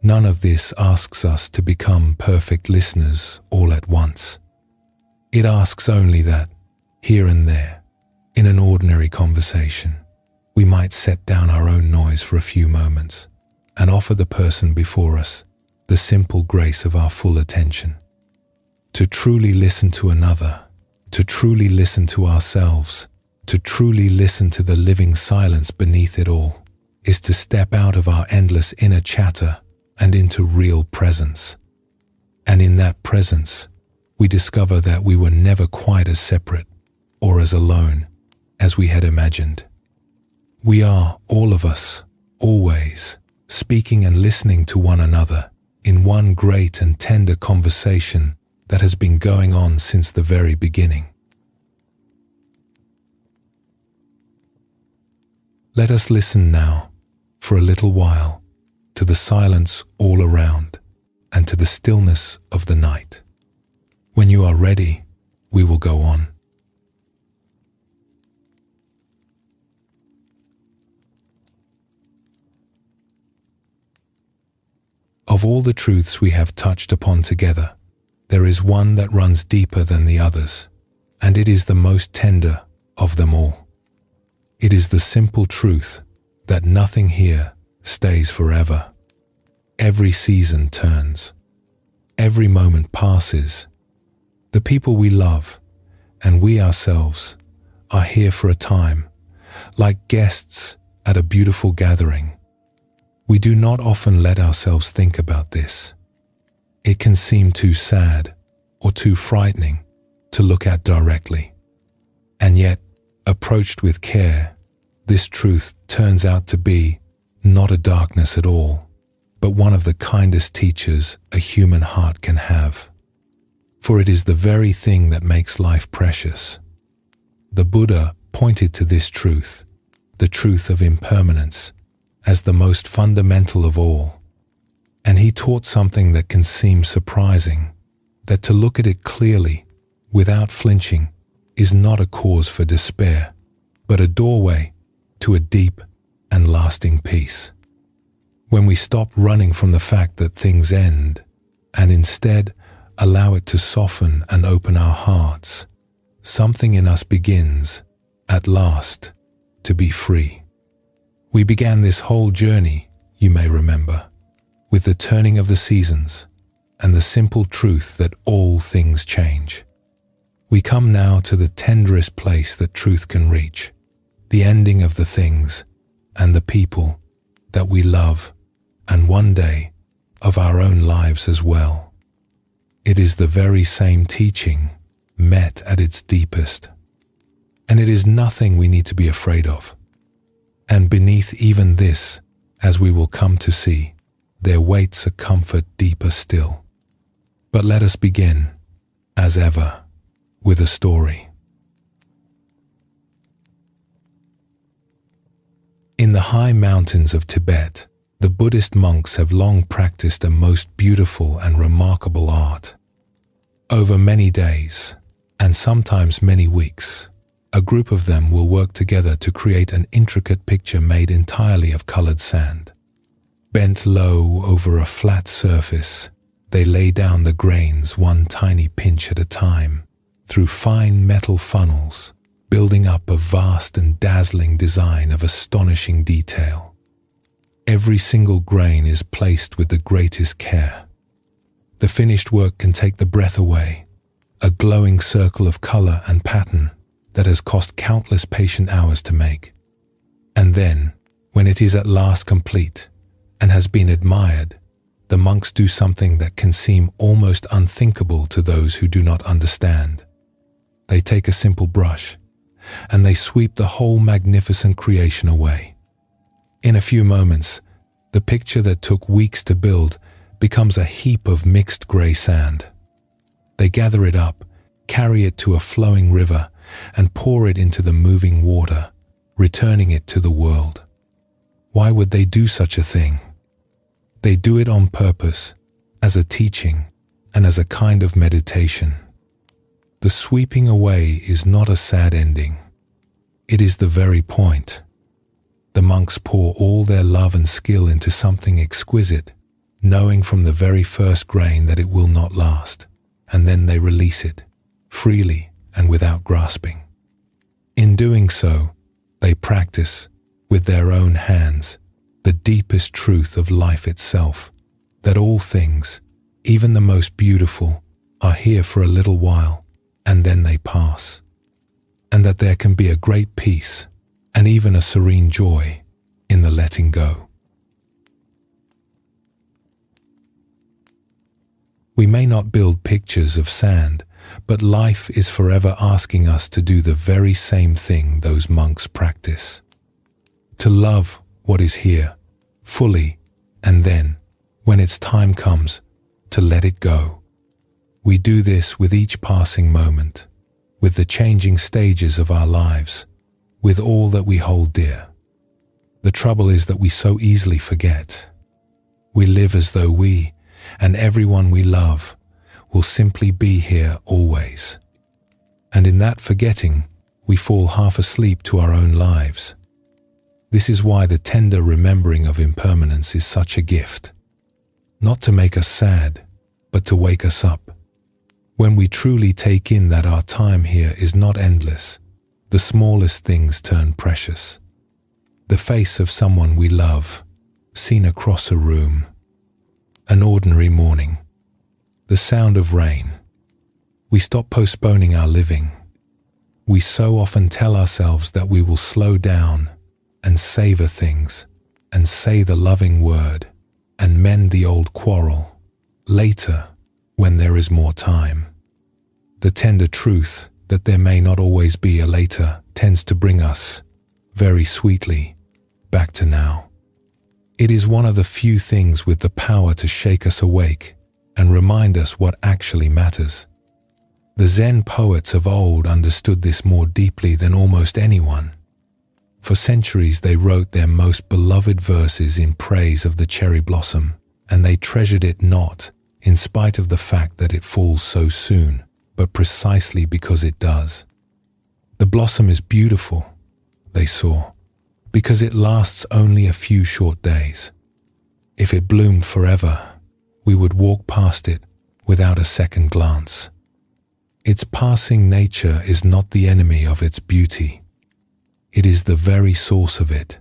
None of this asks us to become perfect listeners all at once. It asks only that, here and there, in an ordinary conversation, we might set down our own noise for a few moments and offer the person before us the simple grace of our full attention. To truly listen to another, to truly listen to ourselves, to truly listen to the living silence beneath it all, is to step out of our endless inner chatter and into real presence. And in that presence, we discover that we were never quite as separate or as alone as we had imagined. We are, all of us, always, speaking and listening to one another in one great and tender conversation that has been going on since the very beginning. Let us listen now, for a little while, to the silence all around and to the stillness of the night. When you are ready, we will go on. Of all the truths we have touched upon together, there is one that runs deeper than the others, and it is the most tender of them all. It is the simple truth that nothing here stays forever. Every season turns. Every moment passes. The people we love, and we ourselves, are here for a time, like guests at a beautiful gathering. We do not often let ourselves think about this. It can seem too sad or too frightening to look at directly. And yet, approached with care, this truth turns out to be not a darkness at all, but one of the kindest teachers a human heart can have. For it is the very thing that makes life precious. The Buddha pointed to this truth, the truth of impermanence, as the most fundamental of all. And he taught something that can seem surprising, that to look at it clearly, without flinching, is not a cause for despair, but a doorway to a deep and lasting peace. When we stop running from the fact that things end, and instead allow it to soften and open our hearts, something in us begins, at last, to be free. We began this whole journey, you may remember, with the turning of the seasons and the simple truth that all things change. We come now to the tenderest place that truth can reach, the ending of the things and the people that we love, and one day of our own lives as well. It is the very same teaching met at its deepest, and it is nothing we need to be afraid of. And beneath even this, as we will come to see, there waits a comfort deeper still. But let us begin, as ever, with a story. In the high mountains of Tibet, The Buddhist monks have long practiced a most beautiful and remarkable art. Over many days, and sometimes many weeks, a group of them will work together to create an intricate picture made entirely of colored sand. Bent low over a flat surface, they lay down the grains one tiny pinch at a time, through fine metal funnels, building up a vast and dazzling design of astonishing detail. Every single grain is placed with the greatest care. The finished work can take the breath away, a glowing circle of color and pattern that has cost countless patient hours to make. And then, when it is at last complete and has been admired, the monks do something that can seem almost unthinkable to those who do not understand. They take a simple brush, and they sweep the whole magnificent creation away. In a few moments, the picture that took weeks to build becomes a heap of mixed gray sand. They gather it up, carry it to a flowing river, and pour it into the moving water, returning it to the world. Why would they do such a thing? They do it on purpose, as a teaching, and as a kind of meditation. The sweeping away is not a sad ending. It is the very point. The monks pour all their love and skill into something exquisite, knowing from the very first grain that it will not last, and then they release it, freely and without grasping. In doing so, they practice, with their own hands, the deepest truth of life itself, that all things, even the most beautiful, are here for a little while, and then they pass, and that there can be a great peace, and even a serene joy in the letting go. We may not build pictures of sand, but life is forever asking us to do the very same thing those monks practice. To love what is here, fully, and then, when its time comes, to let it go. We do this with each passing moment, with the changing stages of our lives, with all that we hold dear. The trouble is that we so easily forget. We live as though we, and everyone we love, will simply be here always. And in that forgetting, we fall half asleep to our own lives. This is why the tender remembering of impermanence is such a gift. Not to make us sad, but to wake us up. When we truly take in that our time here is not endless, the smallest things turn precious. The face of someone we love, seen across a room. An ordinary morning. The sound of rain. We stop postponing our living. We so often tell ourselves that we will slow down and savor things and say the loving word and mend the old quarrel later when there is more time. The tender truth that there may not always be a later tends to bring us, very sweetly, back to now. It is one of the few things with the power to shake us awake and remind us what actually matters. The Zen poets of old understood this more deeply than almost anyone. For centuries they wrote their most beloved verses in praise of the cherry blossom, and they treasured it not, in spite of the fact that it falls so soon, but precisely because it does. The blossom is beautiful, they saw, because it lasts only a few short days. If it bloomed forever, we would walk past it without a second glance. Its passing nature is not the enemy of its beauty. It is the very source of it.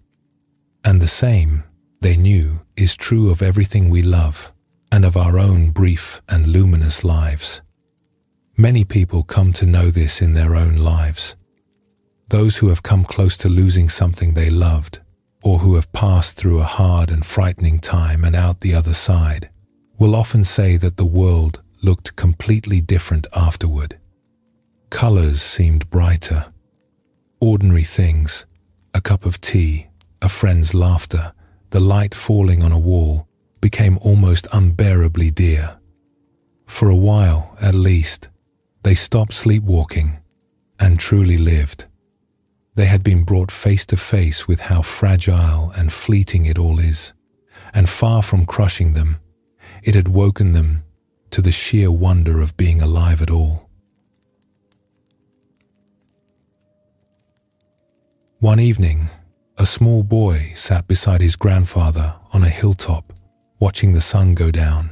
And the same, they knew, is true of everything we love and of our own brief and luminous lives. Many people come to know this in their own lives. Those who have come close to losing something they loved, or who have passed through a hard and frightening time and out the other side, will often say that the world looked completely different afterward. Colors seemed brighter. Ordinary things, a cup of tea, a friend's laughter, the light falling on a wall, became almost unbearably dear. For a while, at least, they stopped sleepwalking and truly lived. They had been brought face to face with how fragile and fleeting it all is, and far from crushing them, it had woken them to the sheer wonder of being alive at all. One evening, a small boy sat beside his grandfather on a hilltop, watching the sun go down.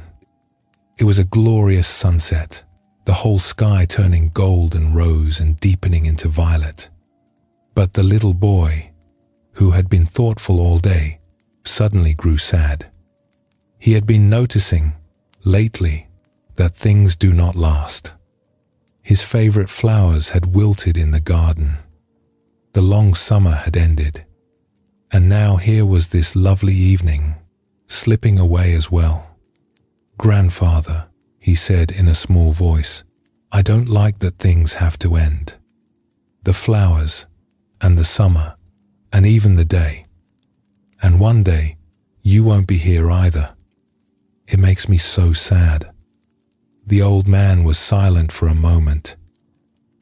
It was a glorious sunset, the whole sky turning gold and rose and deepening into violet. But the little boy, who had been thoughtful all day, suddenly grew sad. He had been noticing, lately, that things do not last. His favorite flowers had wilted in the garden. The long summer had ended, and now here was this lovely evening, slipping away as well. "Grandfather," he said in a small voice, "I don't like that things have to end. The flowers, and the summer, and even the day. And one day, you won't be here either. It makes me so sad." The old man was silent for a moment.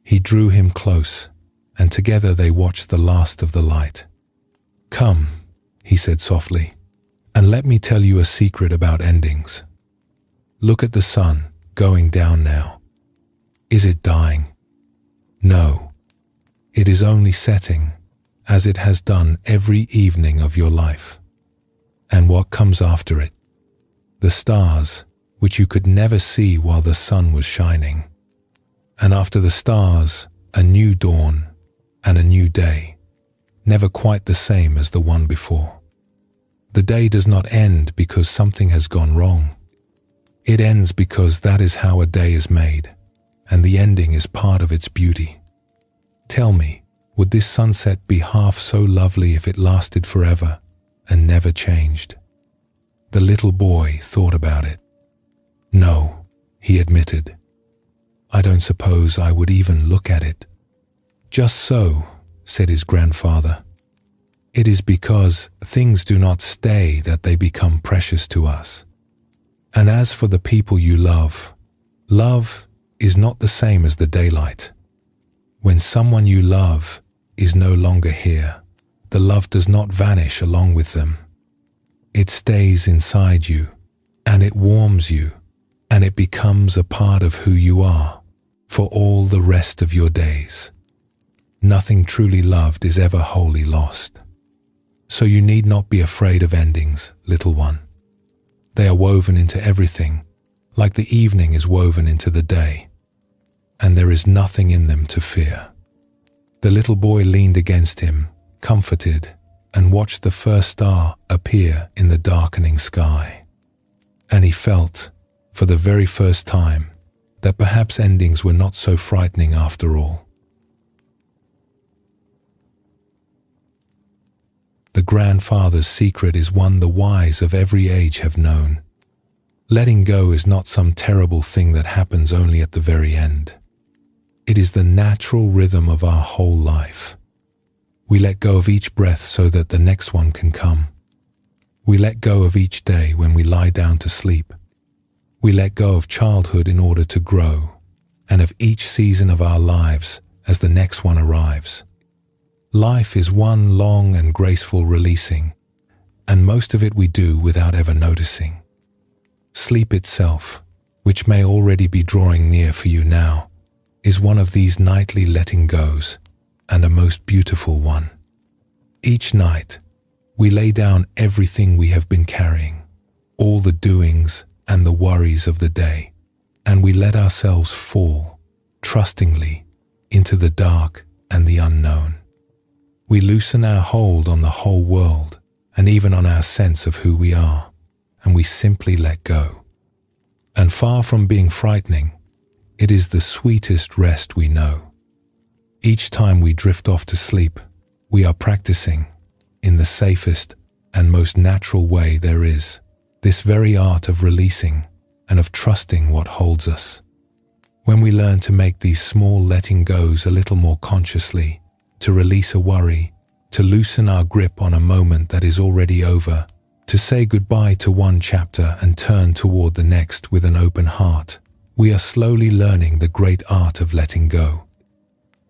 He drew him close, and together they watched the last of the light. "Come," he said softly, "and let me tell you a secret about endings. Look at the sun going down now. Is it dying? No. It is only setting, as it has done every evening of your life. And what comes after it? The stars, which you could never see while the sun was shining. And after the stars, a new dawn and a new day, never quite the same as the one before. The day does not end because something has gone wrong. It ends because that is how a day is made, and the ending is part of its beauty. Tell me, would this sunset be half so lovely if it lasted forever and never changed?" The little boy thought about it. "No," he admitted. "I don't suppose I would even look at it." "Just so," said his grandfather. "It is because things do not stay that they become precious to us. And as for the people you love, love is not the same as the daylight. When someone you love is no longer here, the love does not vanish along with them. It stays inside you, and it warms you, and it becomes a part of who you are for all the rest of your days. Nothing truly loved is ever wholly lost. So you need not be afraid of endings, little one. They are woven into everything, like the evening is woven into the day, and there is nothing in them to fear." The little boy leaned against him, comforted, and watched the first star appear in the darkening sky. And he felt, for the very first time, that perhaps endings were not so frightening after all. The grandfather's secret is one the wise of every age have known. Letting go is not some terrible thing that happens only at the very end. It is the natural rhythm of our whole life. We let go of each breath so that the next one can come. We let go of each day when we lie down to sleep. We let go of childhood in order to grow, and of each season of our lives as the next one arrives. Life is one long and graceful releasing, and most of it we do without ever noticing. Sleep itself, which may already be drawing near for you now, is one of these nightly letting goes, and a most beautiful one. Each night, we lay down everything we have been carrying, all the doings and the worries of the day, and we let ourselves fall, trustingly, into the dark and the unknown. We loosen our hold on the whole world and even on our sense of who we are, and we simply let go. And far from being frightening, it is the sweetest rest we know. Each time we drift off to sleep, we are practicing, in the safest and most natural way there is, this very art of releasing and of trusting what holds us. When we learn to make these small letting goes a little more consciously, to release a worry, to loosen our grip on a moment that is already over, to say goodbye to one chapter and turn toward the next with an open heart, we are slowly learning the great art of letting go.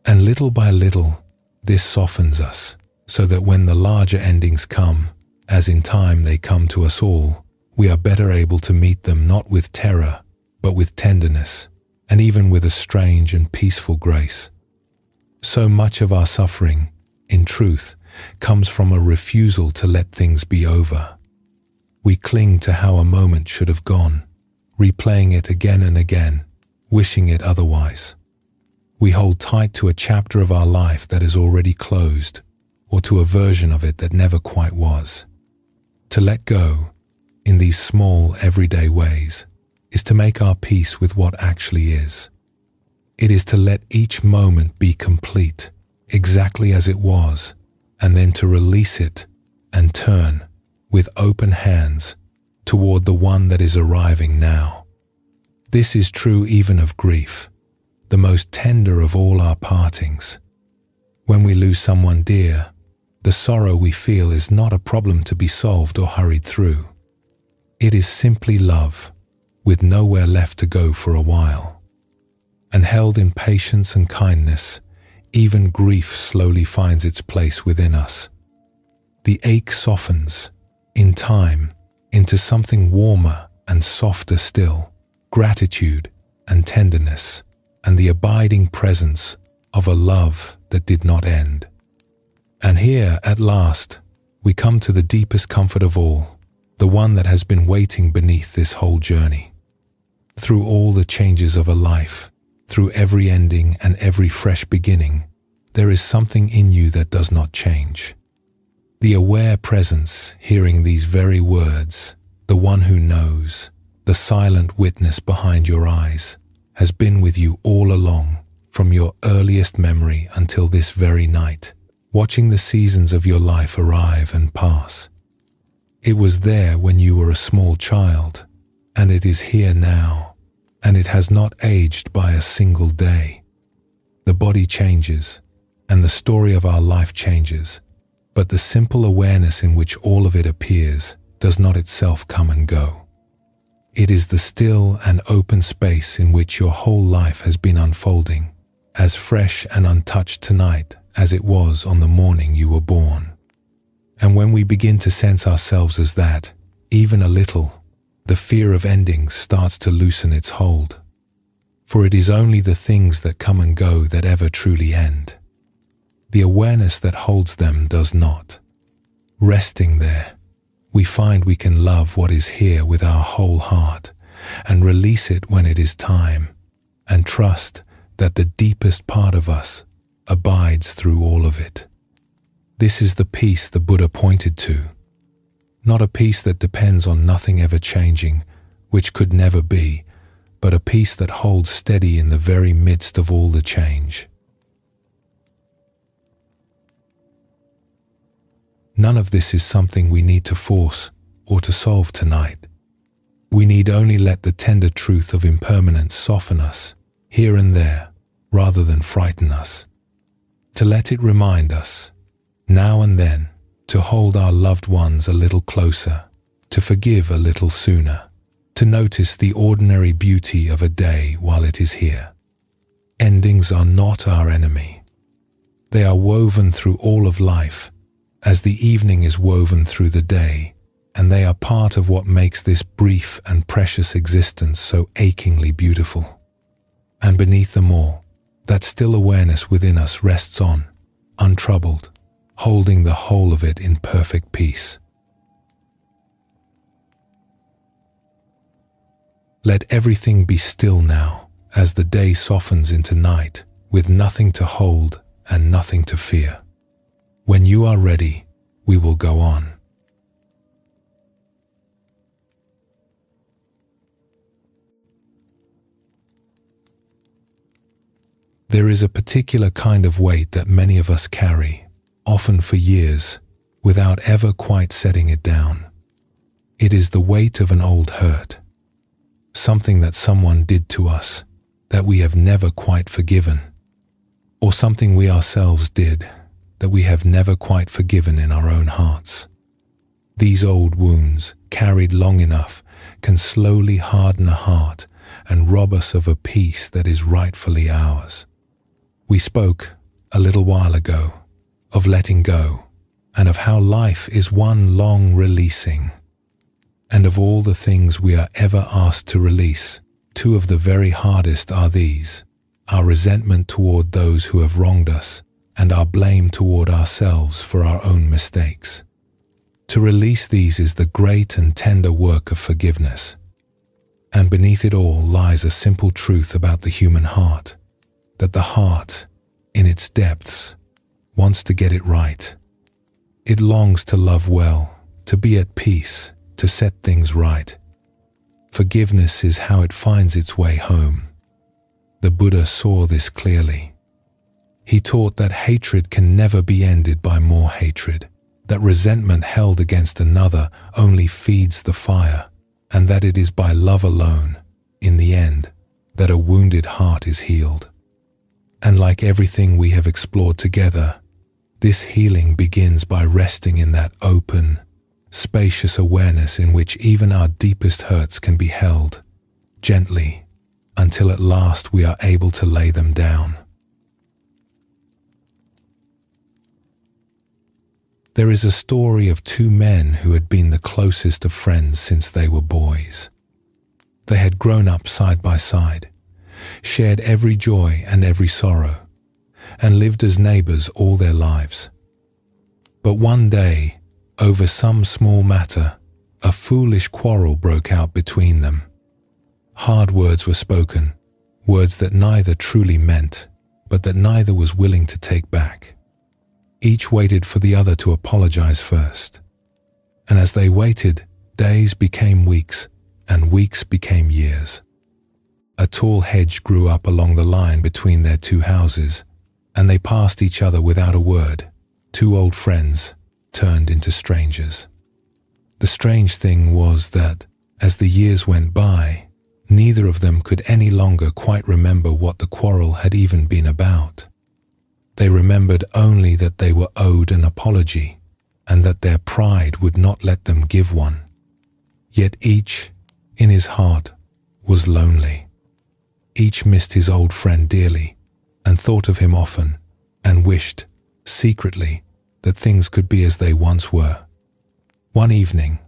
And little by little, this softens us, so that when the larger endings come, as in time they come to us all, we are better able to meet them not with terror, but with tenderness, and even with a strange and peaceful grace. So much of our suffering, in truth, comes from a refusal to let things be over. We cling to how a moment should have gone, replaying it again and again, wishing it otherwise. We hold tight to a chapter of our life that is already closed, or to a version of it that never quite was. To let go, in these small, everyday ways, is to make our peace with what actually is. It is to let each moment be complete, exactly as it was, and then to release it and turn, with open hands, toward the one that is arriving now. This is true even of grief, the most tender of all our partings. When we lose someone dear, the sorrow we feel is not a problem to be solved or hurried through. It is simply love, with nowhere left to go for a while. And held in patience and kindness, even grief slowly finds its place within us. The ache softens, in time, into something warmer and softer still, gratitude and tenderness, and the abiding presence of a love that did not end. And here, at last, we come to the deepest comfort of all, the one that has been waiting beneath this whole journey. Through all the changes of a life, through every ending and every fresh beginning, there is something in you that does not change. The aware presence, hearing these very words, the one who knows, the silent witness behind your eyes, has been with you all along, from your earliest memory until this very night, watching the seasons of your life arrive and pass. It was there when you were a small child, and it is here now, and it has not aged by a single day. The body changes, and the story of our life changes, but the simple awareness in which all of it appears does not itself come and go. It is the still and open space in which your whole life has been unfolding, as fresh and untouched tonight as it was on the morning you were born. And when we begin to sense ourselves as that, even a little, the fear of endings starts to loosen its hold. For it is only the things that come and go that ever truly end. The awareness that holds them does not. Resting there, we find we can love what is here with our whole heart and release it when it is time, and trust that the deepest part of us abides through all of it. This is the peace the Buddha pointed to, not a peace that depends on nothing ever changing, which could never be, but a peace that holds steady in the very midst of all the change. None of this is something we need to force or to solve tonight. We need only let the tender truth of impermanence soften us, here and there, rather than frighten us. To let it remind us, now and then, to hold our loved ones a little closer, to forgive a little sooner, to notice the ordinary beauty of a day while it is here. Endings are not our enemy. They are woven through all of life, as the evening is woven through the day, and they are part of what makes this brief and precious existence so achingly beautiful. And beneath them all, that still awareness within us rests on, untroubled, holding the whole of it in perfect peace. Let everything be still now, as the day softens into night, with nothing to hold and nothing to fear. When you are ready, we will go on. There is a particular kind of weight that many of us carry, often for years, without ever quite setting it down. It is the weight of an old hurt, something that someone did to us that we have never quite forgiven, or something we ourselves did that we have never quite forgiven in our own hearts. These old wounds, carried long enough, can slowly harden a heart and rob us of a peace that is rightfully ours. We spoke, a little while ago, of letting go, and of how life is one long releasing. And of all the things we are ever asked to release, two of the very hardest are these: our resentment toward those who have wronged us, and our blame toward ourselves for our own mistakes. To release these is the great and tender work of forgiveness. And beneath it all lies a simple truth about the human heart, that the heart, in its depths, wants to get it right. It longs to love well, to be at peace, to set things right. Forgiveness is how it finds its way home. The Buddha saw this clearly. He taught that hatred can never be ended by more hatred, that resentment held against another only feeds the fire, and that it is by love alone, in the end, that a wounded heart is healed. And like everything we have explored together, this healing begins by resting in that open, spacious awareness in which even our deepest hurts can be held, gently, until at last we are able to lay them down. There is a story of two men who had been the closest of friends since they were boys. They had grown up side by side, shared every joy and every sorrow, and lived as neighbors all their lives. But one day, over some small matter, a foolish quarrel broke out between them. Hard words were spoken, words that neither truly meant, but that neither was willing to take back. Each waited for the other to apologize first. And as they waited, days became weeks, and weeks became years. A tall hedge grew up along the line between their two houses, and they passed each other without a word. Two old friends turned into strangers. The strange thing was that, as the years went by, neither of them could any longer quite remember what the quarrel had even been about. They remembered only that they were owed an apology, and that their pride would not let them give one. Yet each, in his heart, was lonely. Each missed his old friend dearly, and thought of him often, and wished, secretly, that things could be as they once were. One evening,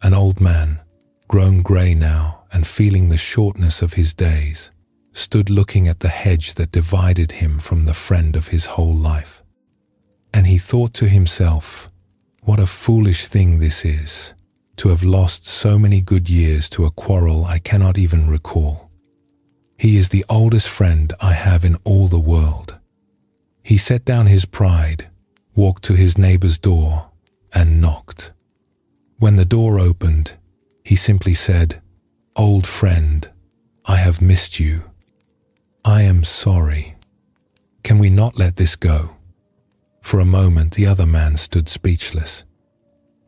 an old man, grown grey now and feeling the shortness of his days, stood looking at the hedge that divided him from the friend of his whole life. And he thought to himself, what a foolish thing this is, to have lost so many good years to a quarrel I cannot even recall. He is the oldest friend I have in all the world. He set down his pride, walked to his neighbor's door, and knocked. When the door opened, he simply said, "Old friend, I have missed you. I am sorry. Can we not let this go?" For a moment the other man stood speechless,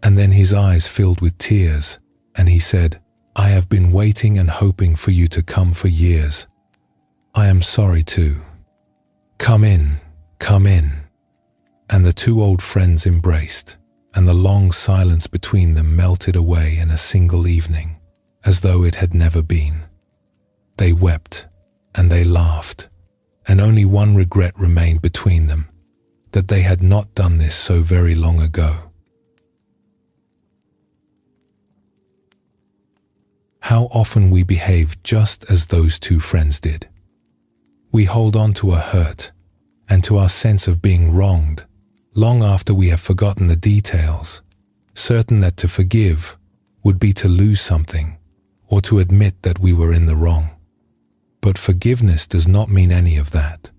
and then his eyes filled with tears, and he said, "I have been waiting and hoping for you to come for years. I am sorry too. Come in, come in." And the two old friends embraced, and the long silence between them melted away in a single evening, as though it had never been. They wept, and they laughed, and only one regret remained between them, that they had not done this so very long ago. How often we behave just as those two friends did. We hold on to a hurt and to our sense of being wronged long after we have forgotten the details, certain that to forgive would be to lose something or to admit that we were in the wrong. But forgiveness does not mean any of that.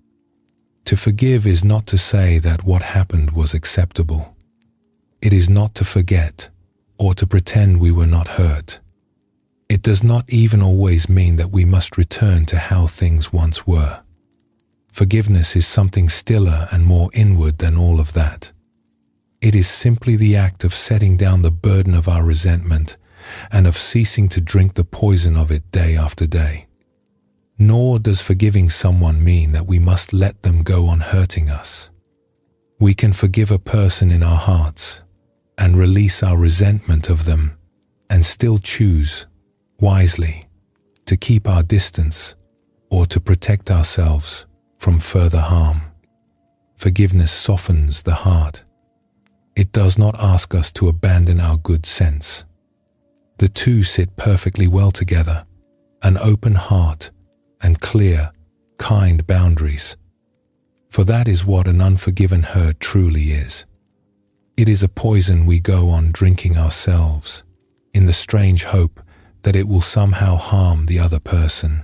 To forgive is not to say that what happened was acceptable. It is not to forget or to pretend we were not hurt. It does not even always mean that we must return to how things once were. Forgiveness is something stiller and more inward than all of that. It is simply the act of setting down the burden of our resentment and of ceasing to drink the poison of it day after day. Nor does forgiving someone mean that we must let them go on hurting us. We can forgive a person in our hearts and release our resentment of them and still choose, wisely, to keep our distance or to protect ourselves from further harm. Forgiveness softens the heart. It does not ask us to abandon our good sense. The two sit perfectly well together, an open heart and clear, kind boundaries. For that is what an unforgiven hurt truly is. It is a poison we go on drinking ourselves, in the strange hope that it will somehow harm the other person.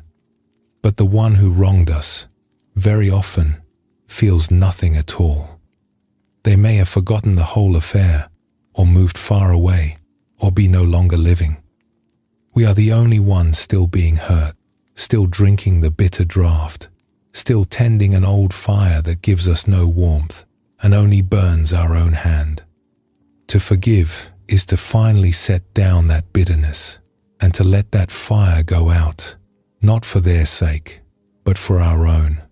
But the one who wronged us, very often, feels nothing at all. They may have forgotten the whole affair, or moved far away, or be no longer living. We are the only ones still being hurt, still drinking the bitter draught, still tending an old fire that gives us no warmth and only burns our own hand. To forgive is to finally set down that bitterness and to let that fire go out, not for their sake, but for our own.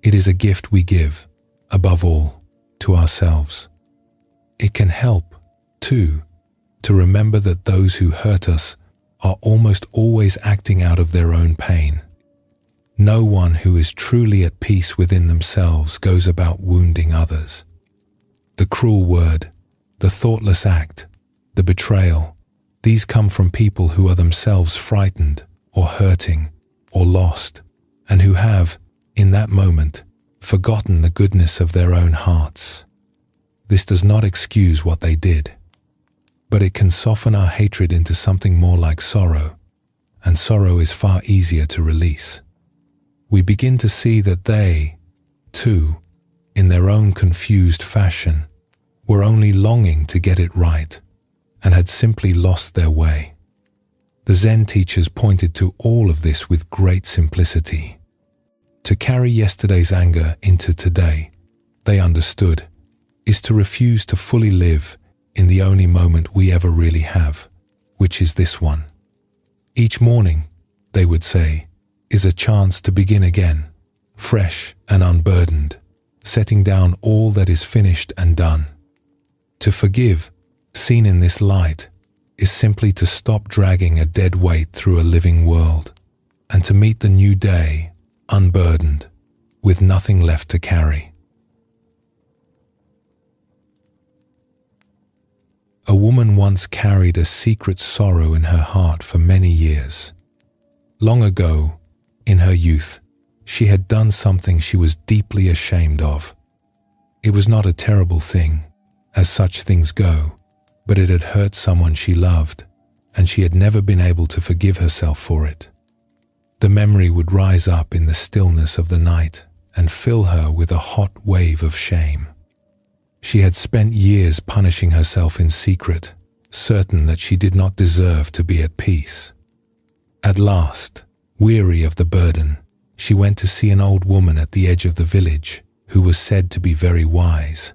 It is a gift we give, above all, to ourselves. It can help, too, to remember that those who hurt us are almost always acting out of their own pain. No one who is truly at peace within themselves goes about wounding others. The cruel word, the thoughtless act, the betrayal, these come from people who are themselves frightened or hurting or lost, and who have, in that moment, forgotten the goodness of their own hearts. This does not excuse what they did, but it can soften our hatred into something more like sorrow, and sorrow is far easier to release. We begin to see that they, too, in their own confused fashion, were only longing to get it right, and had simply lost their way. The Zen teachers pointed to all of this with great simplicity. To carry yesterday's anger into today, they understood, is to refuse to fully live in the only moment we ever really have, which is this one. Each morning, they would say, is a chance to begin again, fresh and unburdened, setting down all that is finished and done. To forgive, seen in this light, is simply to stop dragging a dead weight through a living world, and to meet the new day unburdened, with nothing left to carry. A woman once carried a secret sorrow in her heart for many years. Long ago, in her youth, she had done something she was deeply ashamed of. It was not a terrible thing, as such things go, but it had hurt someone she loved, and she had never been able to forgive herself for it. The memory would rise up in the stillness of the night and fill her with a hot wave of shame. She had spent years punishing herself in secret, certain that she did not deserve to be at peace. At last, weary of the burden, she went to see an old woman at the edge of the village who was said to be very wise.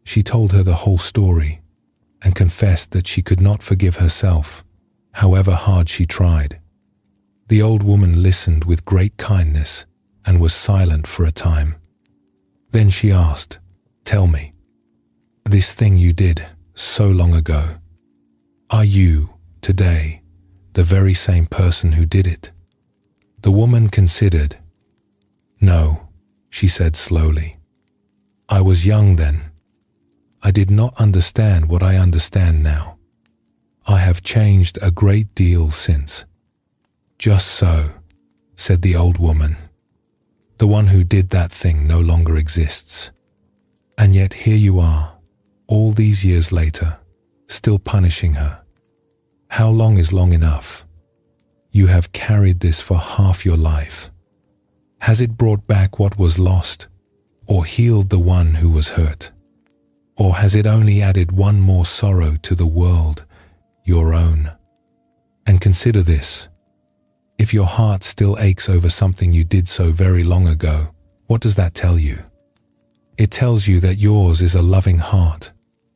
She told her the whole story and confessed that she could not forgive herself, however hard she tried. The old woman listened with great kindness and was silent for a time. Then she asked, "Tell me, this thing you did so long ago, are you, today, the very same person who did it?" The woman considered. "No," she said slowly. "I was young then. I did not understand what I understand now. I have changed a great deal since." "Just so," said the old woman. "The one who did that thing no longer exists. And yet here you are, all these years later, still punishing her. How long is long enough? You have carried this for half your life. Has it brought back what was lost, or healed the one who was hurt? Or has it only added one more sorrow to the world, your own? And consider this. If your heart still aches over something you did so very long ago, what does that tell you? It tells you that yours is a loving heart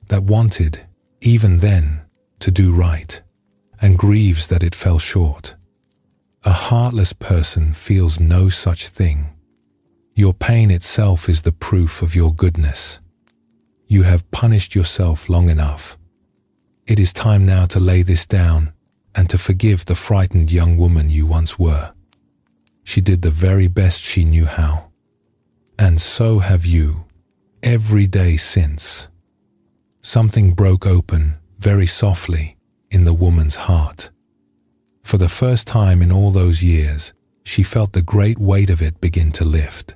that wanted, even then, to do right, and grieves that it fell short. A heartless person feels no such thing. Your pain itself is the proof of your goodness. You have punished yourself long enough. It is time now to lay this down and to forgive the frightened young woman you once were. She did the very best she knew how. And so have you, every day since. something broke open very softly in the woman's heart. For the first time in all those years, she felt the great weight of it begin to lift.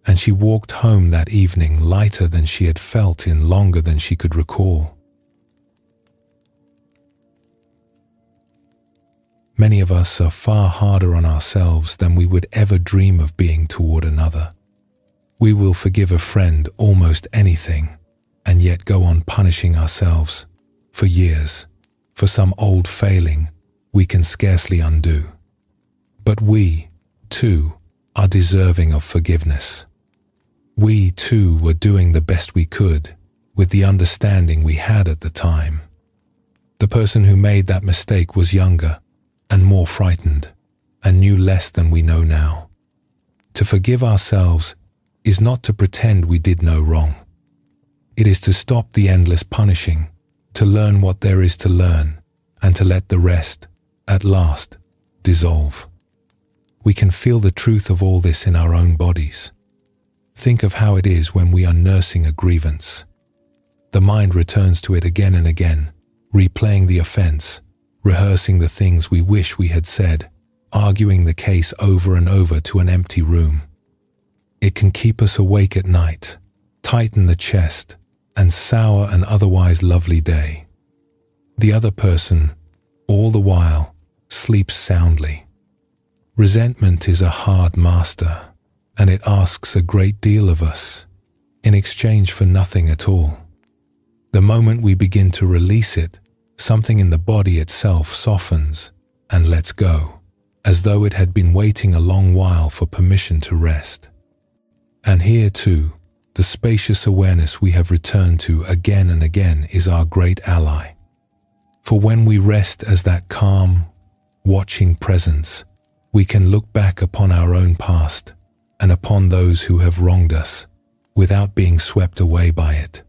And she walked home that evening lighter than she had felt in longer than she could recall. Many of us are far harder on ourselves than we would ever dream of being toward another. We will forgive a friend almost anything, and yet go on punishing ourselves for years for some old failing we can scarcely undo. But we, too, are deserving of forgiveness. We, too, were doing the best we could with the understanding we had at the time. The person who made that mistake was younger and more frightened, and knew less than we know now. To forgive ourselves is not to pretend we did no wrong. It is to stop the endless punishing, to learn what there is to learn, and to let the rest, at last, dissolve. We can feel the truth of all this in our own bodies. Think of how it is when we are nursing a grievance. The mind returns to it again and again, replaying the offense, rehearsing the things we wish we had said, arguing the case over and over to an empty room. It can keep us awake at night, tighten the chest, and sour an otherwise lovely day. The other person, all the while, sleeps soundly. Resentment is a hard master, and it asks a great deal of us, in exchange for nothing at all. The moment we begin to release it, something in the body itself softens and lets go, as though it had been waiting a long while for permission to rest. And here too, the spacious awareness we have returned to again and again is our great ally. For when we rest as that calm, watching presence, we can look back upon our own past and upon those who have wronged us without being swept away by it.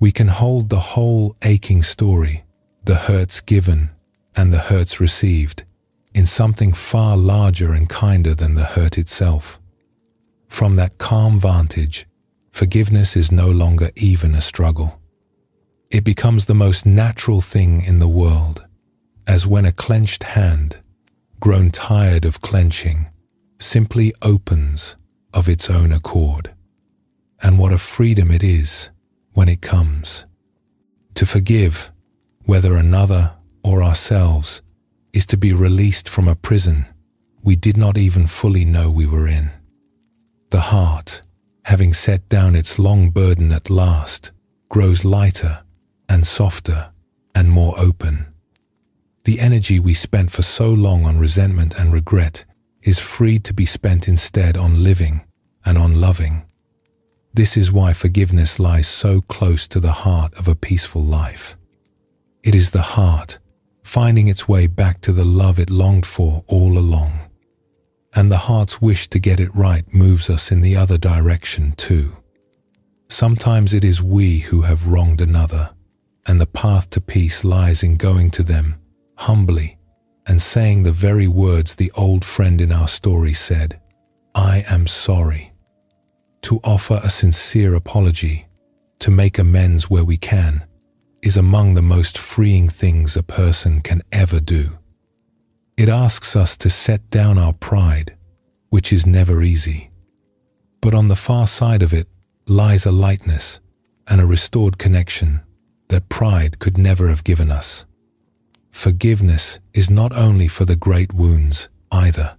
We can hold the whole aching story, the hurts given and the hurts received, in something far larger and kinder than the hurt itself. From that calm vantage, forgiveness is no longer even a struggle. It becomes the most natural thing in the world, as when a clenched hand, grown tired of clenching, simply opens of its own accord. And what a freedom it is when it comes. To forgive, whether another or ourselves, is to be released from a prison we did not even fully know we were in. The heart, having set down its long burden at last, grows lighter and softer and more open. The energy we spent for so long on resentment and regret is freed to be spent instead on living and on loving. This is why forgiveness lies so close to the heart of a peaceful life. It is the heart finding its way back to the love it longed for all along. And the heart's wish to get it right moves us in the other direction too. Sometimes it is we who have wronged another, and the path to peace lies in going to them humbly and saying the very words the old friend in our story said, "I am sorry." To offer a sincere apology, to make amends where we can, is among the most freeing things a person can ever do. It asks us to set down our pride, which is never easy. But on the far side of it lies a lightness and a restored connection that pride could never have given us. Forgiveness is not only for the great wounds either.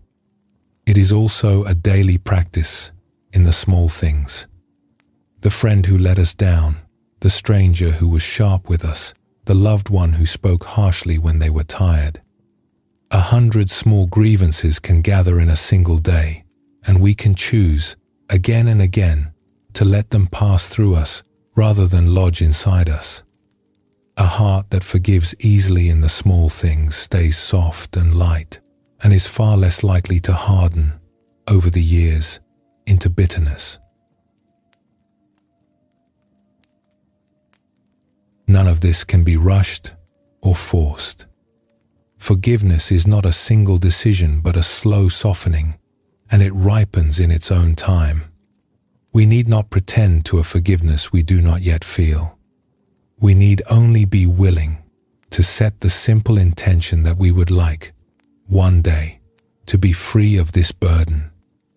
It is also a daily practice in the small things. The friend who let us down, the stranger who was sharp with us, the loved one who spoke harshly when they were tired. 100 small grievances can gather in a single day, and we can choose, again and again, to let them pass through us rather than lodge inside us. A heart that forgives easily in the small things stays soft and light, and is far less likely to harden, over the years, into bitterness. None of this can be rushed or forced. Forgiveness is not a single decision but a slow softening, and it ripens in its own time. We need not pretend to a forgiveness we do not yet feel. We need only be willing to set the simple intention that we would like, one day, to be free of this burden,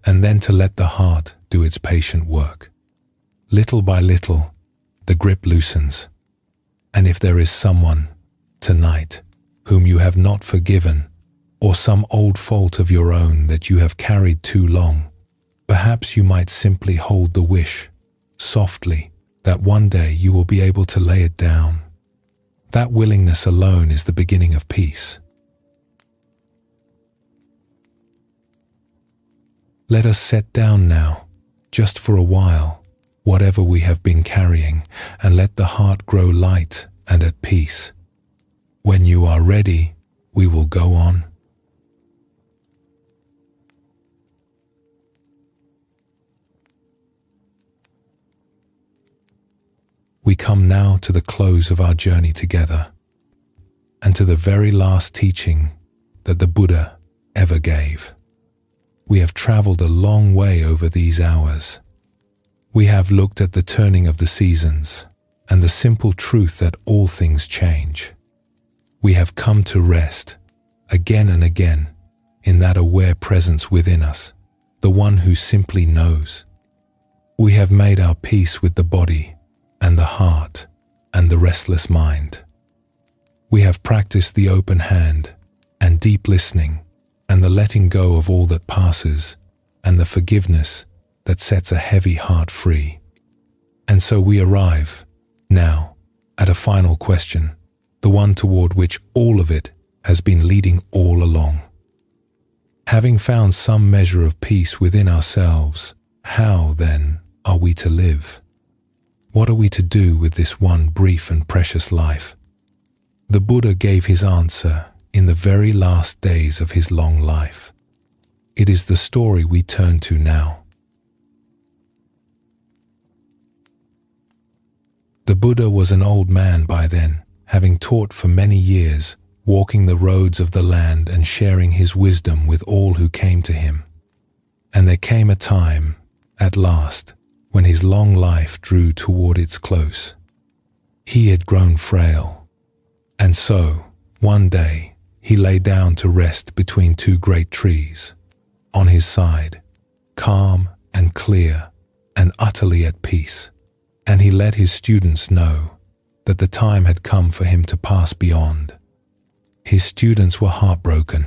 and then to let the heart do its patient work. Little by little, the grip loosens. And if there is someone, tonight, whom you have not forgiven, or some old fault of your own that you have carried too long, perhaps you might simply hold the wish, softly, that one day you will be able to lay it down. That willingness alone is the beginning of peace. Let us set down now, just for a while, whatever we have been carrying, and let the heart grow light and at peace. When you are ready, we will go on. We come now to the close of our journey together, and to the very last teaching that the Buddha ever gave. We have traveled a long way over these hours. We have looked at the turning of the seasons and the simple truth that all things change. We have come to rest, again and again, in that aware presence within us, the one who simply knows. We have made our peace with the body and the heart and the restless mind. We have practiced the open hand and deep listening and the letting go of all that passes and the forgiveness that sets a heavy heart free. And so we arrive, now, at a final question, the one toward which all of it has been leading all along. Having found some measure of peace within ourselves, how, then, are we to live? What are we to do with this one brief and precious life? The Buddha gave his answer in the very last days of his long life. It is the story we turn to now. The Buddha was an old man by then, having taught for many years, walking the roads of the land and sharing his wisdom with all who came to him. And there came a time, at last, when his long life drew toward its close. He had grown frail, and so, one day, he lay down to rest between two great trees, on his side, calm and clear and utterly at peace, and he let his students know that the time had come for him to pass beyond. His students were heartbroken.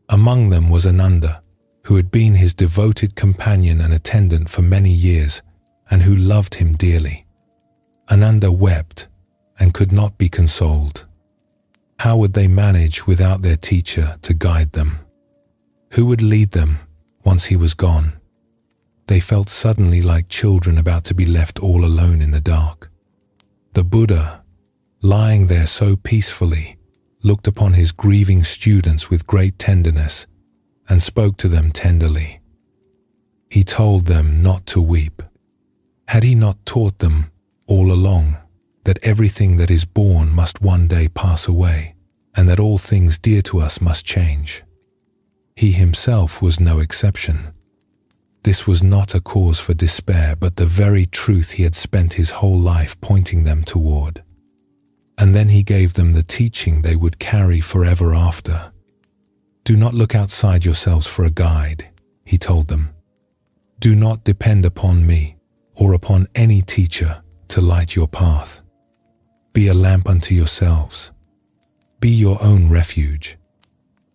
Among them was Ananda, who had been his devoted companion and attendant for many years, and who loved him dearly. Ananda wept and could not be consoled. How would they manage without their teacher to guide them? Who would lead them once he was gone? They felt suddenly like children about to be left all alone in the dark. The Buddha, lying there so peacefully, looked upon his grieving students with great tenderness and spoke to them tenderly. He told them not to weep. Had he not taught them all along that everything that is born must one day pass away, and that all things dear to us must change? He himself was no exception. This was not a cause for despair, but the very truth he had spent his whole life pointing them toward. And then he gave them the teaching they would carry forever after. Do not look outside yourselves for a guide, he told them. Do not depend upon me or upon any teacher to light your path. Be a lamp unto yourselves. Be your own refuge.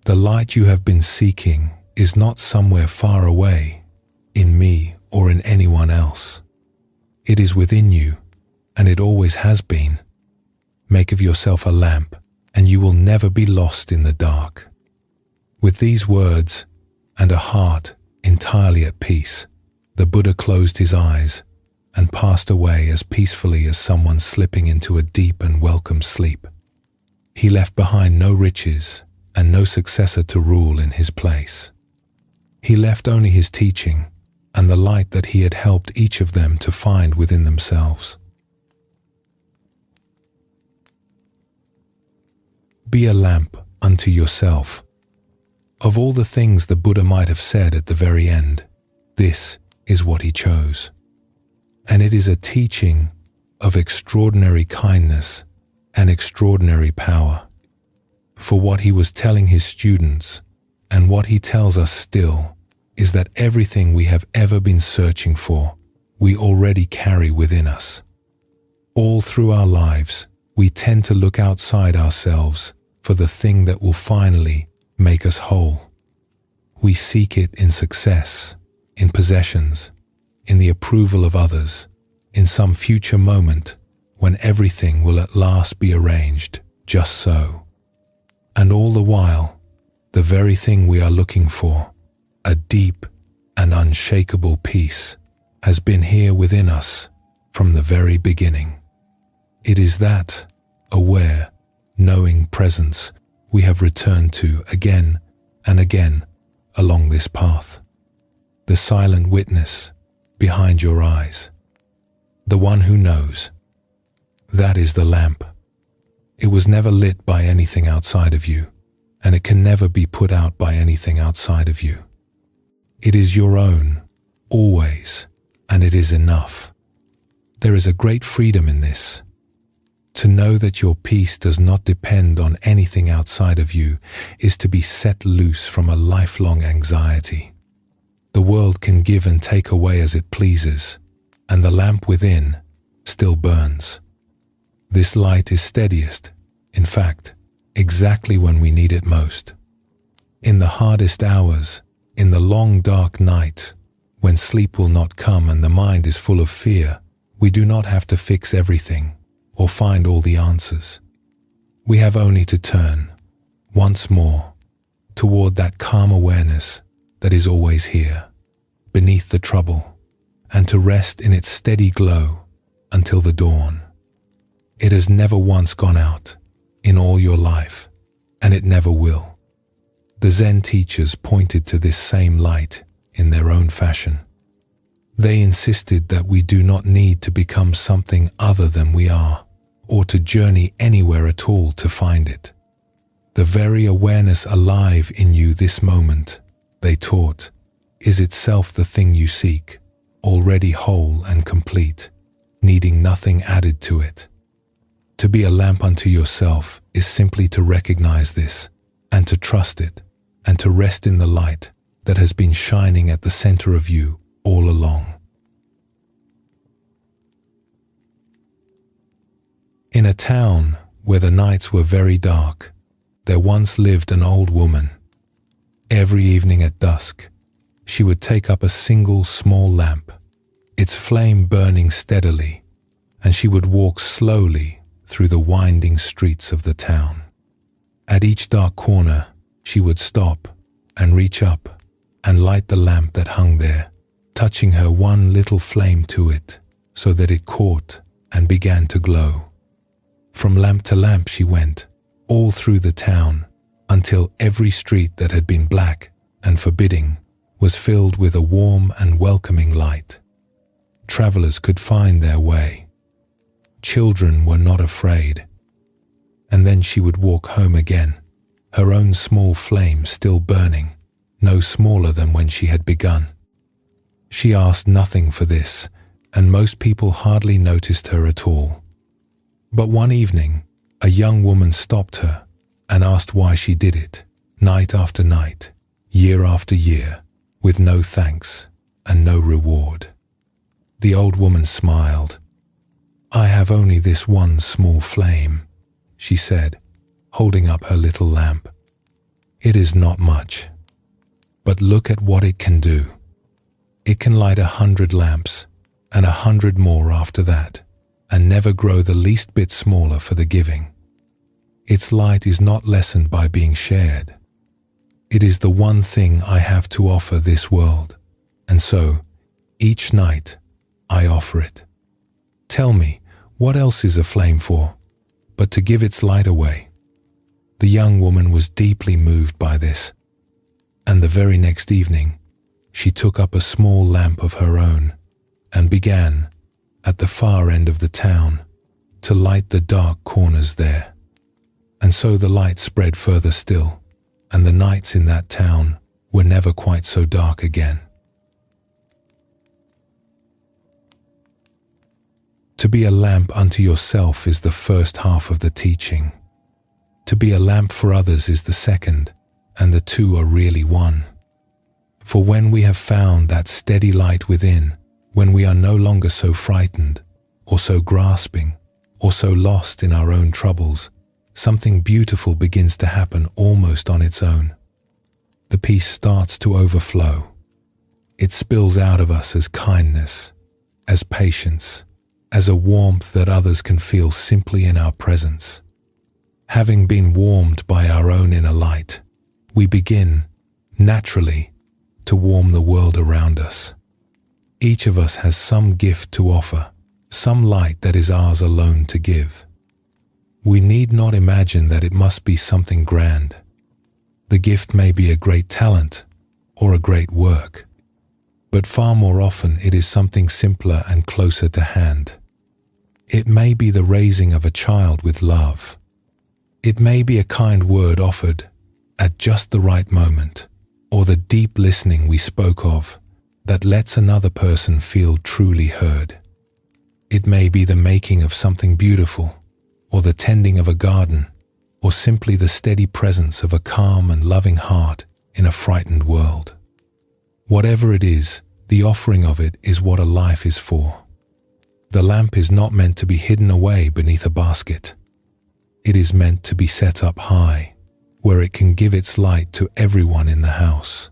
The light you have been seeking is not somewhere far away, in me or in anyone else. It is within you, and it always has been. Make of yourself a lamp, and you will never be lost in the dark. With these words, and a heart entirely at peace, the Buddha closed his eyes and passed away as peacefully as someone slipping into a deep and welcome sleep. He left behind no riches and no successor to rule in his place. He left only his teaching and the light that he had helped each of them to find within themselves. Be a lamp unto yourself. Of all the things the Buddha might have said at the very end, this is what he chose. And it is a teaching of extraordinary kindness and extraordinary power. For what he was telling his students, and what he tells us still, is that everything we have ever been searching for, we already carry within us. All through our lives, we tend to look outside ourselves for the thing that will finally make us whole. We seek it in success, in possessions, in the approval of others, in some future moment when everything will at last be arranged just so. And all the while, the very thing we are looking for, a deep and unshakable peace, has been here within us from the very beginning. It is that aware, knowing presence we have returned to again and again along this path. The silent witness behind your eyes. The one who knows. That is the lamp. It was never lit by anything outside of you, and it can never be put out by anything outside of you. It is your own, always, and it is enough. There is a great freedom in this. To know that your peace does not depend on anything outside of you is to be set loose from a lifelong anxiety. The world can give and take away as it pleases, and the lamp within still burns. This light is steadiest, in fact, exactly when we need it most. In the hardest hours, in the long dark night, when sleep will not come and the mind is full of fear, we do not have to fix everything or find all the answers. We have only to turn, once more, toward that calm awareness that is always here, beneath the trouble, and to rest in its steady glow until the dawn. It has never once gone out in all your life, and it never will. The Zen teachers pointed to this same light in their own fashion. They insisted that we do not need to become something other than we are, or to journey anywhere at all to find it. The very awareness alive in you this moment, they taught, is itself the thing you seek, already whole and complete, needing nothing added to it. To be a lamp unto yourself is simply to recognize this, and to trust it, and to rest in the light that has been shining at the center of you all along. In a town where the nights were very dark, there once lived an old woman. Every evening at dusk, she would take up a single small lamp, its flame burning steadily, and she would walk slowly through the winding streets of the town. At each dark corner, she would stop and reach up and light the lamp that hung there, touching her one little flame to it so that it caught and began to glow. From lamp to lamp she went, all through the town, until every street that had been black and forbidding was filled with a warm and welcoming light. Travelers could find their way. Children were not afraid. And then she would walk home again, her own small flame still burning, no smaller than when she had begun. She asked nothing for this, and most people hardly noticed her at all. But one evening, a young woman stopped her and asked why she did it, night after night, year after year, with no thanks and no reward. The old woman smiled. "I have only this one small flame," she said, holding up her little lamp. "It is not much, but look at what it can do. It can light 100 lamps and 100 more after that, and never grow the least bit smaller for the giving. Its light is not lessened by being shared. It is the one thing I have to offer this world, and so, each night, I offer it. Tell me, what else is a flame for, but to give its light away?" The young woman was deeply moved by this, and the very next evening, she took up a small lamp of her own and began, at the far end of the town, to light the dark corners there. And so the light spread further still, and the nights in that town were never quite so dark again. To be a lamp unto yourself is the first half of the teaching. To be a lamp for others is the second, and the two are really one. For when we have found that steady light within, when we are no longer so frightened, or so grasping, or so lost in our own troubles, something beautiful begins to happen almost on its own. The peace starts to overflow. It spills out of us as kindness, as patience, as a warmth that others can feel simply in our presence. Having been warmed by our own inner light, we begin, naturally, to warm the world around us. Each of us has some gift to offer, some light that is ours alone to give. We need not imagine that it must be something grand. The gift may be a great talent or a great work, but far more often it is something simpler and closer to hand. It may be the raising of a child with love. It may be a kind word offered at just the right moment, or the deep listening we spoke of that lets another person feel truly heard. It may be the making of something beautiful, or the tending of a garden, or simply the steady presence of a calm and loving heart in a frightened world. Whatever it is, the offering of it is what a life is for. The lamp is not meant to be hidden away beneath a basket. It is meant to be set up high, where it can give its light to everyone in the house.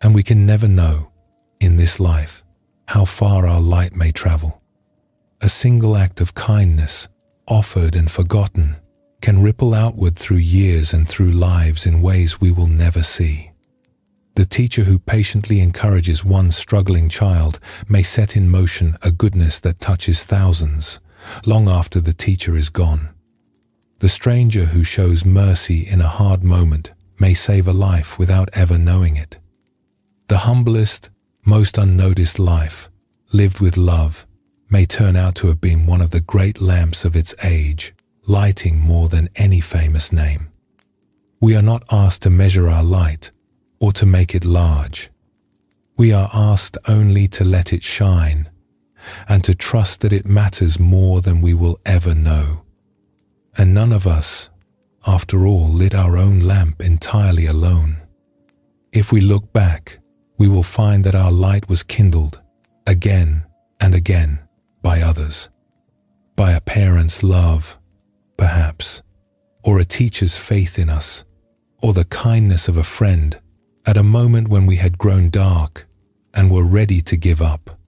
And we can never know, in this life, how far our light may travel. A single act of kindness, offered and forgotten, can ripple outward through years and through lives in ways we will never see. The teacher who patiently encourages one struggling child may set in motion a goodness that touches thousands, long after the teacher is gone. The stranger who shows mercy in a hard moment may save a life without ever knowing it. The humblest, most unnoticed life, lived with love, may turn out to have been one of the great lamps of its age, lighting more than any famous name. We are not asked to measure our light or to make it large. We are asked only to let it shine and to trust that it matters more than we will ever know. And none of us, after all, lit our own lamp entirely alone. If we look back, we will find that our light was kindled again and again by others, by a parent's love, perhaps, or a teacher's faith in us, or the kindness of a friend at a moment when we had grown dark and were ready to give up.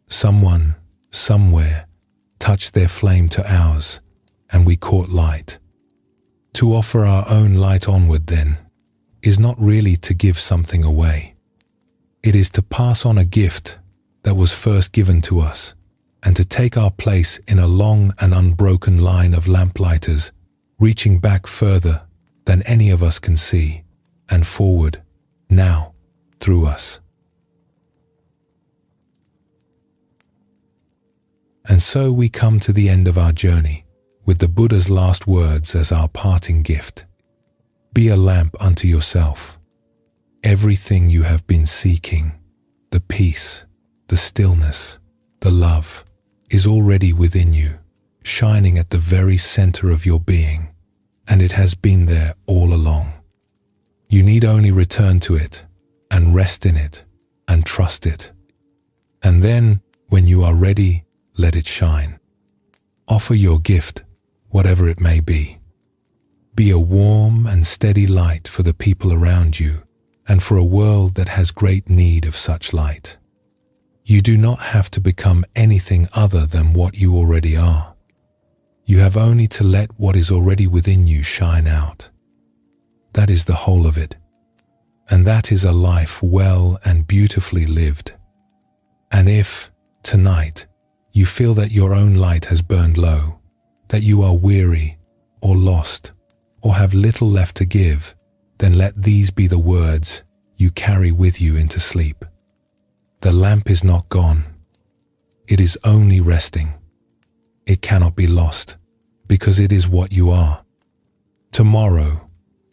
Someone, somewhere, touched their flame to ours, and we caught light. To offer our own light onward, then, is not really to give something away. It is to pass on a gift that was first given to us, and to take our place in a long and unbroken line of lamplighters, reaching back further than any of us can see, and forward, now, through us. And so we come to the end of our journey, with the Buddha's last words as our parting gift. Be a lamp unto yourself. Everything you have been seeking, the peace, the stillness, the love, is already within you, shining at the very center of your being, and it has been there all along. You need only return to it, and rest in it, and trust it. And then, when you are ready, let it shine. Offer your gift, whatever it may be. Be a warm and steady light for the people around you, and for a world that has great need of such light. You do not have to become anything other than what you already are. You have only to let what is already within you shine out. That is the whole of it. And that is a life well and beautifully lived. And if, tonight, you feel that your own light has burned low, that you are weary or lost or have little left to give, then let these be the words you carry with you into sleep. The lamp is not gone. It is only resting. It cannot be lost, because it is what you are. Tomorrow,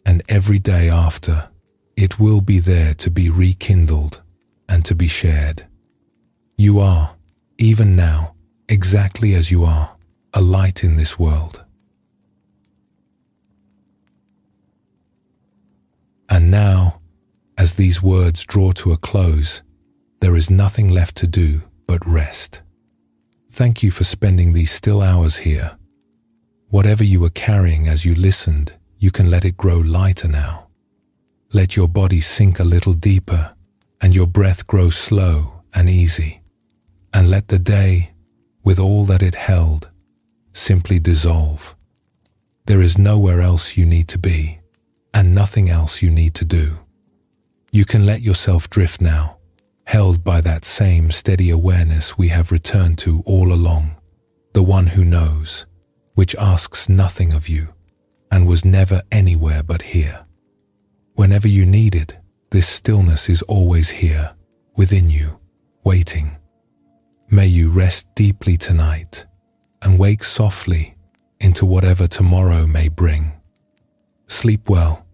and every day after, it will be there to be rekindled and to be shared. You are, even now, exactly as you are, a light in this world. And now, as these words draw to a close, there is nothing left to do but rest. Thank you for spending these still hours here. Whatever you were carrying as you listened, you can let it grow lighter now. Let your body sink a little deeper and your breath grow slow and easy. And let the day, with all that it held, simply dissolve. There is nowhere else you need to be, and nothing else you need to do. You can let yourself drift now, held by that same steady awareness we have returned to all along, the one who knows, which asks nothing of you, and was never anywhere but here. Whenever you need it, this stillness is always here, within you, waiting. May you rest deeply tonight, and wake softly into whatever tomorrow may bring. Sleep well,